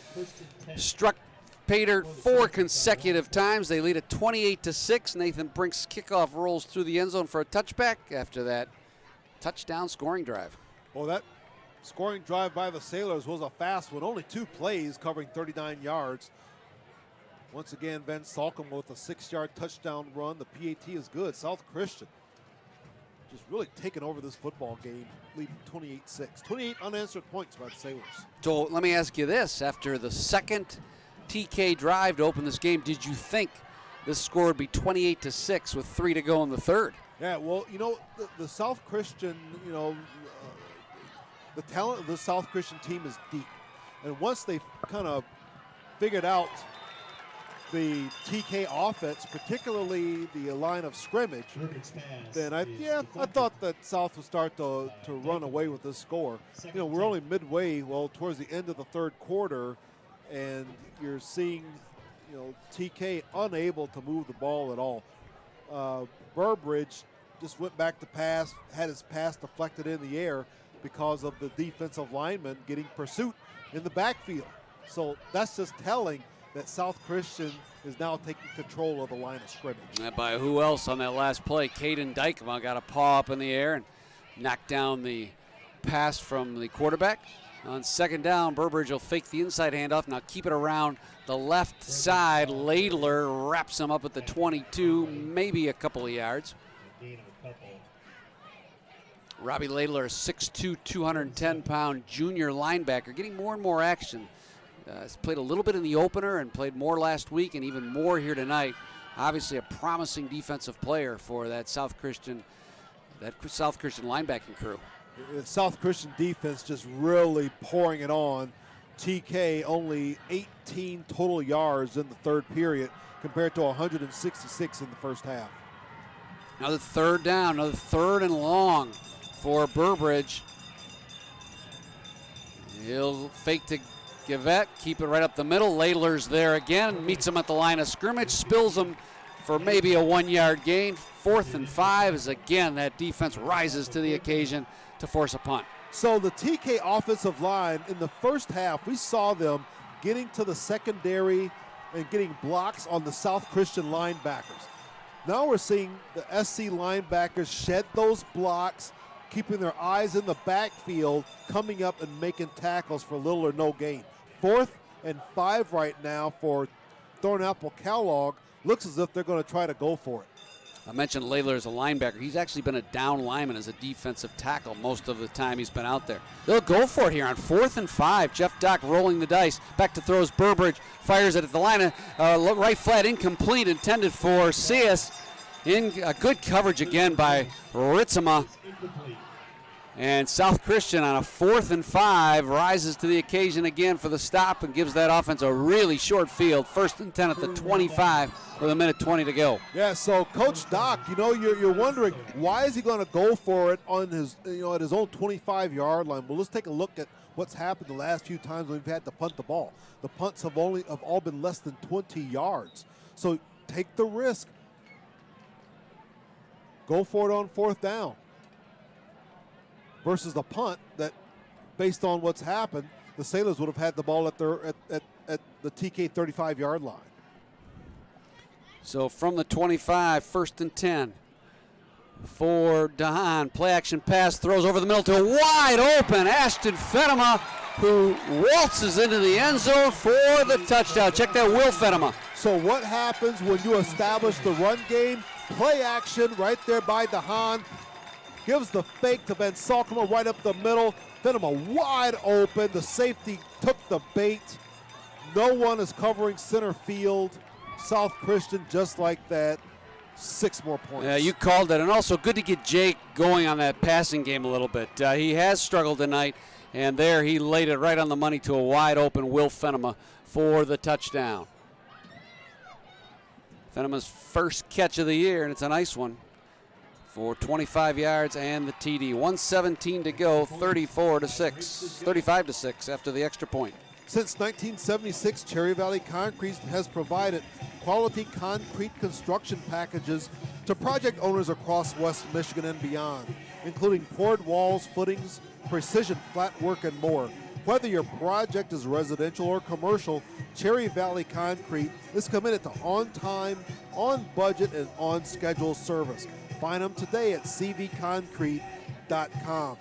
Speaker 4: struck Pater 4 consecutive times. They lead at 28-6. Nathan Brinks' kickoff rolls through the end zone for a touchback after that touchdown scoring drive.
Speaker 5: Well, that scoring drive by the Sailors was a fast one. Only 2 plays covering 39 yards. Once again, Van Solkema with a 6-yard touchdown run. The PAT is good. South Christian just really taking over this football game, leading 28-6. 28 unanswered points by the Sailors.
Speaker 4: So let me ask you this. After the second TK drive to open this game, did you think this score would be 28-6 with 3 to go in the third?
Speaker 5: Yeah, well, you know, the South Christian, the talent of the South Christian team is deep. And once they kind of figured out the TK offense, particularly the line of scrimmage, then I thought that South would start to run away with this score. We're only midway, towards the end of the third quarter, and you're seeing, TK unable to move the ball at all. Burbridge just went back to pass, had his pass deflected in the air because of the defensive lineman getting pursuit in the backfield. So that's just telling that South Christian is now taking control of the line of scrimmage.
Speaker 4: And by who else on that last play? Caden Dykema got a paw up in the air and knocked down the pass from the quarterback. On second down, Burbridge will fake the inside handoff. Now keep it around the left side. Laidler wraps him up at the 22, maybe a couple of yards. Robbie Laidler, 6'2", 210-pound junior linebacker, getting more and more action. He's played a little bit in the opener and played more last week and even more here tonight. Obviously a promising defensive player for that South Christian linebacking crew.
Speaker 5: South Christian defense just really pouring it on. TK only 18 total yards in the third period compared to 166 in the first half.
Speaker 4: Another third down, another third and long for Burbridge. He'll fake to Givette, keep it right up the middle. Laidler's there again, meets him at the line of scrimmage, spills him for maybe a 1-yard gain. 4th and 5 as again that defense rises to the occasion to force a punt.
Speaker 5: So the TK offensive line in the first half, we saw them getting to the secondary and getting blocks on the South Christian linebackers. Now we're seeing the SC linebackers shed those blocks, keeping their eyes in the backfield, coming up and making tackles for little or no gain. 4th and 5 right now for Thornapple Kellogg. Looks as if they're going to try to go for it.
Speaker 4: I mentioned Laidler as a linebacker. He's actually been a down lineman as a defensive tackle most of the time he's been out there. They'll go for it here on 4th and 5. Jeff Dock rolling the dice. Back to throws Burbridge. Fires it at the line. Right flat incomplete, intended for Cias. In good coverage again by Ritzema. And South Christian on a 4th and 5 rises to the occasion again for the stop and gives that offense a really short field. 1st and 10 at the 25 with 1:20 to go.
Speaker 5: Yeah, so Coach Dock, you're wondering why is he going to go for it on his, at his own 25-yard line. Well, let's take a look at what's happened the last few times we've had to punt the ball. The punts have all been less than 20 yards. So take the risk. Go for it on 4th down. Versus the punt that, based on what's happened, the Sailors would have had the ball at the TK 35-yard line.
Speaker 4: So from the 25, 1st and 10 for Dahan. Play action pass, throws over the middle to a wide open Ashton Fenema, who waltzes into the end zone for the touchdown. Check that, Will Fenema.
Speaker 5: So what happens when you establish the run game? Play action right there by Dahan. Gives the fake to Ben Salkema right up the middle. Fenema wide open. The safety took the bait. No one is covering center field. South Christian just like that. 6 more points.
Speaker 4: Yeah, you called it. And also good to get Jake going on that passing game a little bit. He has struggled tonight, and there he laid it right on the money to a wide open Will Fenema for the touchdown. Fenema's first catch of the year, and it's a nice one for 25 yards and the TD. 1:17 to go, 35-6 after the extra point.
Speaker 5: Since 1976, Cherry Valley Concrete has provided quality concrete construction packages to project owners across West Michigan and beyond, including poured walls, footings, precision flat work, and more. Whether your project is residential or commercial, Cherry Valley Concrete is committed to on-time, on-budget, and on-schedule service. Find them today at cvconcrete.com.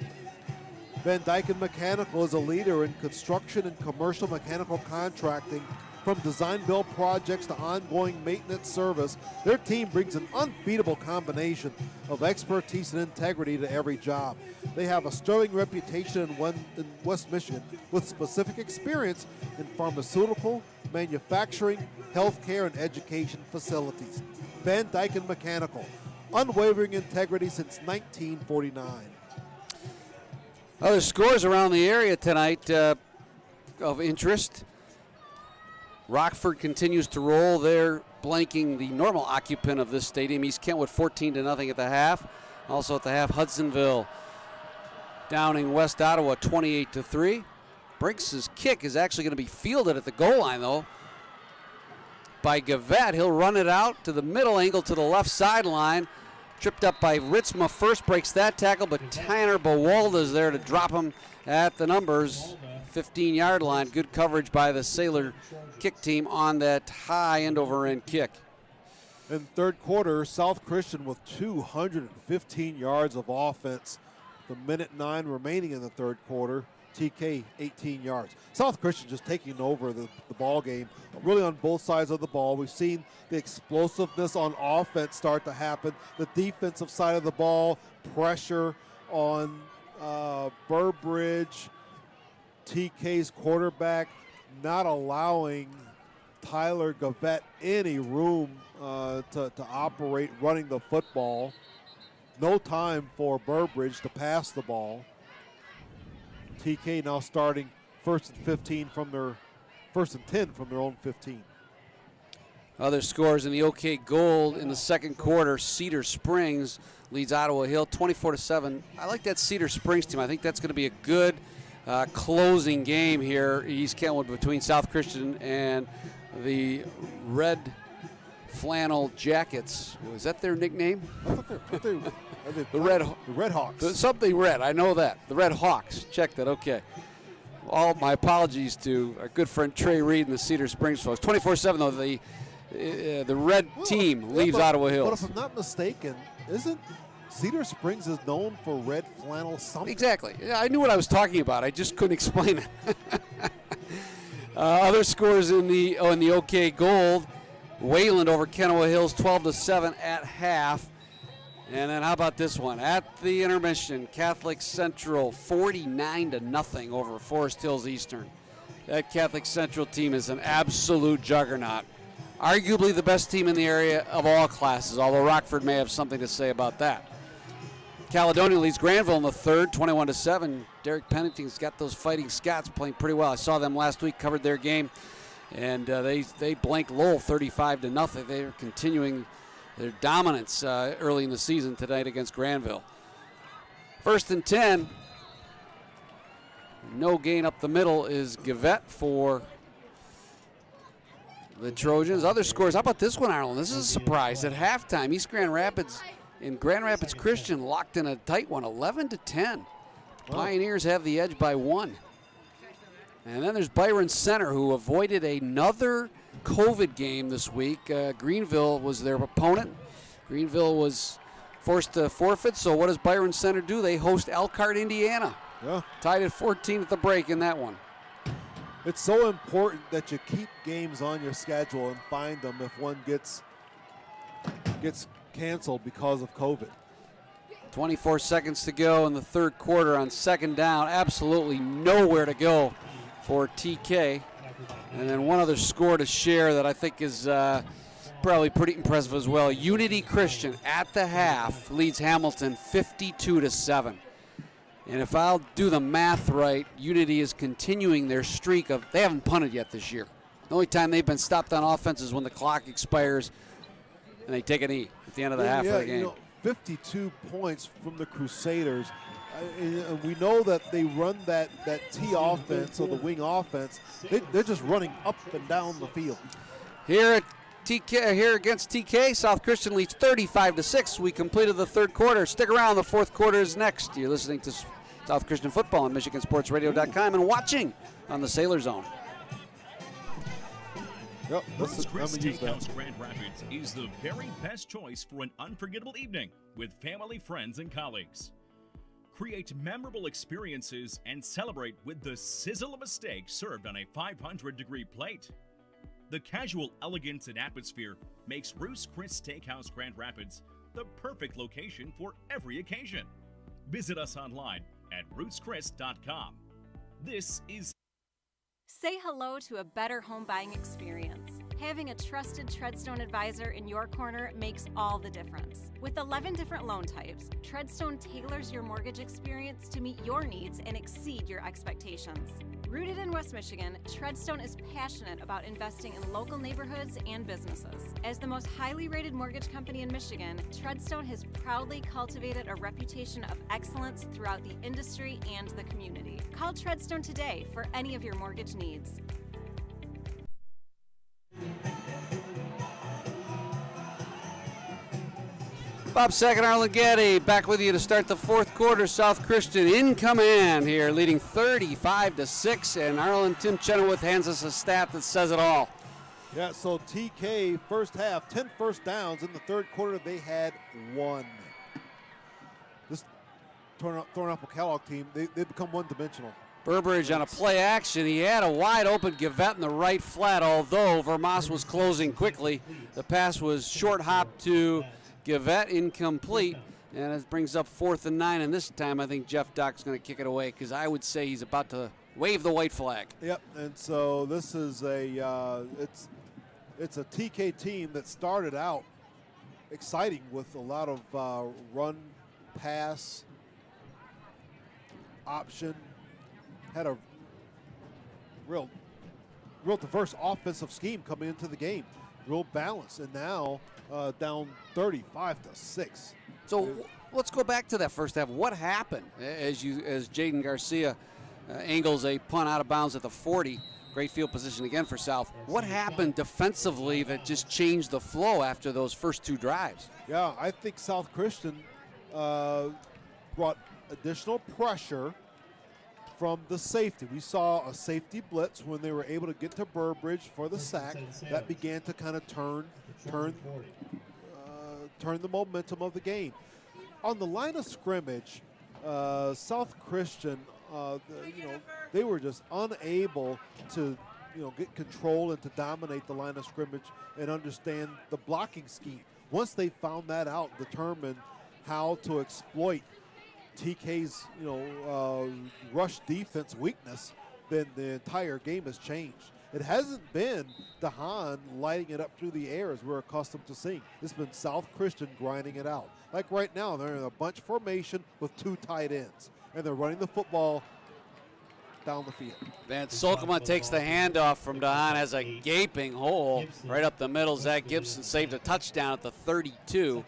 Speaker 5: Van Dyken Mechanical is a leader in construction and commercial mechanical contracting. From design-build projects to ongoing maintenance service, their team brings an unbeatable combination of expertise and integrity to every job. They have a sterling reputation in West Michigan with specific experience in pharmaceutical, manufacturing, healthcare, and education facilities. Van Dyken Mechanical, unwavering integrity since 1949.
Speaker 4: Other scores around the area tonight of interest. Rockford continues to roll. They're blanking the normal occupant of this stadium, East Kentwood, 14-0 at the half. Also at the half, Hudsonville downing West Ottawa 28-3. Brinks' kick is actually going to be fielded at the goal line, though, by Gavette. He'll run it out to the middle angle to the left sideline. Tripped up by Ritzma first, breaks that tackle, but Tanner Bawalda's there to drop him at the numbers. 15-yard line. Good coverage by the Sailor kick team on that high end-over-end kick.
Speaker 5: In third quarter, South Christian with 215 yards of offense. The 1:09 remaining in the third quarter. TK 18 yards. South Christian just taking over the ball game, really on both sides of the ball. We've seen the explosiveness on offense start to happen. The defensive side of the ball, pressure on Burbridge, TK's quarterback, not allowing Tyler Gavette any room to operate running the football. No time for Burbridge to pass the ball. TK now starting first and 10 from their own 15.
Speaker 4: Other scores in the OK Gold in the second quarter. Cedar Springs leads Ottawa Hill 24-7. I like that Cedar Springs team. I think that's going to be a good closing game here, East Kentwood, between South Christian and the Red Flannel Jackets. Was that their nickname?
Speaker 5: I thought they
Speaker 4: the
Speaker 5: Red Hawks.
Speaker 4: Something red. I know that. The Red Hawks. Check that. Okay. All my apologies to our good friend Trey Reed and the Cedar Springs folks. 24-7 though. The red team leaves Ottawa Hills.
Speaker 5: But if I'm not mistaken, isn't Cedar Springs is known for red flannel something?
Speaker 4: Exactly. Yeah, I knew what I was talking about. I just couldn't explain it. Other scores in the OK Gold. Wayland over Kenowa Hills 12-7 at half. And then how about this one? At the intermission, Catholic Central 49-0 over Forest Hills Eastern. That Catholic Central team is an absolute juggernaut. Arguably the best team in the area of all classes, although Rockford may have something to say about that. Caledonia leads Granville in the third, 21-7. Derek Pennington's got those Fighting Scots playing pretty well. I saw them last week, covered their game, and they blanked Lowell 35-0. They're continuing their dominance early in the season tonight against Granville. First and 10. No gain up the middle is Gavette for the Trojans. Other scores. How about this one, Ireland? This is a surprise. At halftime, East Grand Rapids and Grand Rapids Christian locked in a tight one, 11-10. Pioneers have the edge by 1. And then there's Byron Center, who avoided another COVID game this week. Greenville was their opponent. Greenville was forced to forfeit, so what does Byron Center do? They host Elkhart, Indiana.
Speaker 5: Yeah.
Speaker 4: Tied at 14 at the break in that one.
Speaker 5: It's so important that you keep games on your schedule and find them if one gets canceled because of COVID.
Speaker 4: 24 seconds to go in the third quarter on second down. Absolutely nowhere to go for TK. And then one other score to share that I think is probably pretty impressive as well. Unity Christian at the half leads Hamilton 52-7. And if I'll do the math right, Unity is continuing their streak of, they haven't punted yet this year. The only time they've been stopped on offense is when the clock expires and they take a knee at the end of the half of the game.
Speaker 5: You know, 52 points from the Crusaders. We know that they run that T offense or the wing offense. They're just running up and down the field.
Speaker 4: Here against TK, South Christian leads 35-6. We completed the third quarter. Stick around. The fourth quarter is next. You're listening to South Christian Football on MichiganSportsRadio.com and watching on the Sailor Zone.
Speaker 5: Yep,
Speaker 1: Ruth's Chris Steakhouse Grand Rapids is the very best choice for an unforgettable evening with family, friends, and colleagues. Create memorable experiences and celebrate with the sizzle of a steak served on a 500-degree plate. The casual elegance and atmosphere makes Ruth's Chris Steakhouse Grand Rapids the perfect location for every occasion. Visit us online at rootschris.com. This is
Speaker 7: Say hello to a better home buying experience. Having a trusted Treadstone advisor in your corner makes all the difference. With 11 different loan types, Treadstone tailors your mortgage experience to meet your needs and exceed your expectations. Rooted in West Michigan, Treadstone is passionate about investing in local neighborhoods and businesses. As the most highly rated mortgage company in Michigan, Treadstone has proudly cultivated a reputation of excellence throughout the industry and the community. Call Treadstone today for any of your mortgage needs.
Speaker 4: Bob Sack and Arlen Gaddy back with you to start the fourth quarter. South Christian in command here, leading 35-6, and Arlen Tim Chenoweth hands us a stat that says it all.
Speaker 5: Yeah, so TK first half, 10 first downs. In the third quarter, they had 1. This Thornapple Kellogg team, they become one-dimensional.
Speaker 4: Burbridge on a play action. He had a wide open Gavette in the right flat, although Vermas was closing quickly. The pass was short hop to Gavette, incomplete, and it brings up 4th and 9. And this time I think Jeff Dock's going to kick it away because I would say he's about to wave the white flag.
Speaker 5: Yep, and so this is it's a TK team that started out exciting with a lot of run, pass, option, had a real diverse offensive scheme coming into the game, real balance, and now down 35-6.
Speaker 4: So let's go back to that first half. What happened as Jaden Garcia angles a punt out of bounds at the 40? Great field position again for South. What happened defensively that just changed the flow after those first 2 drives?
Speaker 5: Yeah, I think South Christian brought additional pressure from the safety. We saw a safety blitz when they were able to get to Burbridge for the sack. That began to kind of turn the momentum of the game. On the line of scrimmage, South Christian, they were just unable to, get control and to dominate the line of scrimmage and understand the blocking scheme. Once they found that out, determined how to exploit TK's, rush defense weakness, then the entire game has changed. It hasn't been DeHaan lighting it up through the air as we're accustomed to seeing. It's been South Christian grinding it out. Like right now, they're in a bunch formation with 2 tight ends, and they're running the football down the field.
Speaker 4: Van Solkema takes the handoff from DeHaan, has a gaping hole right up the middle. Zach Gibson saved a touchdown at the 32.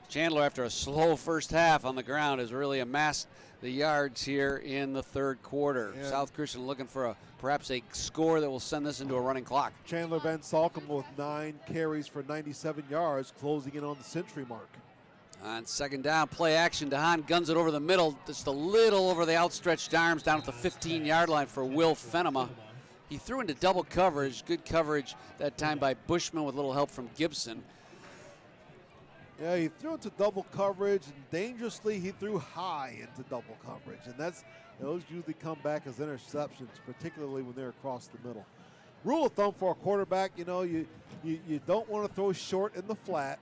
Speaker 4: Chandler, after a slow first half on the ground, has really amassed the yards here in the third quarter.
Speaker 5: Yeah.
Speaker 4: South Christian looking for perhaps a score that will send this into a running clock.
Speaker 5: Chandler Van Solkema with 9 carries for 97 yards, closing in on the century mark.
Speaker 4: On second down, play action. DeHaan guns it over the middle, just a little over the outstretched arms down at the 15-yard line for Will Fenema. He threw into double coverage. Good coverage that time by Bushman with a little help from Gibson.
Speaker 5: Yeah, he threw into double coverage, and dangerously he threw high into double coverage, and those usually come back as interceptions, particularly when they're across the middle. Rule of thumb for a quarterback, you don't want to throw short in the flat,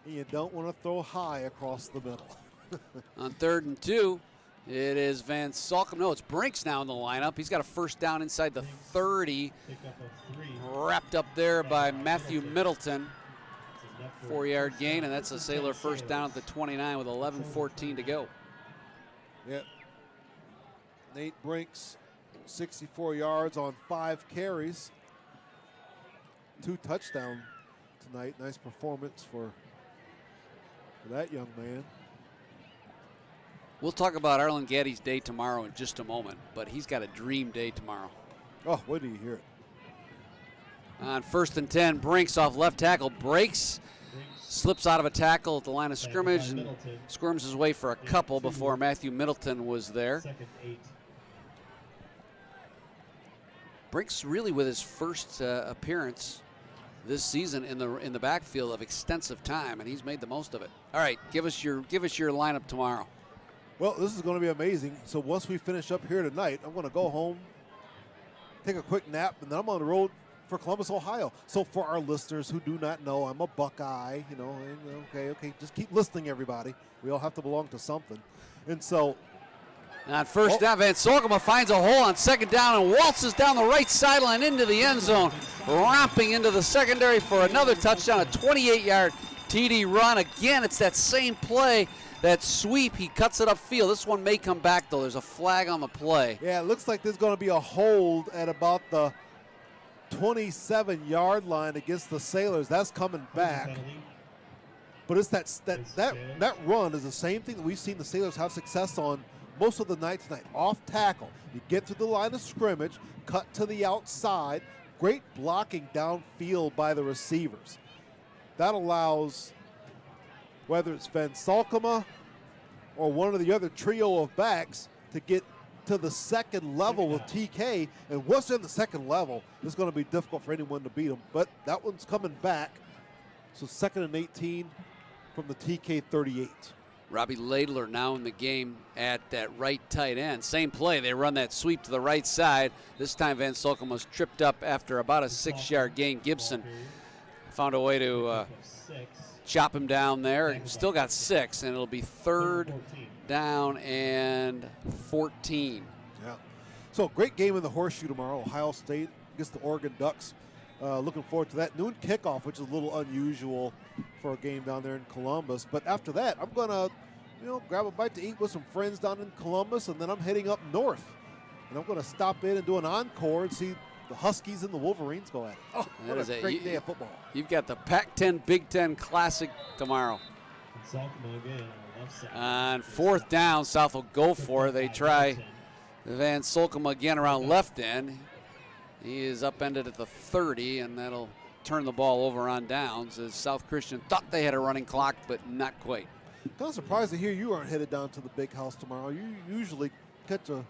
Speaker 5: and you don't want to throw high across the middle.
Speaker 4: On 3rd and 2, it is Van Solkema. No, it's Brinks now in the lineup. He's got a first down inside the 30, wrapped up there by Matthew Middleton. 4-yard gain, and that's a Sailor first down at the 29 with 11:14 to go.
Speaker 5: Yep. Nate Brinks, 64 yards on 5 carries. 2 touchdowns tonight. Nice performance for that young man.
Speaker 4: We'll talk about Arlen Gaddy's day tomorrow in just a moment, but he's got a dream day tomorrow.
Speaker 5: Oh, wait till you hear it.
Speaker 4: On 1st and 10, Brinks off left tackle, breaks, slips out of a tackle at the line of scrimmage, and squirms his way for a couple before Matthew Middleton was there. Brinks really with his first appearance this season in the backfield of extensive time, and he's made the most of it. All right, give us your lineup tomorrow.
Speaker 5: Well, this is going to be amazing. So once we finish up here tonight, I'm going to go home, take a quick nap, and then I'm on the road for Columbus, Ohio. So for our listeners who do not know, I'm a Buckeye, okay, just keep listening, everybody. We all have to belong to something. And so
Speaker 4: on first down, Van Solkema finds a hole on second down and waltzes down the right sideline into the end zone, romping into the secondary for another touchdown, a 28-yard TD run. Again, it's that same play, that sweep. He cuts it upfield. This one may come back, though. There's a flag on the play.
Speaker 5: Yeah, it looks like there's going to be a hold at about the 27-yard line against the Sailors. That's coming back. But it's that run is the same thing that we've seen the Sailors have success on most of the night tonight. Off tackle. You get to the line of scrimmage, cut to the outside. Great blocking downfield by the receivers. That allows, whether it's Van Solkema or one of the other trio of backs, to get to the second level with TK, and once in the second level, it's going to be difficult for anyone to beat them. But that one's coming back. So 2nd and 18 from the TK 38.
Speaker 4: Robbie Laidler now in the game at that right tight end. Same play. They run that sweep to the right side. This time Van Solkom was tripped up after about a 6-yard gain. Gibson found a way to chop him down there. Still got 6, and it'll be 3rd down and 14.
Speaker 5: Yeah. So great game in the Horseshoe tomorrow. Ohio State against the Oregon Ducks. Looking forward to that. Noon kickoff, which is a little unusual for a game down there in Columbus. But after that, I'm going to, grab a bite to eat with some friends down in Columbus, and then I'm heading up north. And I'm going to stop in and do an encore and see the Huskies and the Wolverines go at it. Oh, what a great day of football.
Speaker 4: You've got the Pac-10 Big Ten Classic tomorrow. On 4th down, South will go for it. They try Van Solkom again around left end. He is upended at the 30, and that'll turn the ball over on downs as South Christian thought they had a running clock, but not quite.
Speaker 5: Kind of surprised to hear you aren't headed down to the big house tomorrow. You usually catch a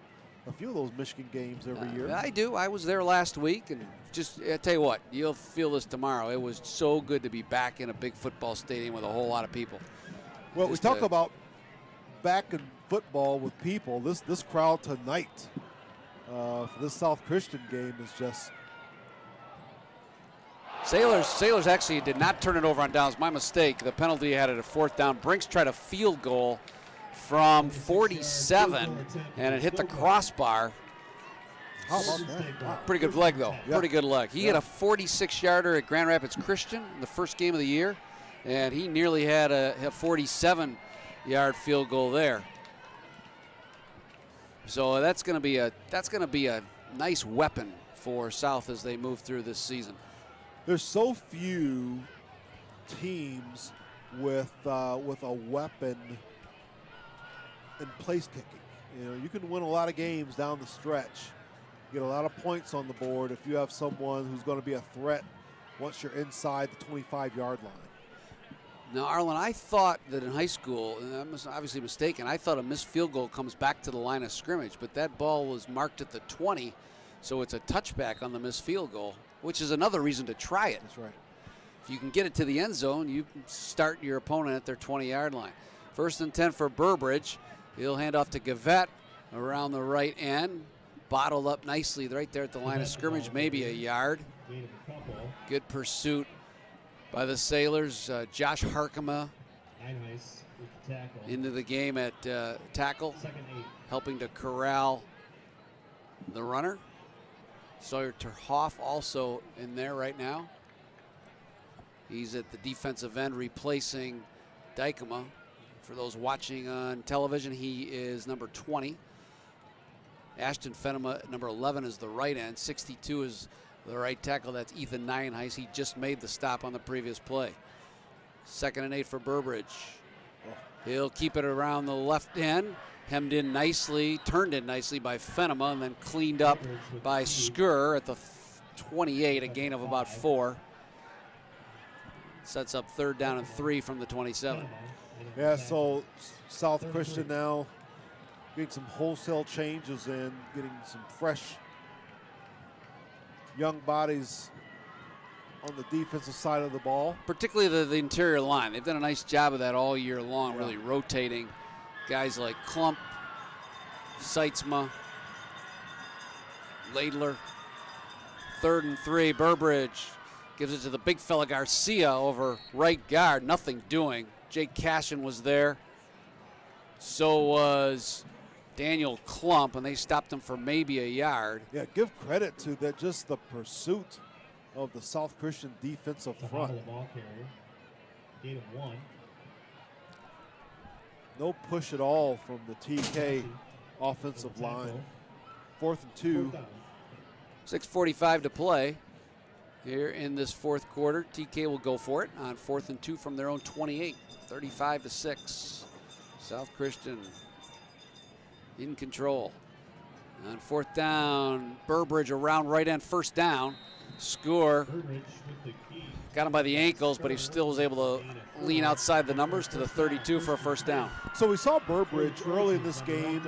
Speaker 5: few of those Michigan games every year.
Speaker 4: I do. I was there last week, and I tell you what, you'll feel this tomorrow. It was so good to be back in a big football stadium with a whole lot of people.
Speaker 5: Well, we talk about back in football with people. This crowd tonight for this South Christian game is just.
Speaker 4: Sailors actually did not turn it over on downs. My mistake. The penalty had it at 4th down. Brinks tried a field goal from 47, and it hit the crossbar.
Speaker 5: How about that? Wow.
Speaker 4: Pretty good leg, though.
Speaker 5: Yeah.
Speaker 4: Pretty good leg. He had a 46-yarder at Grand Rapids Christian in the first game of the year, and he nearly had a 47-yard field goal there. So that's going to be a nice weapon for South as they move through this season.
Speaker 5: There's so few teams with a weapon in place kicking. You can win a lot of games down the stretch, get a lot of points on the board if you have someone who's going to be a threat once you're inside the 25-yard line.
Speaker 4: Now, Arlen, I thought that in high school, and I'm obviously mistaken, I thought a missed field goal comes back to the line of scrimmage, but that ball was marked at the 20, so it's a touchback on the missed field goal, which is another reason to try it.
Speaker 5: That's right.
Speaker 4: If you can get it to the end zone, you start your opponent at their 20-yard line. 1st and 10 for Burbridge. He'll hand off to Gavette around the right end. Bottled up nicely right there at the line of scrimmage, maybe a yard. Good pursuit by the Sailors. Josh Harkema into the game at tackle, helping to corral the runner. Sawyer Terhoff also in there right now. He's at the defensive end replacing Dykema. For those watching on television, he is number 20. Ashton Fenema, number 11, is the right end. 62 is the right tackle. That's Ethan Nienhuis. He just made the stop on the previous play. 2nd and 8 for Burbridge. He'll keep it around the left end. Hemmed in nicely, turned in nicely by Fenema, and then cleaned up by Skur at the 28, a gain of about 4. Sets up 3rd down and 3 from the 27.
Speaker 5: Yeah, so South Christian now getting some wholesale changes in, getting some fresh young bodies on the defensive side of the ball.
Speaker 4: Particularly the interior line. They've done a nice job of that all year long, really rotating guys like Klump, Seitzma, Laidler. 3rd and 3, Burbridge gives it to the big fella Garcia over right guard, nothing doing. Jake Cashin was there. So was Daniel Klump, and they stopped him for maybe a yard.
Speaker 5: Yeah, give credit to that, just the pursuit of the South Christian defensive front.
Speaker 15: Gain of 1.
Speaker 5: No push at all from the TK offensive line. 4th and 2.
Speaker 4: 6:45 to play here in this 4th quarter. TK will go for it on 4th and 2 from their own 28. 35-6. South Christian in control. On 4th down, Burbridge around right end, 1st down. Score. Got him by the ankles, but he still was able to lean outside the numbers to the 32 for a 1st down.
Speaker 5: So we saw Burbridge early in this game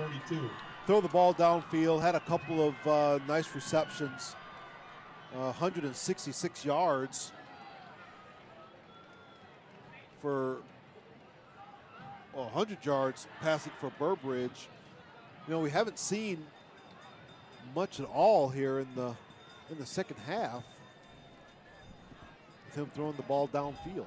Speaker 5: throw the ball downfield, had a couple of nice receptions, 166 yards for 100 yards passing for Burbridge. You know, we haven't seen much at all here in the second half with him throwing the ball downfield.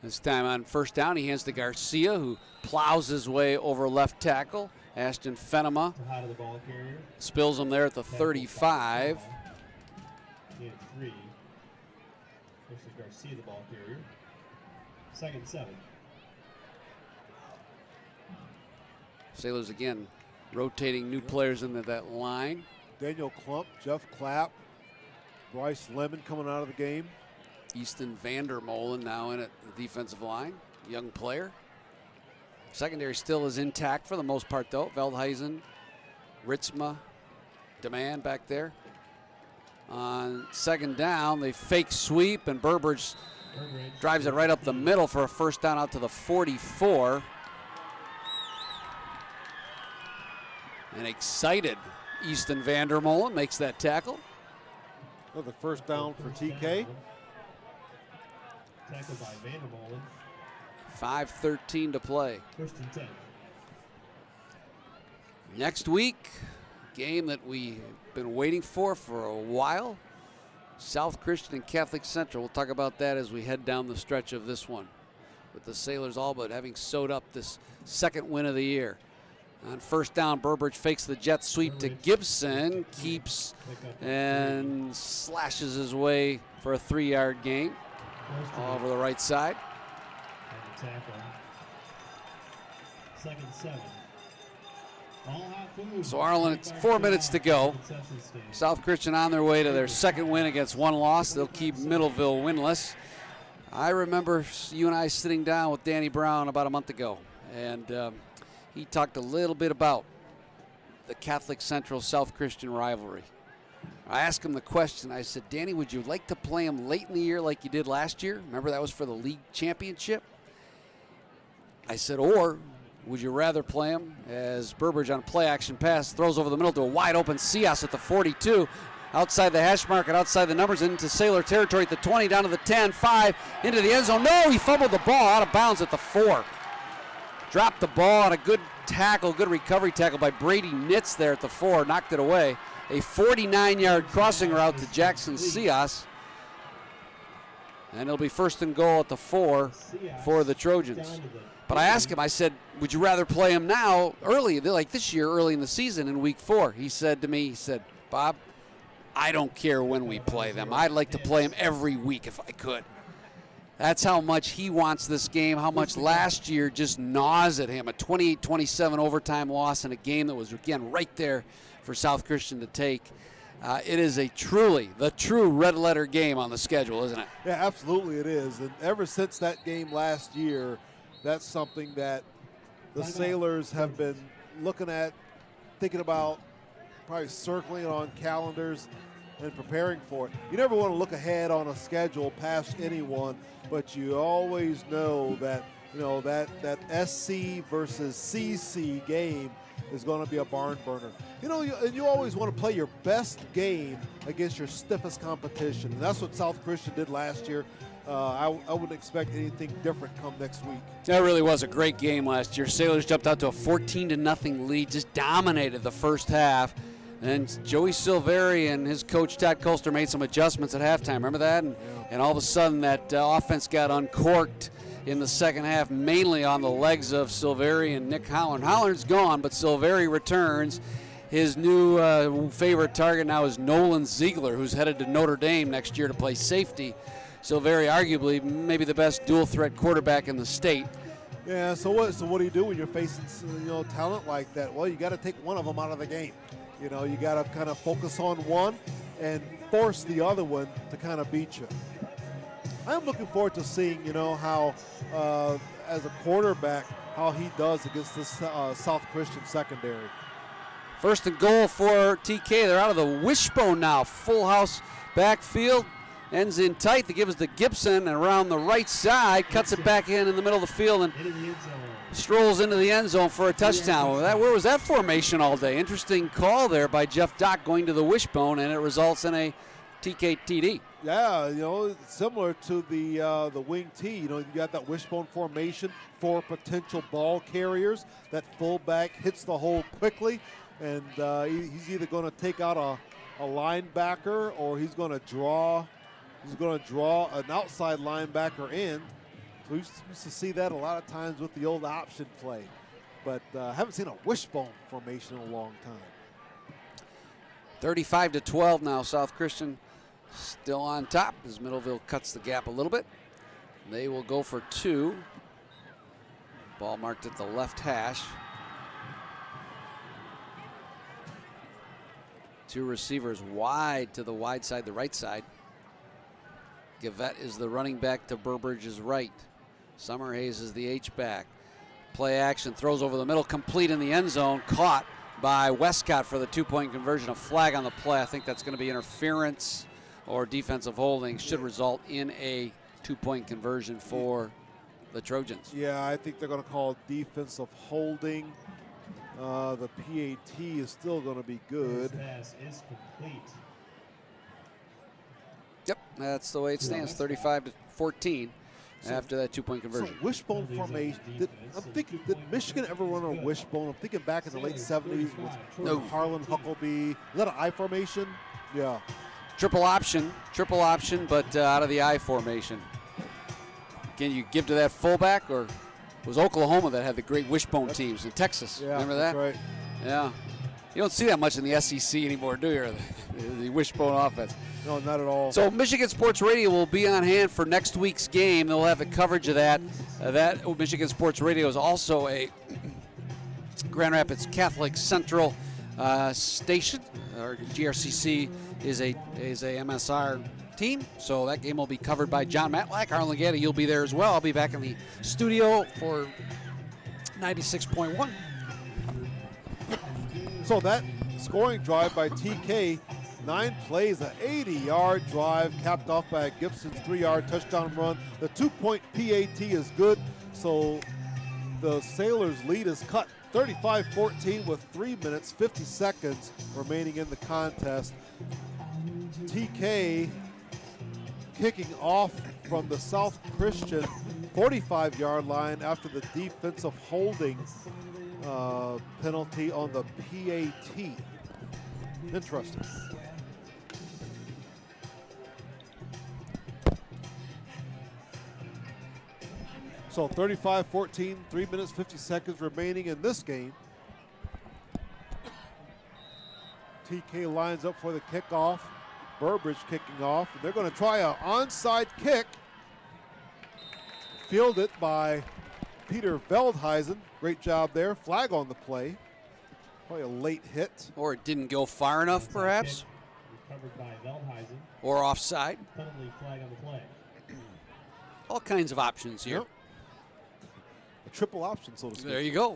Speaker 4: This time on first down, he hands to Garcia, who plows his way over left tackle. Ashton Fenema spills him there at the 35.
Speaker 15: He had 3 versus Garcia, the ball carrier. 2nd and 7.
Speaker 4: Sailors again rotating new players into that line.
Speaker 5: Daniel Klump, Jeff Clapp, Bryce Lemon coming out of the game.
Speaker 4: Easton Vandermolen now in at the defensive line, young player. Secondary still is intact for the most part, though. Veldhuizen, Ritzma, Demand back there. On second down, they fake sweep, and Burbridge drives it right up the middle for a first down out to the 44. And excited Easton Vandermolen makes that tackle.
Speaker 5: Another first down for TK.
Speaker 15: Tackled by Vandermolen.
Speaker 4: 5:13 to play.
Speaker 15: 1st and 10.
Speaker 4: Next week, game that we've been waiting for a while. South Christian and Catholic Central. We'll talk about that as we head down the stretch of this one. With the Sailors all but having sewed up this second win of the year. On first down, Burbridge fakes the jet sweep to Gibson, keeps and slashes his way for a 3-yard gain over the right side.
Speaker 15: Tackle. 2nd and 7.
Speaker 4: So Arlen, it's 4 minutes to go. South Christian on their way to their second win against one loss. They'll keep Middleville winless. I remember you and I sitting down with Danny Brown about a month ago, and he talked a little bit about the Catholic Central South Christian rivalry. I asked him the question. I said, Danny, would you like to play him late in the year like you did last year? Remember that was for the league championship? I said, or would you rather play him as Burbridge on a play action pass throws over the middle to a wide open Cias at the 42, outside the hash mark and outside the numbers into Sailor territory at the 20, down to the 10, 5, into the end zone. No, he fumbled the ball out of bounds at the 4. Dropped the ball on a good tackle, good recovery tackle by Brady Nitz there at the 4, knocked it away. A 49-yard crossing route to Jackson Cias. And it'll be 1st and goal at the 4 for the Trojans. But I asked him, I said, would you rather play him now, early, like this year, early in the season in week 4? He said to me, Bob, I don't care when we play them. I'd like to play him every week if I could. That's how much he wants this game, how much last year just gnaws at him. A 28-27 overtime loss in a game that was, again, right there for South Christian to take. It is the true red-letter game on the schedule, isn't it?
Speaker 5: Yeah, absolutely it is. And ever since that game last year, that's something that the Sailors have been looking at, thinking about, probably circling it on calendars and preparing for it. You never want to look ahead on a schedule past anyone, but you always know that, that SC versus CC game is going to be a barn burner. You always want to play your best game against your stiffest competition. And that's what South Christian did last year. I wouldn't expect anything different come next week.
Speaker 4: That really was a great game last year. Sailors jumped out to a 14-0 lead, just dominated the first half. And Joey Silveri and his coach Todd Colster made some adjustments at halftime. Remember that? And all of a sudden that offense got uncorked in the second half, mainly on the legs of Silveri and Nick Holland. Holland's gone, but Silveri returns. His new favorite target now is Nolan Ziegler, who's headed to Notre Dame next year to play safety. Silveri, arguably, maybe the best dual-threat quarterback in the state.
Speaker 5: Yeah, so what do you do when you're facing talent like that? Well, you got to take one of them out of the game. You got to kind of focus on one and force the other one to kind of beat you. I'm looking forward to seeing, how, as a quarterback, how he does against this South Christian secondary.
Speaker 4: 1st and goal for TK. They're out of the wishbone now. Full house backfield. Ends in tight. They give us to Gibson, and around the right side, cuts it back in the middle of the field, and strolls into the end zone for a touchdown. Where was that formation all day? Interesting call there by Jeff Dock going to the wishbone, and it results in a TK TD.
Speaker 5: Yeah, you know, similar to the wing T. You know, you got that wishbone formation, 4 potential ball carriers. That fullback hits the hole quickly, and he's either going to take out a linebacker or he's going to draw. He's going to draw an outside linebacker in. So we used to see that a lot of times with the old option play, but haven't seen a wishbone formation in a long time.
Speaker 4: 35-12 now. South Christian still on top as Middleville cuts the gap a little bit. They will go for 2. Ball marked at the left hash. 2 receivers wide to the wide side, the right side. Gavette is the running back to Burbridge's right. Summerhays is the H-back. Play action, throws over the middle, complete in the end zone, caught by Westcott for the 2-point conversion. A flag on the play. I think that's going to be interference or defensive holding. Should result in a 2-point conversion for the Trojans.
Speaker 5: Yeah, I think they're going to call defensive holding. The PAT is still going to be good.
Speaker 15: Pass is complete.
Speaker 4: Yep, that's the way it stands. 35-14 after that 2-point conversion.
Speaker 5: So wishbone formation. I'm thinking, did Michigan ever run a wishbone? I'm thinking back in the late 70s with Harlan Huckleby. Is that an I formation? Yeah.
Speaker 4: Triple option, but out of the I formation. Can you give to that fullback, or it was Oklahoma that had the great wishbone teams in Texas?
Speaker 5: Yeah,
Speaker 4: remember that?
Speaker 5: That's right.
Speaker 4: Yeah. You don't see that much in the SEC anymore, do you? The wishbone offense.
Speaker 5: No, not at all.
Speaker 4: So Michigan Sports Radio will be on hand for next week's game. They'll have the coverage of that. Michigan Sports Radio is also a Grand Rapids Catholic Central station. Our GRCC is a MSR team, so that game will be covered by John Matlack. Harlan Legatti, you'll be there as well. I'll be back in the studio for 96.1.
Speaker 5: So that scoring drive by TK, 9 plays, an 80-yard drive capped off by Gibson's 3-yard touchdown run. The 2-point PAT is good, so the Sailors' lead is cut 35-14 with 3 minutes, 50 seconds remaining in the contest. TK kicking off from the South Christian 45-yard line after the defensive holding penalty on the PAT. Interesting. So 35-14, 3 minutes, 50 seconds remaining in this game. TK lines up for the kickoff. Burbridge kicking off. They're going to try an onside kick. Fielded by Peter Veldhuizen. Great job there. Flag on the play. Probably a late hit.
Speaker 4: Or it didn't go far enough, perhaps.
Speaker 15: Recovered by Veldhuizen.
Speaker 4: Or offside.
Speaker 15: Penalty flag on the play.
Speaker 4: All kinds of options here.
Speaker 5: Yep. A triple option, so to speak.
Speaker 4: There you go.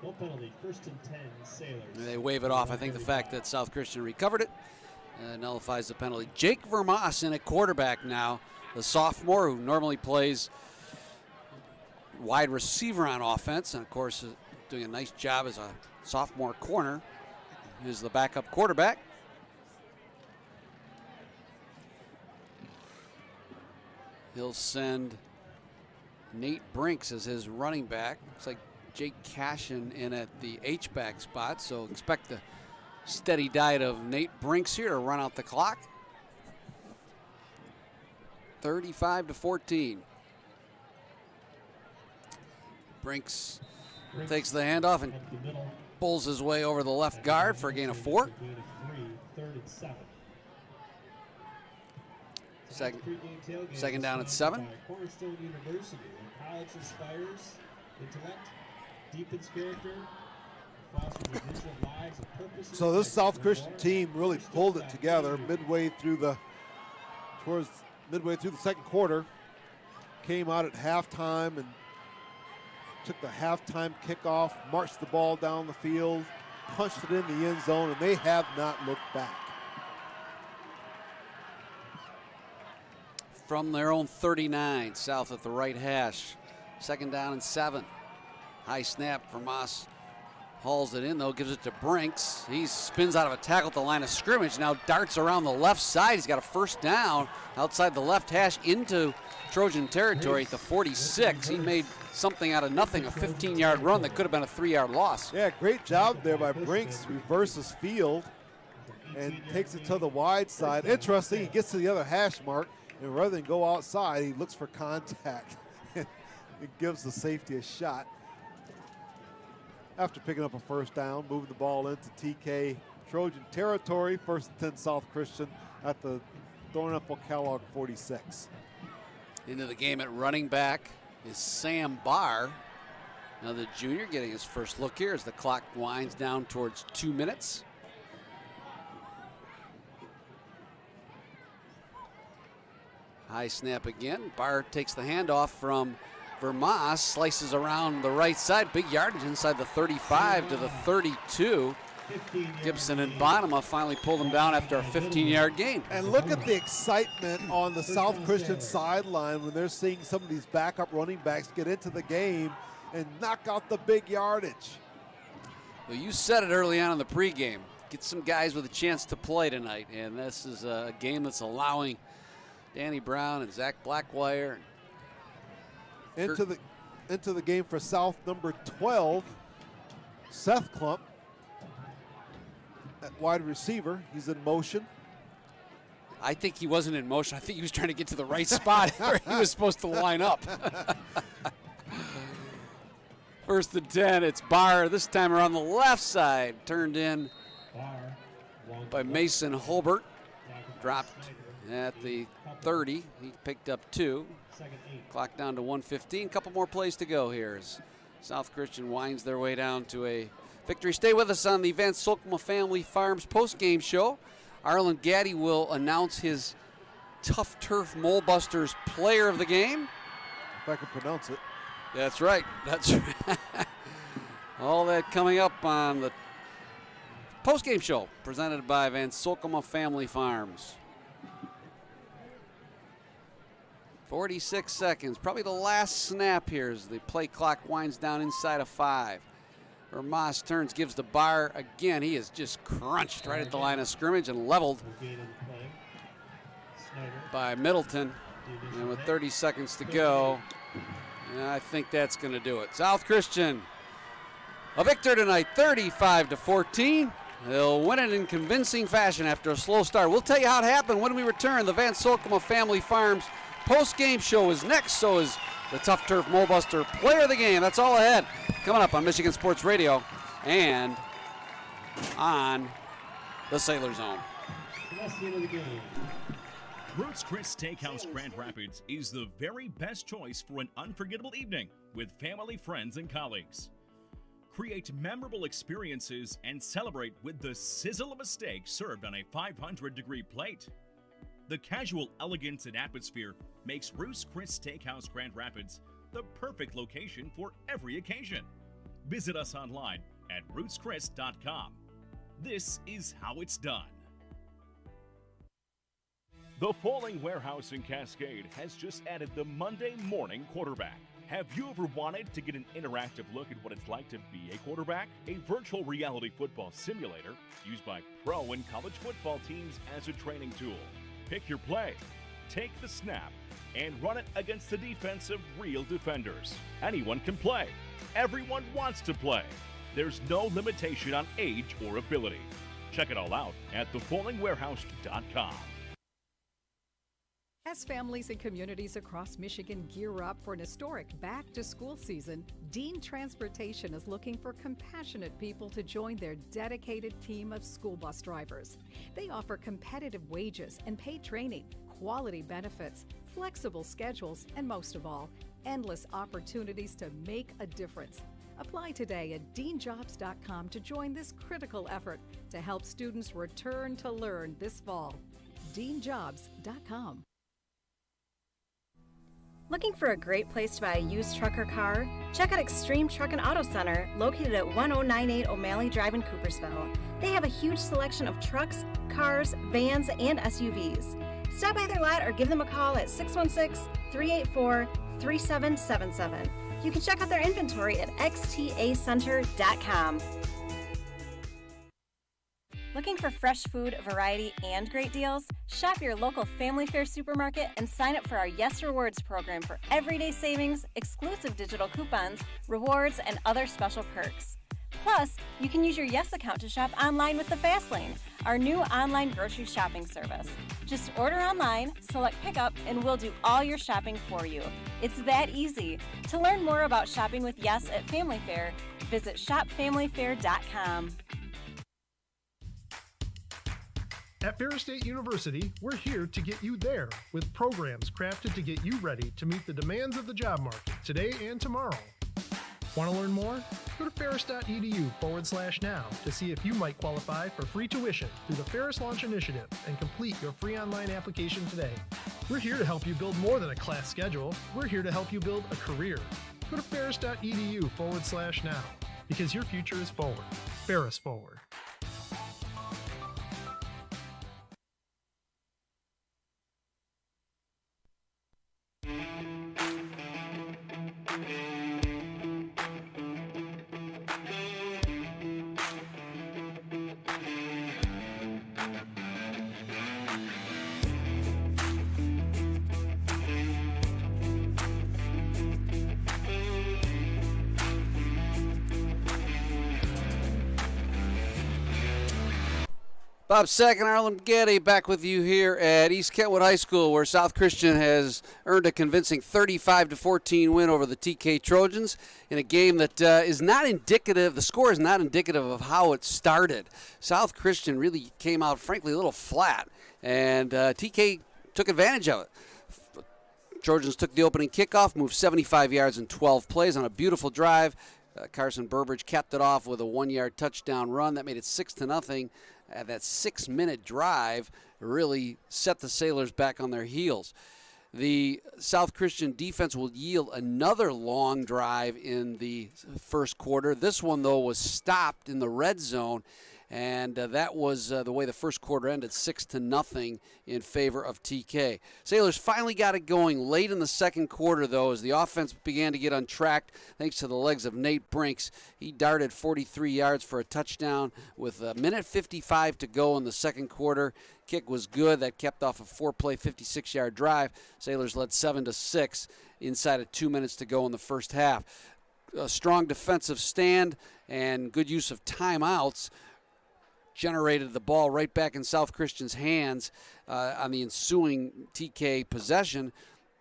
Speaker 15: No penalty, 1st and 10, Sailors.
Speaker 4: And they wave it off. I think the fact that South Christian recovered it nullifies the penalty. Jake Vermas in at quarterback now, the sophomore who normally plays wide receiver on offense, and of course doing a nice job as a sophomore corner, is the backup quarterback. He'll send Nate Brinks as his running back. Looks like Jake Cashin in at the H-back spot, so expect a steady diet of Nate Brinks here to run out the clock. 35-14. Brinks takes the handoff and pulls his way over the left guard for a gain of 4.
Speaker 15: 3rd and 7.
Speaker 4: Second down at 7.
Speaker 15: Cornerstone University, where college inspires intellect, deepens character, fosters a vision of lives and purposes.
Speaker 5: So this South Christian team really pulled it together midway through the second quarter. Came out at halftime and took the halftime kickoff, marched the ball down the field, punched it in the end zone, and they have not looked back.
Speaker 4: From their own 39, south at the right hash. 2nd down and 7. High snap for Moss. Hauls it in, though, gives it to Brinks. He spins out of a tackle at the line of scrimmage, now darts around the left side. He's got a first down outside the left hash into Trojan territory at the 46. He made something out of nothing, a 15-yard run that could have been a 3-yard loss.
Speaker 5: Yeah, great job there by Brinks. Reverses field and takes it to the wide side. Interesting, he gets to the other hash mark, and rather than go outside, he looks for contact. It gives the safety a shot. After picking up a first down, moving the ball into TK Trojan territory, 1st and 10 South Christian at the Thornapple Kellogg 46.
Speaker 4: Into the game at running back is Sam Barr. Now the junior getting his first look here as the clock winds down towards 2 minutes. High snap again. Barr takes the handoff from Vermas, slices around the right side. Big yardage inside the 35 to the 32. Gibson and Bonema finally pulled him down after a 15-yard gain.
Speaker 5: And look at the excitement on the South Christian sideline when they're seeing some of these backup running backs get into the game and knock out the big yardage.
Speaker 4: Well, you said it early on in the pregame. Get some guys with a chance to play tonight, and this is a game that's allowing Danny Brown and Zach Blackwire
Speaker 5: into the game for South, number 12, Seth Klump at wide receiver. He's in motion.
Speaker 4: I think he wasn't in motion. I think he was trying to get to the right spot where he was supposed to line up. 1st and 10, it's Barr, this time around the left side, turned in by Mason Holbert. Dropped at the 30. He picked up 2. Clock down to 1:15. Couple more plays to go here as South Christian winds their way down to a victory. Stay with us on the Van Solkema Family Farms post-game show. Arlen Gaddy will announce his Tough Turf Mole Busters player of the game.
Speaker 5: If I can pronounce it.
Speaker 4: That's right. That's right. All that coming up on the post-game show presented by Van Solkema Family Farms. 46 seconds, probably the last snap here as the play clock winds down inside of 5. Vermas turns, gives the Barr again. He is just crunched right at the line of scrimmage and leveled by Middleton. And with 30 seconds to go, I think that's going to do it. South Christian, a victor tonight, 35-14. They'll win it in convincing fashion after a slow start. We'll tell you how it happened when we return. The Van Solkema Family Farms post-game show is next, so is the Tough Turf Mole Buster player of the game. That's all ahead. Coming up on Michigan Sports Radio and on the Sailor Zone.
Speaker 1: Ruth's Chris Steakhouse Grand Rapids is the very best choice for an unforgettable evening with family, friends, and colleagues. Create memorable experiences and celebrate with the sizzle of a steak served on a 500-degree plate. The casual elegance and atmosphere makes Ruth's Chris Steakhouse Grand Rapids the perfect location for every occasion. Visit us online at ruthschris.com. This is how it's done. The Falling Warehouse in Cascade has just added the Monday morning quarterback. Have you ever wanted to get an interactive look at what it's like to be a quarterback? A virtual reality football simulator used by pro and college football teams as a training tool. Pick your play, take the snap, and run it against the defense of real defenders. Anyone can play. Everyone wants to play. There's no limitation on age or ability. Check it all out at thefallingwarehouse.com.
Speaker 8: As families and communities across Michigan gear up for an historic back-to-school season, Dean Transportation is looking for compassionate people to join their dedicated team of school bus drivers. They offer competitive wages and paid training, quality benefits, flexible schedules, and most of all, endless opportunities to make a difference. Apply today at deanjobs.com to join this critical effort to help students return to learn this fall. deanjobs.com.
Speaker 7: Looking for a great place to buy a used truck or car? Check out Extreme Truck and Auto Center, located at 1098 O'Malley Drive in Coopersville. They have a huge selection of trucks, cars, vans, and SUVs. Stop by their lot or give them a call at 616-384-3777. You can check out their inventory at xtacenter.com. Looking for fresh food, variety, and great deals? Shop your local Family Fare supermarket and sign up for our Yes Rewards program for everyday savings, exclusive digital coupons, rewards, and other special perks. Plus, you can use your Yes account to shop online with the Fast Lane, our new online grocery shopping service. Just order online, select pickup, and we'll do all your shopping for you. It's that easy. To learn more about shopping with Yes at Family Fare, visit shopfamilyfare.com.
Speaker 9: At Ferris State University, we're here to get you there with programs crafted to get you ready to meet the demands of the job market today and tomorrow. Want to learn more? Go to ferris.edu/now to see if you might qualify for free tuition through the Ferris Launch Initiative and complete your free online application today. We're here to help you build more than a class schedule. We're here to help you build a career. Go to ferris.edu/now because your future is forward. Ferris Forward.
Speaker 4: Bob Sack and Arlen Getty back with you here at East Kentwood High School, where South Christian has earned a convincing 35-14 win over the TK Trojans in a game that is not indicative. The score is not indicative of how it started. South Christian really came out, frankly, a little flat, and TK took advantage of it. Trojans took the opening kickoff, moved 75 yards in 12 plays on a beautiful drive. Carson Burbridge capped it off with a 1-yard touchdown run that made it 6-0. That 6-minute drive really set the Sailors back on their heels. The South Christian defense will yield another long drive in the first quarter. This one, though, was stopped in the red zone, and that was the way the first quarter ended, 6-0 in favor of TK. Sailors finally got it going late in the second quarter, though, as the offense began to get untracked thanks to the legs of Nate Brinks. He darted 43 yards for a touchdown with a minute 55 to go in the second quarter. Kick was good. That kept off a 4-play, 56-yard drive. Sailors led 7-6 inside of 2 minutes to go in the first half. A strong defensive stand and good use of timeouts generated the ball right back in South Christian's hands on the ensuing TK possession.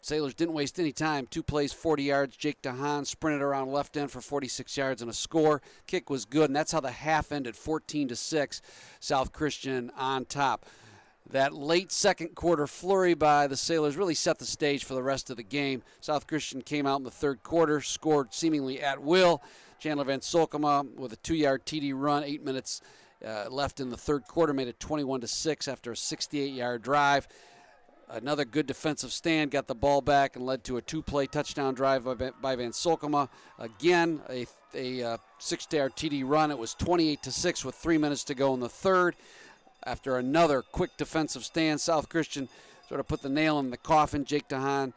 Speaker 4: Sailors didn't waste any time. 2 plays, 40 yards. Jake DeHaan sprinted around left end for 46 yards and a score. Kick was good, and that's how the half ended, 14-6. South Christian on top. That late second quarter flurry by the Sailors really set the stage for the rest of the game. South Christian came out in the third quarter, scored seemingly at will. Chandler Van Solkema with a 2-yard TD run, 8 minutes left in the third quarter, made it 21-6 after a 68-yard drive. Another good defensive stand, got the ball back and led to a 2-play touchdown drive by Van Solkema. Again, a 6-yard TD run. It was 28-6 with 3 minutes to go in the third. After another quick defensive stand, South Christian sort of put the nail in the coffin. Jake DeHaan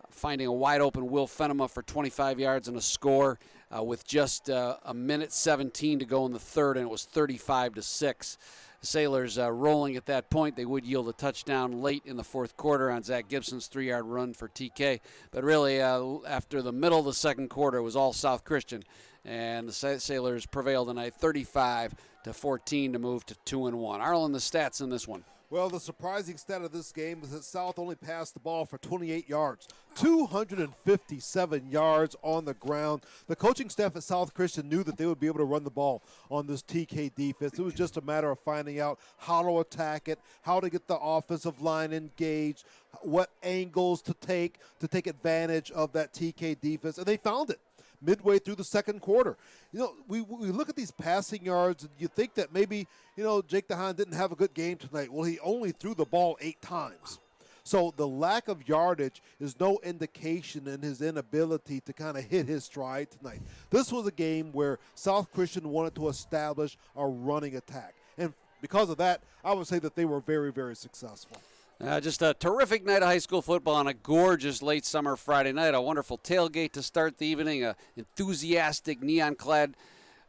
Speaker 4: finding a wide-open Will Fenema for 25 yards and a score with just a minute 17 to go in the third, and it was 35-6. Sailors rolling at that point. They would yield a touchdown late in the fourth quarter on Zach Gibson's 3-yard run for TK. But really, after the middle of the second quarter, it was all South Christian. And the Sailors prevailed tonight 35-14 to move to 2-1. Arlen, the stats in this one.
Speaker 5: Well, the surprising stat of this game is that South only passed the ball for 28 yards, 257 yards on the ground. The coaching staff at South Christian knew that they would be able to run the ball on this TK defense. It was just a matter of finding out how to attack it, how to get the offensive line engaged, what angles to take advantage of that TK defense, and they found it midway through the second quarter. You know, we look at these passing yards, and you think that maybe, Jake DeHaan didn't have a good game tonight. Well, he only threw the ball 8 times. So the lack of yardage is no indication in his inability to kind of hit his stride tonight. This was a game where South Christian wanted to establish a running attack. And because of that, I would say that they were very, very successful.
Speaker 4: Just a terrific night of high school football on a gorgeous late summer Friday night. A wonderful tailgate to start the evening, a enthusiastic neon-clad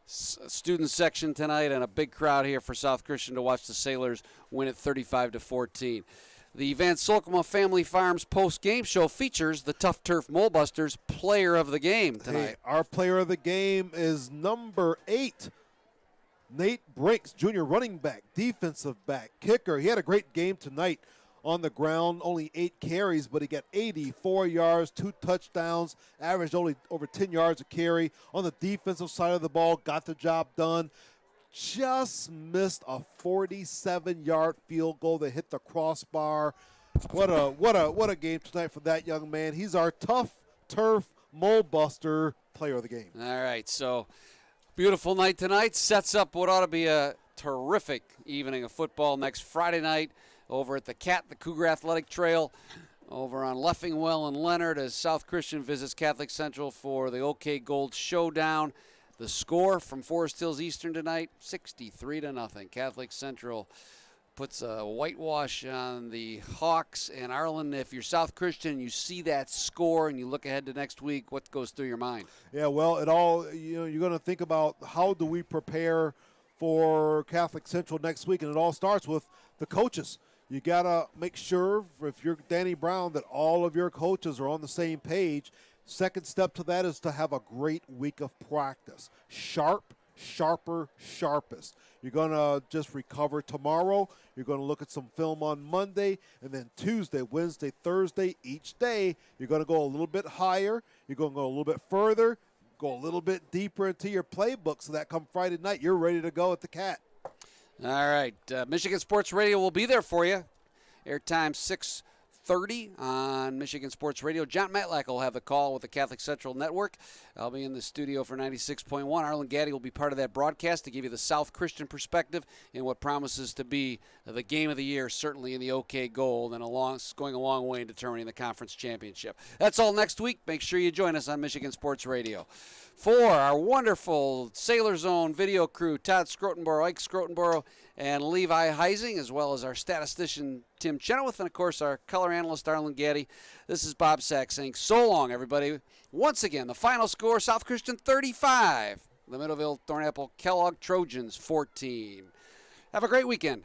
Speaker 4: student section tonight, and a big crowd here for South Christian to watch the Sailors win it 35-14. The Van Solkema Family Farms post-game show features the Tough Turf Molebusters player of the game tonight.
Speaker 5: Hey, our player of the game is number 8. Nate Brinks, junior running back, defensive back, kicker. He had a great game tonight on the ground, only 8 carries, but he got 84 yards, 2 touchdowns, averaged only over 10 yards a carry. On the defensive side of the ball, got the job done. Just missed a 47-yard field goal that hit the crossbar. What a game tonight for that young man. He's our Tough Turf Molebuster player of the game.
Speaker 4: All right, so beautiful night tonight. Sets up what ought to be a terrific evening of football next Friday night over at the Cougar Athletic Trail over on Leffingwell and Leonard as South Christian visits Catholic Central for the OK Gold Showdown. The score from Forest Hills Eastern tonight, 63-0. Catholic Central puts a whitewash on the Hawks. And Arlen, if you're South Christian, you see that score and you look ahead to next week, what goes through your mind?
Speaker 5: Yeah, well, you're going to think about how do we prepare for Catholic Central next week, and it all starts with the coaches. You got to make sure, if you're Danny Brown, that all of your coaches are on the same page. Second step to that is to have a great week of practice. Sharp, sharper, sharpest. You're going to just recover tomorrow. You're going to look at some film on Monday, and then Tuesday, Wednesday, Thursday, each day, you're going to go a little bit higher. You're going to go a little bit further, go a little bit deeper into your playbook so that come Friday night, you're ready to go at the Cat.
Speaker 4: All right. Michigan Sports Radio will be there for you. Airtime 6:30 on Michigan Sports Radio. John Matlack will have the call with the Catholic Central Network. I'll be in the studio for 96.1. Arlen Gaddy will be part of that broadcast to give you the South Christian perspective in what promises to be the game of the year, certainly in the OK Gold, and going a long way in determining the conference championship. That's all next week. Make sure you join us on Michigan Sports Radio. For our wonderful Sailor Zone video crew, Todd Scrotenborough, Ike Scrotenborough, and Levi Heising, as well as our statistician Tim Chenoweth, and of course our color analyst Arlen Gaddy. This is Bob Sack saying so long, everybody. Once again, the final score, South Christian 35, the Middleville Thornapple Kellogg Trojans 14. Have a great weekend.